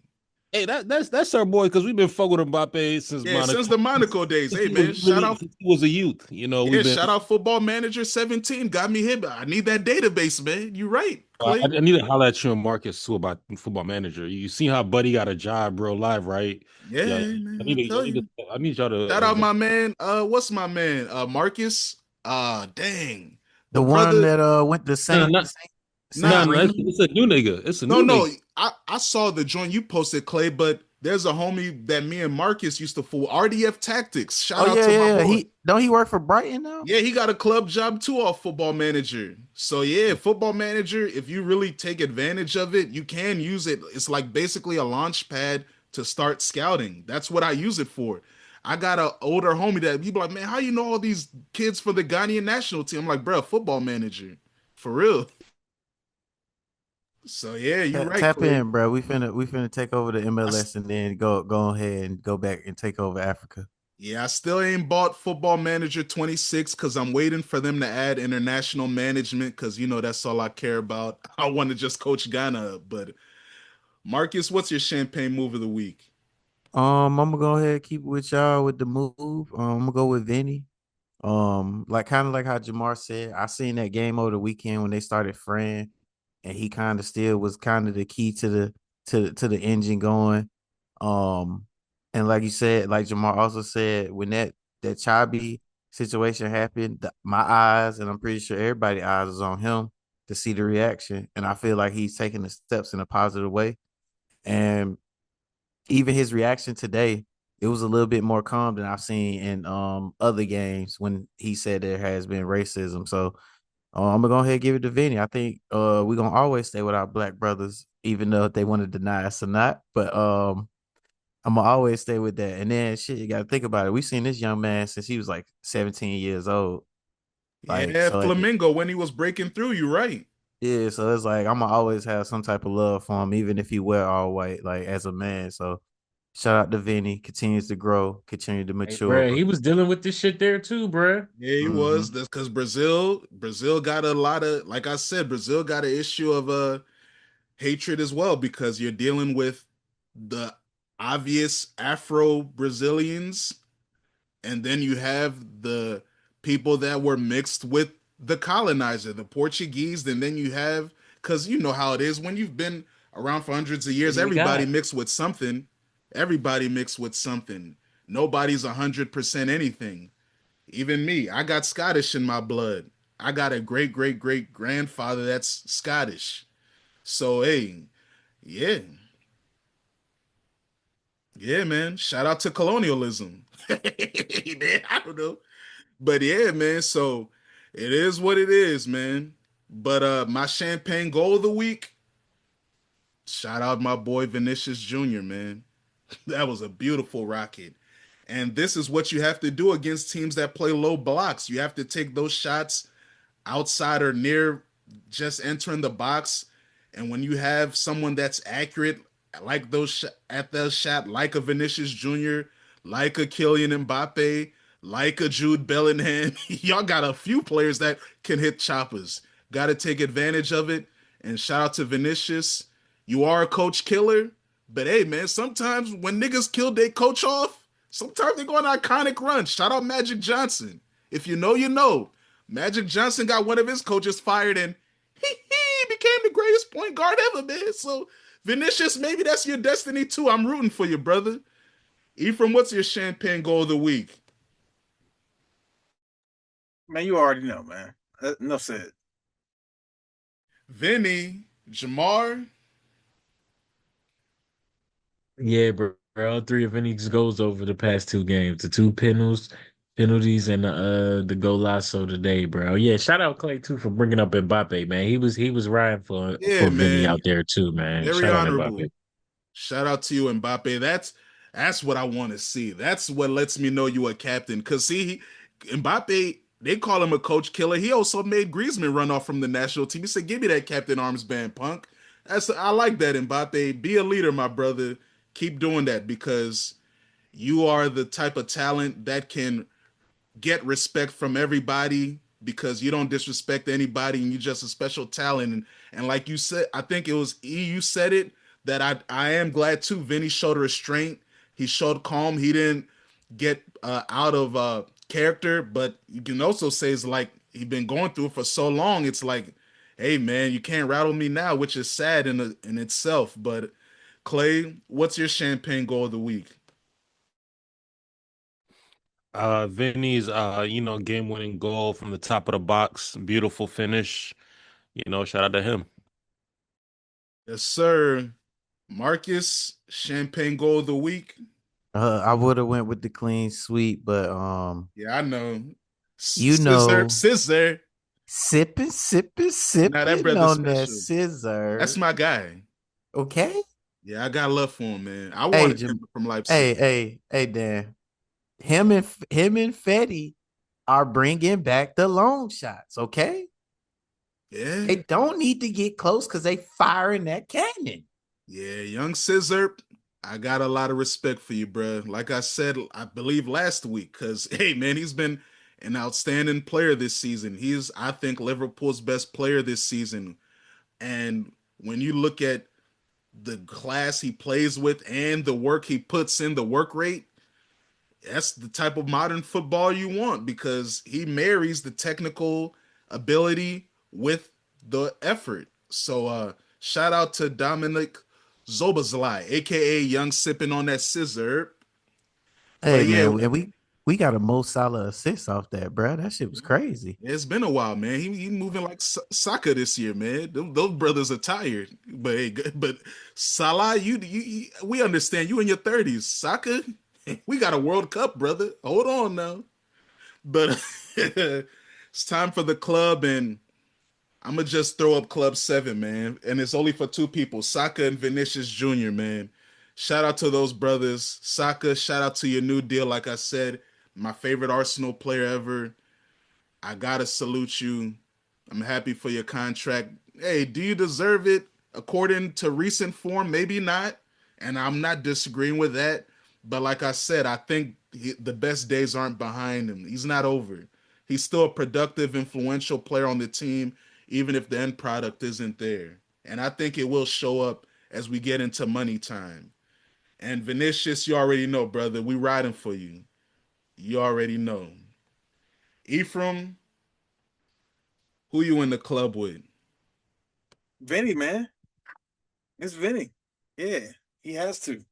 Speaker 3: Hey, that's our boy because we've been fucking with Mbappe since
Speaker 1: Yeah, since
Speaker 3: Monaco.
Speaker 1: the Monaco days.
Speaker 3: Since
Speaker 1: Hey
Speaker 3: he was
Speaker 1: man, shout
Speaker 3: really
Speaker 1: out.
Speaker 3: since he was a youth. We've
Speaker 1: Yeah,
Speaker 3: been.
Speaker 1: shout out Football Manager 17. Got me hit. I need that database, man. You right,
Speaker 3: I
Speaker 1: Clay.
Speaker 3: need to holler at you and Marcus too about Football Manager. You see how Buddy got a job, bro, live, right? Yeah,
Speaker 1: Yeah, man. I tell you.
Speaker 3: I need y'all to.
Speaker 1: Shout out my man. What's my man? Marcus. Dang. The
Speaker 4: The one
Speaker 1: brother.
Speaker 4: that went to
Speaker 3: No, not
Speaker 4: Saint
Speaker 1: Nah,
Speaker 3: no, it's,
Speaker 4: Remy.
Speaker 3: it's a new nigga. It's a
Speaker 1: no,
Speaker 3: new nigga.
Speaker 1: no. I saw the joint you posted, Clay, but there's a homie that me and Marcus used to fool. RDF Tactics.
Speaker 4: Oh
Speaker 1: Shout out
Speaker 4: yeah,
Speaker 1: to my
Speaker 4: yeah, yeah.
Speaker 1: boy.
Speaker 4: He don't he work for Brighton now?
Speaker 1: Yeah, he got a club job too off Football Manager. So yeah, Football Manager, if you really take advantage of it, you can use it. It's like basically a launch pad to start scouting. That's what I use it for. I got an older homie that he be like, man, how you know all these kids for the Ghanaian national team? I'm like, bro, Football Manager. For real. So yeah, you're right,
Speaker 4: Tap
Speaker 1: Clay.
Speaker 4: in, bro. We finna take over the MLS and then go ahead and go back and take over Africa.
Speaker 1: Yeah, I still ain't bought Football Manager 26 because I'm waiting for them to add international management because that's all I care about. I want to just coach Ghana. But Marcus, what's your champagne move of the week?
Speaker 4: I'm gonna go ahead and keep it with y'all with the move. I'm gonna go with Vinny. Like kind of like how Jamar said, I seen that game over the weekend when they started fraying, and he kind of still was kind of the key to the engine going. Um, and like you said, like Jamar also said, when that Chabi situation happened, my eyes and I'm pretty sure everybody's eyes was on him to see the reaction, and I feel like he's taking the steps in a positive way. And even his reaction today, it was a little bit more calm than I've seen in other games when he said there has been racism. So I'm gonna go ahead and give it to Vinny. I think we're gonna always stay with our black brothers, even though they want to deny us or not. But I'm gonna always stay with that. And then shit, you gotta think about it. We've seen this young man since he was like 17 years old. Like
Speaker 1: Yeah,
Speaker 4: so
Speaker 1: Flamingo when he was breaking through, you're right.
Speaker 4: yeah, so it's like I'm gonna always have some type of love for him, even if he wear all white, like as a man. So shout out to Vinny, continues to grow, continue to
Speaker 2: Hey,
Speaker 4: mature.
Speaker 2: bro, he was dealing with this shit there too, bro.
Speaker 1: Yeah, he was.
Speaker 4: Hmm.
Speaker 1: That's because Brazil got a lot of, like I said, Brazil got an issue of hatred as well because you're dealing with the obvious Afro Brazilians, and then you have the people that were mixed with the colonizer, the Portuguese, and then you have because you know how it is when you've been around for hundreds of
Speaker 2: What
Speaker 1: years,
Speaker 2: do we
Speaker 1: everybody
Speaker 2: got?
Speaker 1: mixed with something. Everybody mixed with something. Nobody's 100% anything. Even me, I got Scottish in my blood. I got a great great great grandfather that's Scottish. So hey, yeah, yeah, man. Shout out to colonialism. I don't know. But yeah, man. So it is what it is, man. But my champagne goal of the week, shout out my boy Vinicius Jr., man. That was a beautiful rocket. And this is what you have to do against teams that play low blocks. You have to take those shots outside or near just entering the box. And when you have someone that's accurate, like at the shot, like a Vinicius Jr., like a Kylian Mbappe, like a Jude Bellingham, y'all got a few players that can hit choppers. Got to take advantage of it. And shout out to Vinicius. You are a coach killer, but hey, man, sometimes when niggas kill their coach off, sometimes they go on an iconic run. Shout out Magic Johnson. If you know, you know. Magic Johnson got one of his coaches fired, and he became the greatest point guard ever, man. So Vinicius, maybe that's your destiny too. I'm rooting for you, brother. Ephraim, what's your champagne goal of the week?
Speaker 5: Man, you already know, man. Enough said.
Speaker 1: Vinny, Jamar.
Speaker 2: Yeah, bro. All three of Phoenix goals over the past two games. The two penalties, and the golazo today, bro. Yeah, shout out Clay too for bringing up Mbappe, man. He was riding
Speaker 1: Yeah,
Speaker 2: for Vinny
Speaker 1: man.
Speaker 2: out there too, man.
Speaker 1: Very
Speaker 2: Shout out
Speaker 1: honorable.
Speaker 2: Mbappe.
Speaker 1: Shout out to you, Mbappe. That's what I want to see. That's what lets me know you a captain. Cause see, Mbappe, they call him a coach killer. He also made Griezmann run off from the national team. He said, "Give me that captain armband, punk." I like that, Mbappe. Be a leader, my brother. Keep doing that because you are the type of talent that can get respect from everybody because you don't disrespect anybody and you're just a special talent. And like you said, I think it was you said it that I am glad too. Vinny showed restraint. He showed calm. He didn't get out of character, but you can also say it's like he's been going through it for so long. It's like, hey man, you can't rattle me now, which is sad in itself. But Clay, what's your champagne goal of the week?
Speaker 3: Vinny's game winning goal from the top of the box, beautiful finish. Shout out to him.
Speaker 1: Yes, sir. Marcus, champagne goal of the week.
Speaker 4: I would have went with the clean sweep, but
Speaker 1: Yeah, I know.
Speaker 4: you
Speaker 1: Scissor,
Speaker 4: know,
Speaker 1: scissor. Now that
Speaker 4: sipping
Speaker 1: brother's
Speaker 4: on that
Speaker 1: special. That's
Speaker 4: scissor.
Speaker 1: my guy.
Speaker 4: Okay.
Speaker 1: Yeah, I got love for him, man. I
Speaker 4: Hey,
Speaker 1: wanted him
Speaker 4: Jim.
Speaker 1: from Leipzig.
Speaker 4: Hey, Dan. Him and Fetty are bringing back the long shots. Okay,
Speaker 1: Yeah,
Speaker 4: they don't need to get close because they firing that cannon.
Speaker 1: yeah, young Scissor. I got a lot of respect for you, bro. Like I said, I believe last week, because hey, man, he's been an outstanding player this season. He's, I think, Liverpool's best player this season. And when you look at the class he plays with and the work he puts in, the work rate, that's the type of modern football you want because he marries the technical ability with the effort. So shout out to Dominic Zobazlai, aka Young Sipping on that scissor.
Speaker 4: Hey
Speaker 1: But yeah,
Speaker 4: man, and we got a Mo Salah assist off that, bro. That shit was crazy.
Speaker 1: it's been a while, man. He moving like Saka this year, man. Those brothers are tired. But hey, but Salah, we understand you in your 30s. Saka, we got a World Cup, brother. Hold on now. But it's time for the club, and I'm gonna just throw up Club 7, man. And it's only for two people, Saka and Vinicius Jr., man. Shout out to those brothers. Saka, shout out to your new deal. Like I said, my favorite Arsenal player ever. I gotta salute you. I'm happy for your contract. Hey, do you deserve it? According to recent form, maybe not. And I'm not disagreeing with that. But like I said, I think the best days aren't behind him. He's not over. He's still a productive, influential player on the team, even if the end product isn't there. And I think it will show up as we get into money time. And Vinicius, you already know, brother. We riding for you. You already know. Ephraim, who you in the club with?
Speaker 5: Vinny, man. It's Vinny. Yeah, he has to.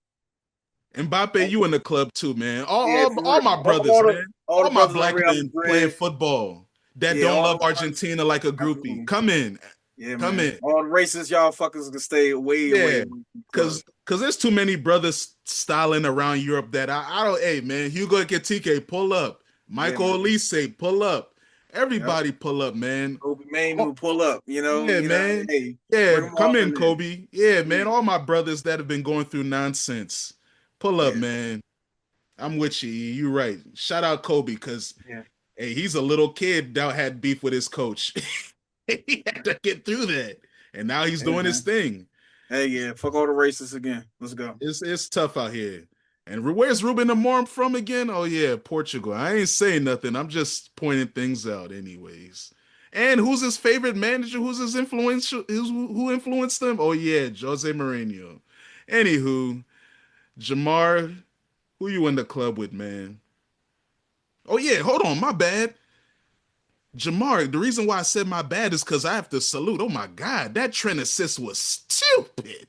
Speaker 1: Mbappe, you in the club too, man.
Speaker 5: Yeah,
Speaker 1: All my brothers, man.
Speaker 5: all the
Speaker 1: All my
Speaker 5: brothers on
Speaker 1: black
Speaker 5: Real
Speaker 1: men playing
Speaker 5: Madrid.
Speaker 1: football that
Speaker 5: Yeah,
Speaker 1: don't
Speaker 5: all
Speaker 1: love
Speaker 5: the ones.
Speaker 1: Argentina like a groupie.
Speaker 5: Absolutely.
Speaker 1: Come in.
Speaker 5: Yeah,
Speaker 1: Come
Speaker 5: man.
Speaker 1: in.
Speaker 5: All the racist y'all fuckers can stay way away
Speaker 1: Yeah.
Speaker 5: from the club.
Speaker 1: Cause there's too many brothers styling around Europe that I don't, hey man, Hugo Ekitike, pull up.
Speaker 5: Yeah,
Speaker 1: Michael
Speaker 5: man.
Speaker 1: Elise, pull up.
Speaker 5: Yep.
Speaker 1: Everybody pull up, man.
Speaker 5: Kobe Mainu
Speaker 1: Oh,
Speaker 5: who pull up,
Speaker 1: yeah, man.
Speaker 5: hey,
Speaker 1: Yeah,
Speaker 5: bring them
Speaker 1: come
Speaker 5: all
Speaker 1: in,
Speaker 5: in there.
Speaker 1: Kobe. Yeah, man.
Speaker 5: Yeah,
Speaker 1: All my brothers that have been going through nonsense. Pull up,
Speaker 5: yeah,
Speaker 1: man. I'm with you. You're right. Shout out Kobe, because
Speaker 5: yeah.
Speaker 1: hey, he's a little kid that had beef with his coach. He had to get through that. And now he's
Speaker 5: Hey,
Speaker 1: doing his
Speaker 5: man.
Speaker 1: thing.
Speaker 5: Hey, yeah. Fuck all the racists again. Let's go.
Speaker 1: It's tough out here. And where's Ruben Amorim from again? Oh yeah, Portugal. I ain't saying nothing. I'm just pointing things out, anyways. And who's his favorite manager? Who's his influential? Who influenced him? Oh yeah, Jose Mourinho. Anywho, Jamar, who you in the club with, man? Oh yeah, hold on, my bad. Jamar, the reason why I said my bad is because I have to salute. Oh my God, that Trent assist was stupid.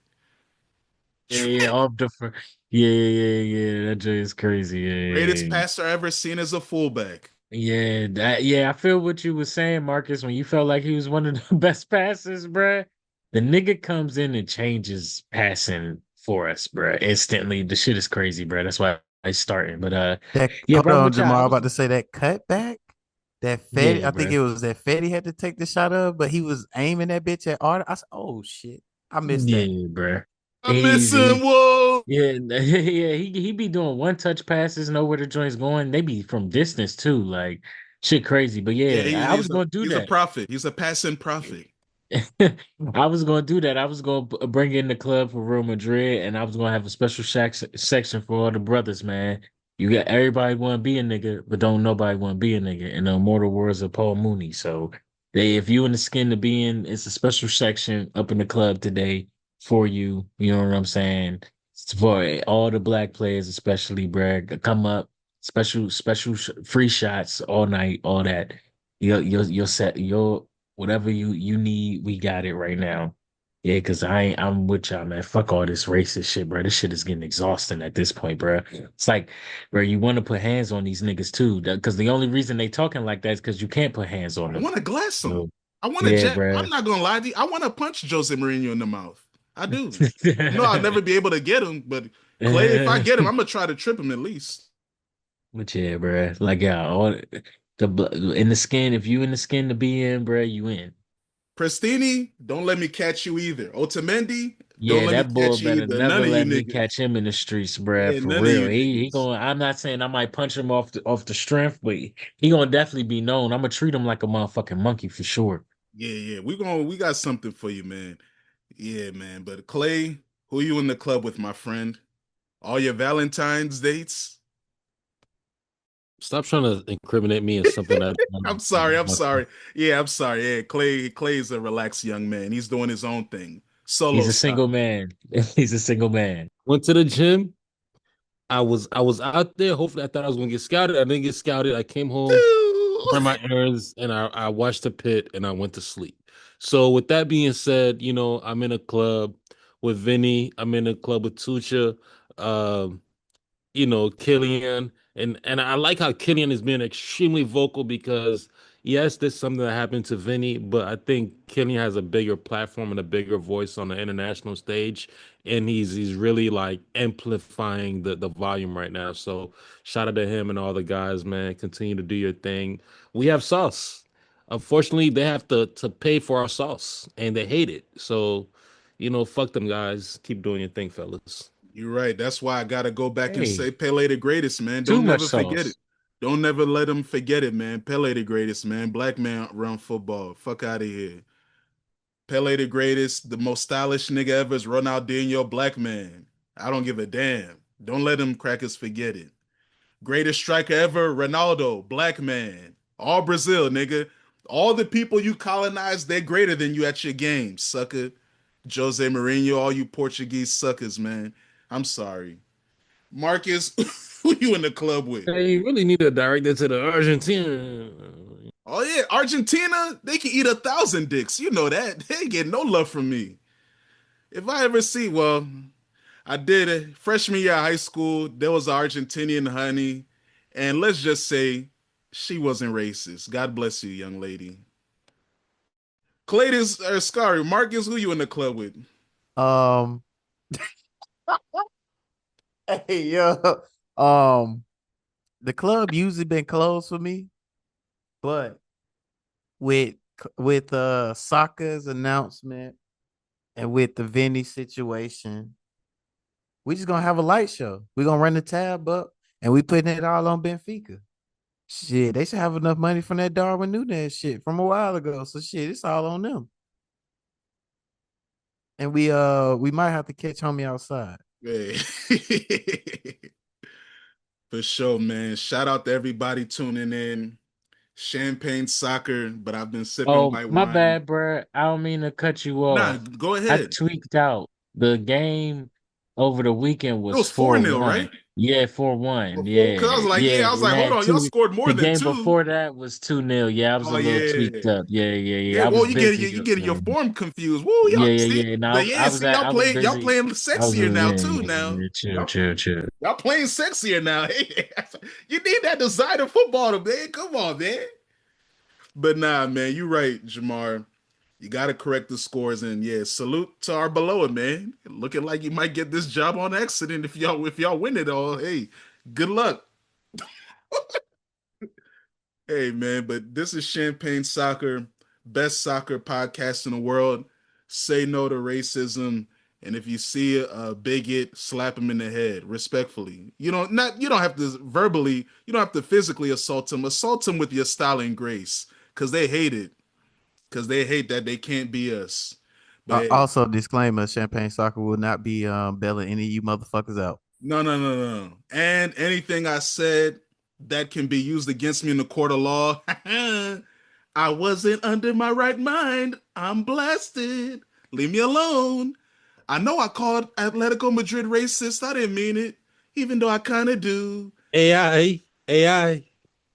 Speaker 2: Yeah, yeah,
Speaker 1: Trent,
Speaker 2: off the yeah, yeah, yeah. That joint is crazy. Yeah,
Speaker 1: greatest
Speaker 2: yeah, yeah.
Speaker 1: passer I ever seen as a fullback.
Speaker 2: Yeah, I feel what you were saying, Marcus, when you felt like he was one of the best passers, bruh. The nigga comes in and changes passing for us, bruh. Instantly. The shit is crazy, bruh. That's why I starting. But
Speaker 4: That
Speaker 2: yeah,
Speaker 4: hold
Speaker 2: bro, I'm
Speaker 4: on,
Speaker 2: with y'all.
Speaker 4: Jamal. I'm about to say that cutback. That Fetty,
Speaker 2: Yeah,
Speaker 4: I think
Speaker 2: bruh.
Speaker 4: it was that Fetty had to take the shot of, but he was aiming that bitch at Arthur. I said, "Oh shit, I missed that."
Speaker 2: Yeah, bruh.
Speaker 1: I miss him. Whoa.
Speaker 2: Yeah, yeah, he be doing one touch passes, know where the joint's going. They be from distance too, like shit crazy. But
Speaker 1: Yeah,
Speaker 2: yeah, I was gonna do
Speaker 1: he's a
Speaker 2: that.
Speaker 1: prophet. He's a passing prophet.
Speaker 2: I was gonna do that. I was gonna bring in the club for Real Madrid, and I was gonna have a special section for all the brothers, man. You got everybody want to be a nigga, but don't nobody want to be a nigga. In the immortal words of Paul Mooney. So if you in the skin to be in, it's a special section up in the club today for you. You know what I'm saying? It's for all the black players, especially, Brad. Come up, special free shots all night, all that. You'll set your whatever you need, we got it right now. Yeah, cause I'm with y'all, man. Fuck all this racist shit, bro. This shit is getting exhausting at this point, bro. It's like, bro, you want to put hands on these niggas too, because the only reason they talking like that is because you can't put hands on
Speaker 1: I
Speaker 2: them.
Speaker 1: want to glass him.
Speaker 2: So,
Speaker 1: I want to
Speaker 2: yeah,
Speaker 1: jet.
Speaker 2: bro.
Speaker 1: I'm not gonna lie to you. I want to punch Jose Mourinho in the mouth. I do. I know I'll never be able to get him, but Clay, if I get him, I'm gonna try to trip him at least.
Speaker 2: But yeah, bro. Like, yeah, all in the skin. If you in the skin to be in, bro, you in.
Speaker 1: Prestini, don't let me catch you either. Otamendi, don't
Speaker 2: Yeah,
Speaker 1: let me
Speaker 2: that boy
Speaker 1: catch you
Speaker 2: better
Speaker 1: either. None
Speaker 2: never
Speaker 1: of you
Speaker 2: let me
Speaker 1: niggas.
Speaker 2: catch him in the streets, bruh.
Speaker 1: Yeah,
Speaker 2: For
Speaker 1: none of
Speaker 2: real.
Speaker 1: you
Speaker 2: He
Speaker 1: niggas.
Speaker 2: going I'm not saying I might punch him off the strength, but he gonna definitely be known. I'm gonna treat him like a motherfucking monkey for sure.
Speaker 1: Yeah, yeah. We got something for you, man. Yeah, man. But Clay, who you in the club with, my friend? All your Valentine's dates?
Speaker 3: Stop trying to incriminate me in something that.
Speaker 1: I'm sorry. I'm sorry. Yeah, I'm sorry. Yeah, Clay's a relaxed young man. He's doing his own thing.
Speaker 2: He's
Speaker 1: Solo
Speaker 2: a single
Speaker 1: style.
Speaker 2: man. He's a single man.
Speaker 3: Went to the gym. I was out there. Hopefully, I thought I was gonna get scouted. I didn't get scouted. I came home, ran my errands, and I watched the pit, and I went to sleep. So, with that being said, I'm in a club with Vinny. I'm in a club with Tucha. Um, Killian, and I like how Killian is being extremely vocal because yes, there's something that happened to Vinny, but I think Killian has a bigger platform and a bigger voice on the international stage, and he's really like amplifying the volume right now. So shout out to him and all the guys, man. Continue to do your thing. We have sauce. Unfortunately, they have to pay for our sauce, and they hate it. So, fuck them guys. Keep doing your thing, fellas.
Speaker 1: You're right. That's why I gotta go back and say
Speaker 2: Hey,
Speaker 1: Pele the greatest, man.
Speaker 2: too
Speaker 1: Don't
Speaker 2: much
Speaker 1: never forget it.
Speaker 2: sauce.
Speaker 1: Don't never let him forget it, man. Pele the greatest, man. Black man run football. Fuck out of here. Pele the greatest, the most stylish nigga ever is Ronaldinho, black man. I don't give a damn. Don't let them crackers forget it. Greatest striker ever, Ronaldo, black man. All Brazil, nigga. All the people you colonized, they're greater than you at your game, sucker. Jose Mourinho, all you Portuguese suckers, man. I'm sorry. Marcus, who you in the club with?
Speaker 3: They really need to direct it to the Argentina.
Speaker 1: Oh yeah, Argentina, they can eat 1,000 dicks. You know that. They get no love from me. If I ever see, well, I did it. Freshman year of high school, there was an Argentinian honey, and let's just say she wasn't racist. God bless you, young lady. Claytis or Scary, Marcus, who you in the club with?
Speaker 4: Um, hey yo, um, the club usually been closed for me, but with Saka's announcement and with the Vini situation, we just gonna have a light show. We gonna run the tab up and we putting it all on Benfica. Shit, they should have enough money from that Darwin Nunez shit from a while ago. So shit, it's all on them. And we might have to catch homie outside.
Speaker 1: Hey. For sure, man. Shout out to everybody tuning in. Champagne soccer, but I've been sipping
Speaker 2: Oh,
Speaker 1: white
Speaker 2: my
Speaker 1: wine.
Speaker 2: bad, bruh. I don't mean to cut you
Speaker 1: Nah,
Speaker 2: off.
Speaker 1: go
Speaker 2: I
Speaker 1: ahead.
Speaker 2: tweaked out the game. over the weekend
Speaker 1: It
Speaker 2: was
Speaker 1: was 4-0,
Speaker 2: 4-1.
Speaker 1: right?
Speaker 2: Yeah, 4-1.
Speaker 1: Because I
Speaker 2: Yeah,
Speaker 1: was like,
Speaker 2: yeah,
Speaker 1: yeah, I was like, hold
Speaker 2: man.
Speaker 1: on, y'all scored more
Speaker 2: The
Speaker 1: than
Speaker 2: game
Speaker 1: two.
Speaker 2: before that was 2-0. Yeah, I was
Speaker 1: Oh
Speaker 2: a little tweaked
Speaker 1: yeah.
Speaker 2: up. Yeah, yeah,
Speaker 1: Yeah,
Speaker 2: yeah. I
Speaker 1: well,
Speaker 2: was busy.
Speaker 1: you getting your form confused. Woo, y'all
Speaker 2: Yeah, yeah,
Speaker 1: see,
Speaker 2: yeah. No,
Speaker 1: but yeah, see,
Speaker 2: I was
Speaker 1: y'all
Speaker 2: busy.
Speaker 1: playing
Speaker 2: I was
Speaker 1: sexier now
Speaker 2: yeah,
Speaker 1: too.
Speaker 2: yeah,
Speaker 1: Now
Speaker 2: yeah. Chill,
Speaker 1: y'all
Speaker 2: chill, chill.
Speaker 1: y'all playing sexier now. Hey, you need that designer football, man. Come on, man. But nah, man, you right, Jamar. You got to correct the scores, and yeah, salute to our below it, man. Looking like you might get this job on accident if y'all win it all. Hey, good luck. Hey man, but this is Champagne Soccer, best soccer podcast in the world. Say no to racism, and if you see a bigot, slap him in the head respectfully. You don't have to verbally, you don't have to physically assault him. Assault him with your style and grace, because they hate it, because they hate that they can't be us. But hey,
Speaker 4: Also, disclaimer: Champagne Soccer will not be bailing any of you motherfuckers out.
Speaker 1: no. And anything I said that can be used against me in the court of law. I wasn't under my right mind. I'm blasted. Leave me alone. I know I called Atletico Madrid racist. I didn't mean it, even though I kind of do.
Speaker 3: AI.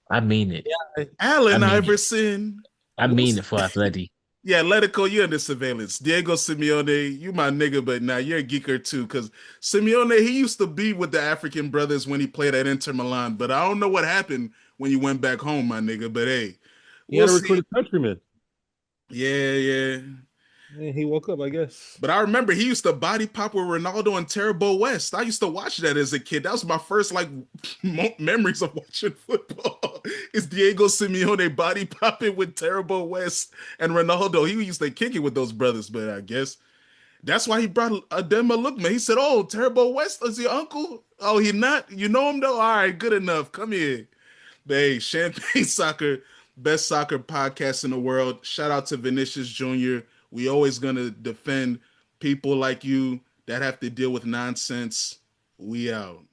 Speaker 2: I mean it. I
Speaker 1: Allen
Speaker 2: mean it.
Speaker 1: Iverson.
Speaker 2: I mean it for Atleti.
Speaker 1: Yeah, Atletico, you're under surveillance. Diego Simeone, you my nigga, but now you're a geeker too. Because Simeone, he used to be with the African brothers when he played at Inter Milan, but I don't know what happened when you went back home, my nigga. But hey,
Speaker 3: He had
Speaker 1: we'll
Speaker 3: to
Speaker 1: see.
Speaker 3: recruit a countryman.
Speaker 1: Yeah.
Speaker 3: And he woke up, I guess.
Speaker 1: But I remember he used to body pop with Ronaldo and Terrible West. I used to watch that as a kid. That was my first like memories of watching football. Is Diego Simeone body popping with Terrible West and Ronaldo? He used to kick it with those brothers, but I guess that's why he brought Adema Lookman. He said, "Oh, Terrible West is your uncle? Oh, he not? You know him though? All right, good enough. Come here." But hey, Champagne Soccer, best soccer podcast in the world. Shout out to Vinicius Jr. We always gonna defend people like you that have to deal with nonsense. We out.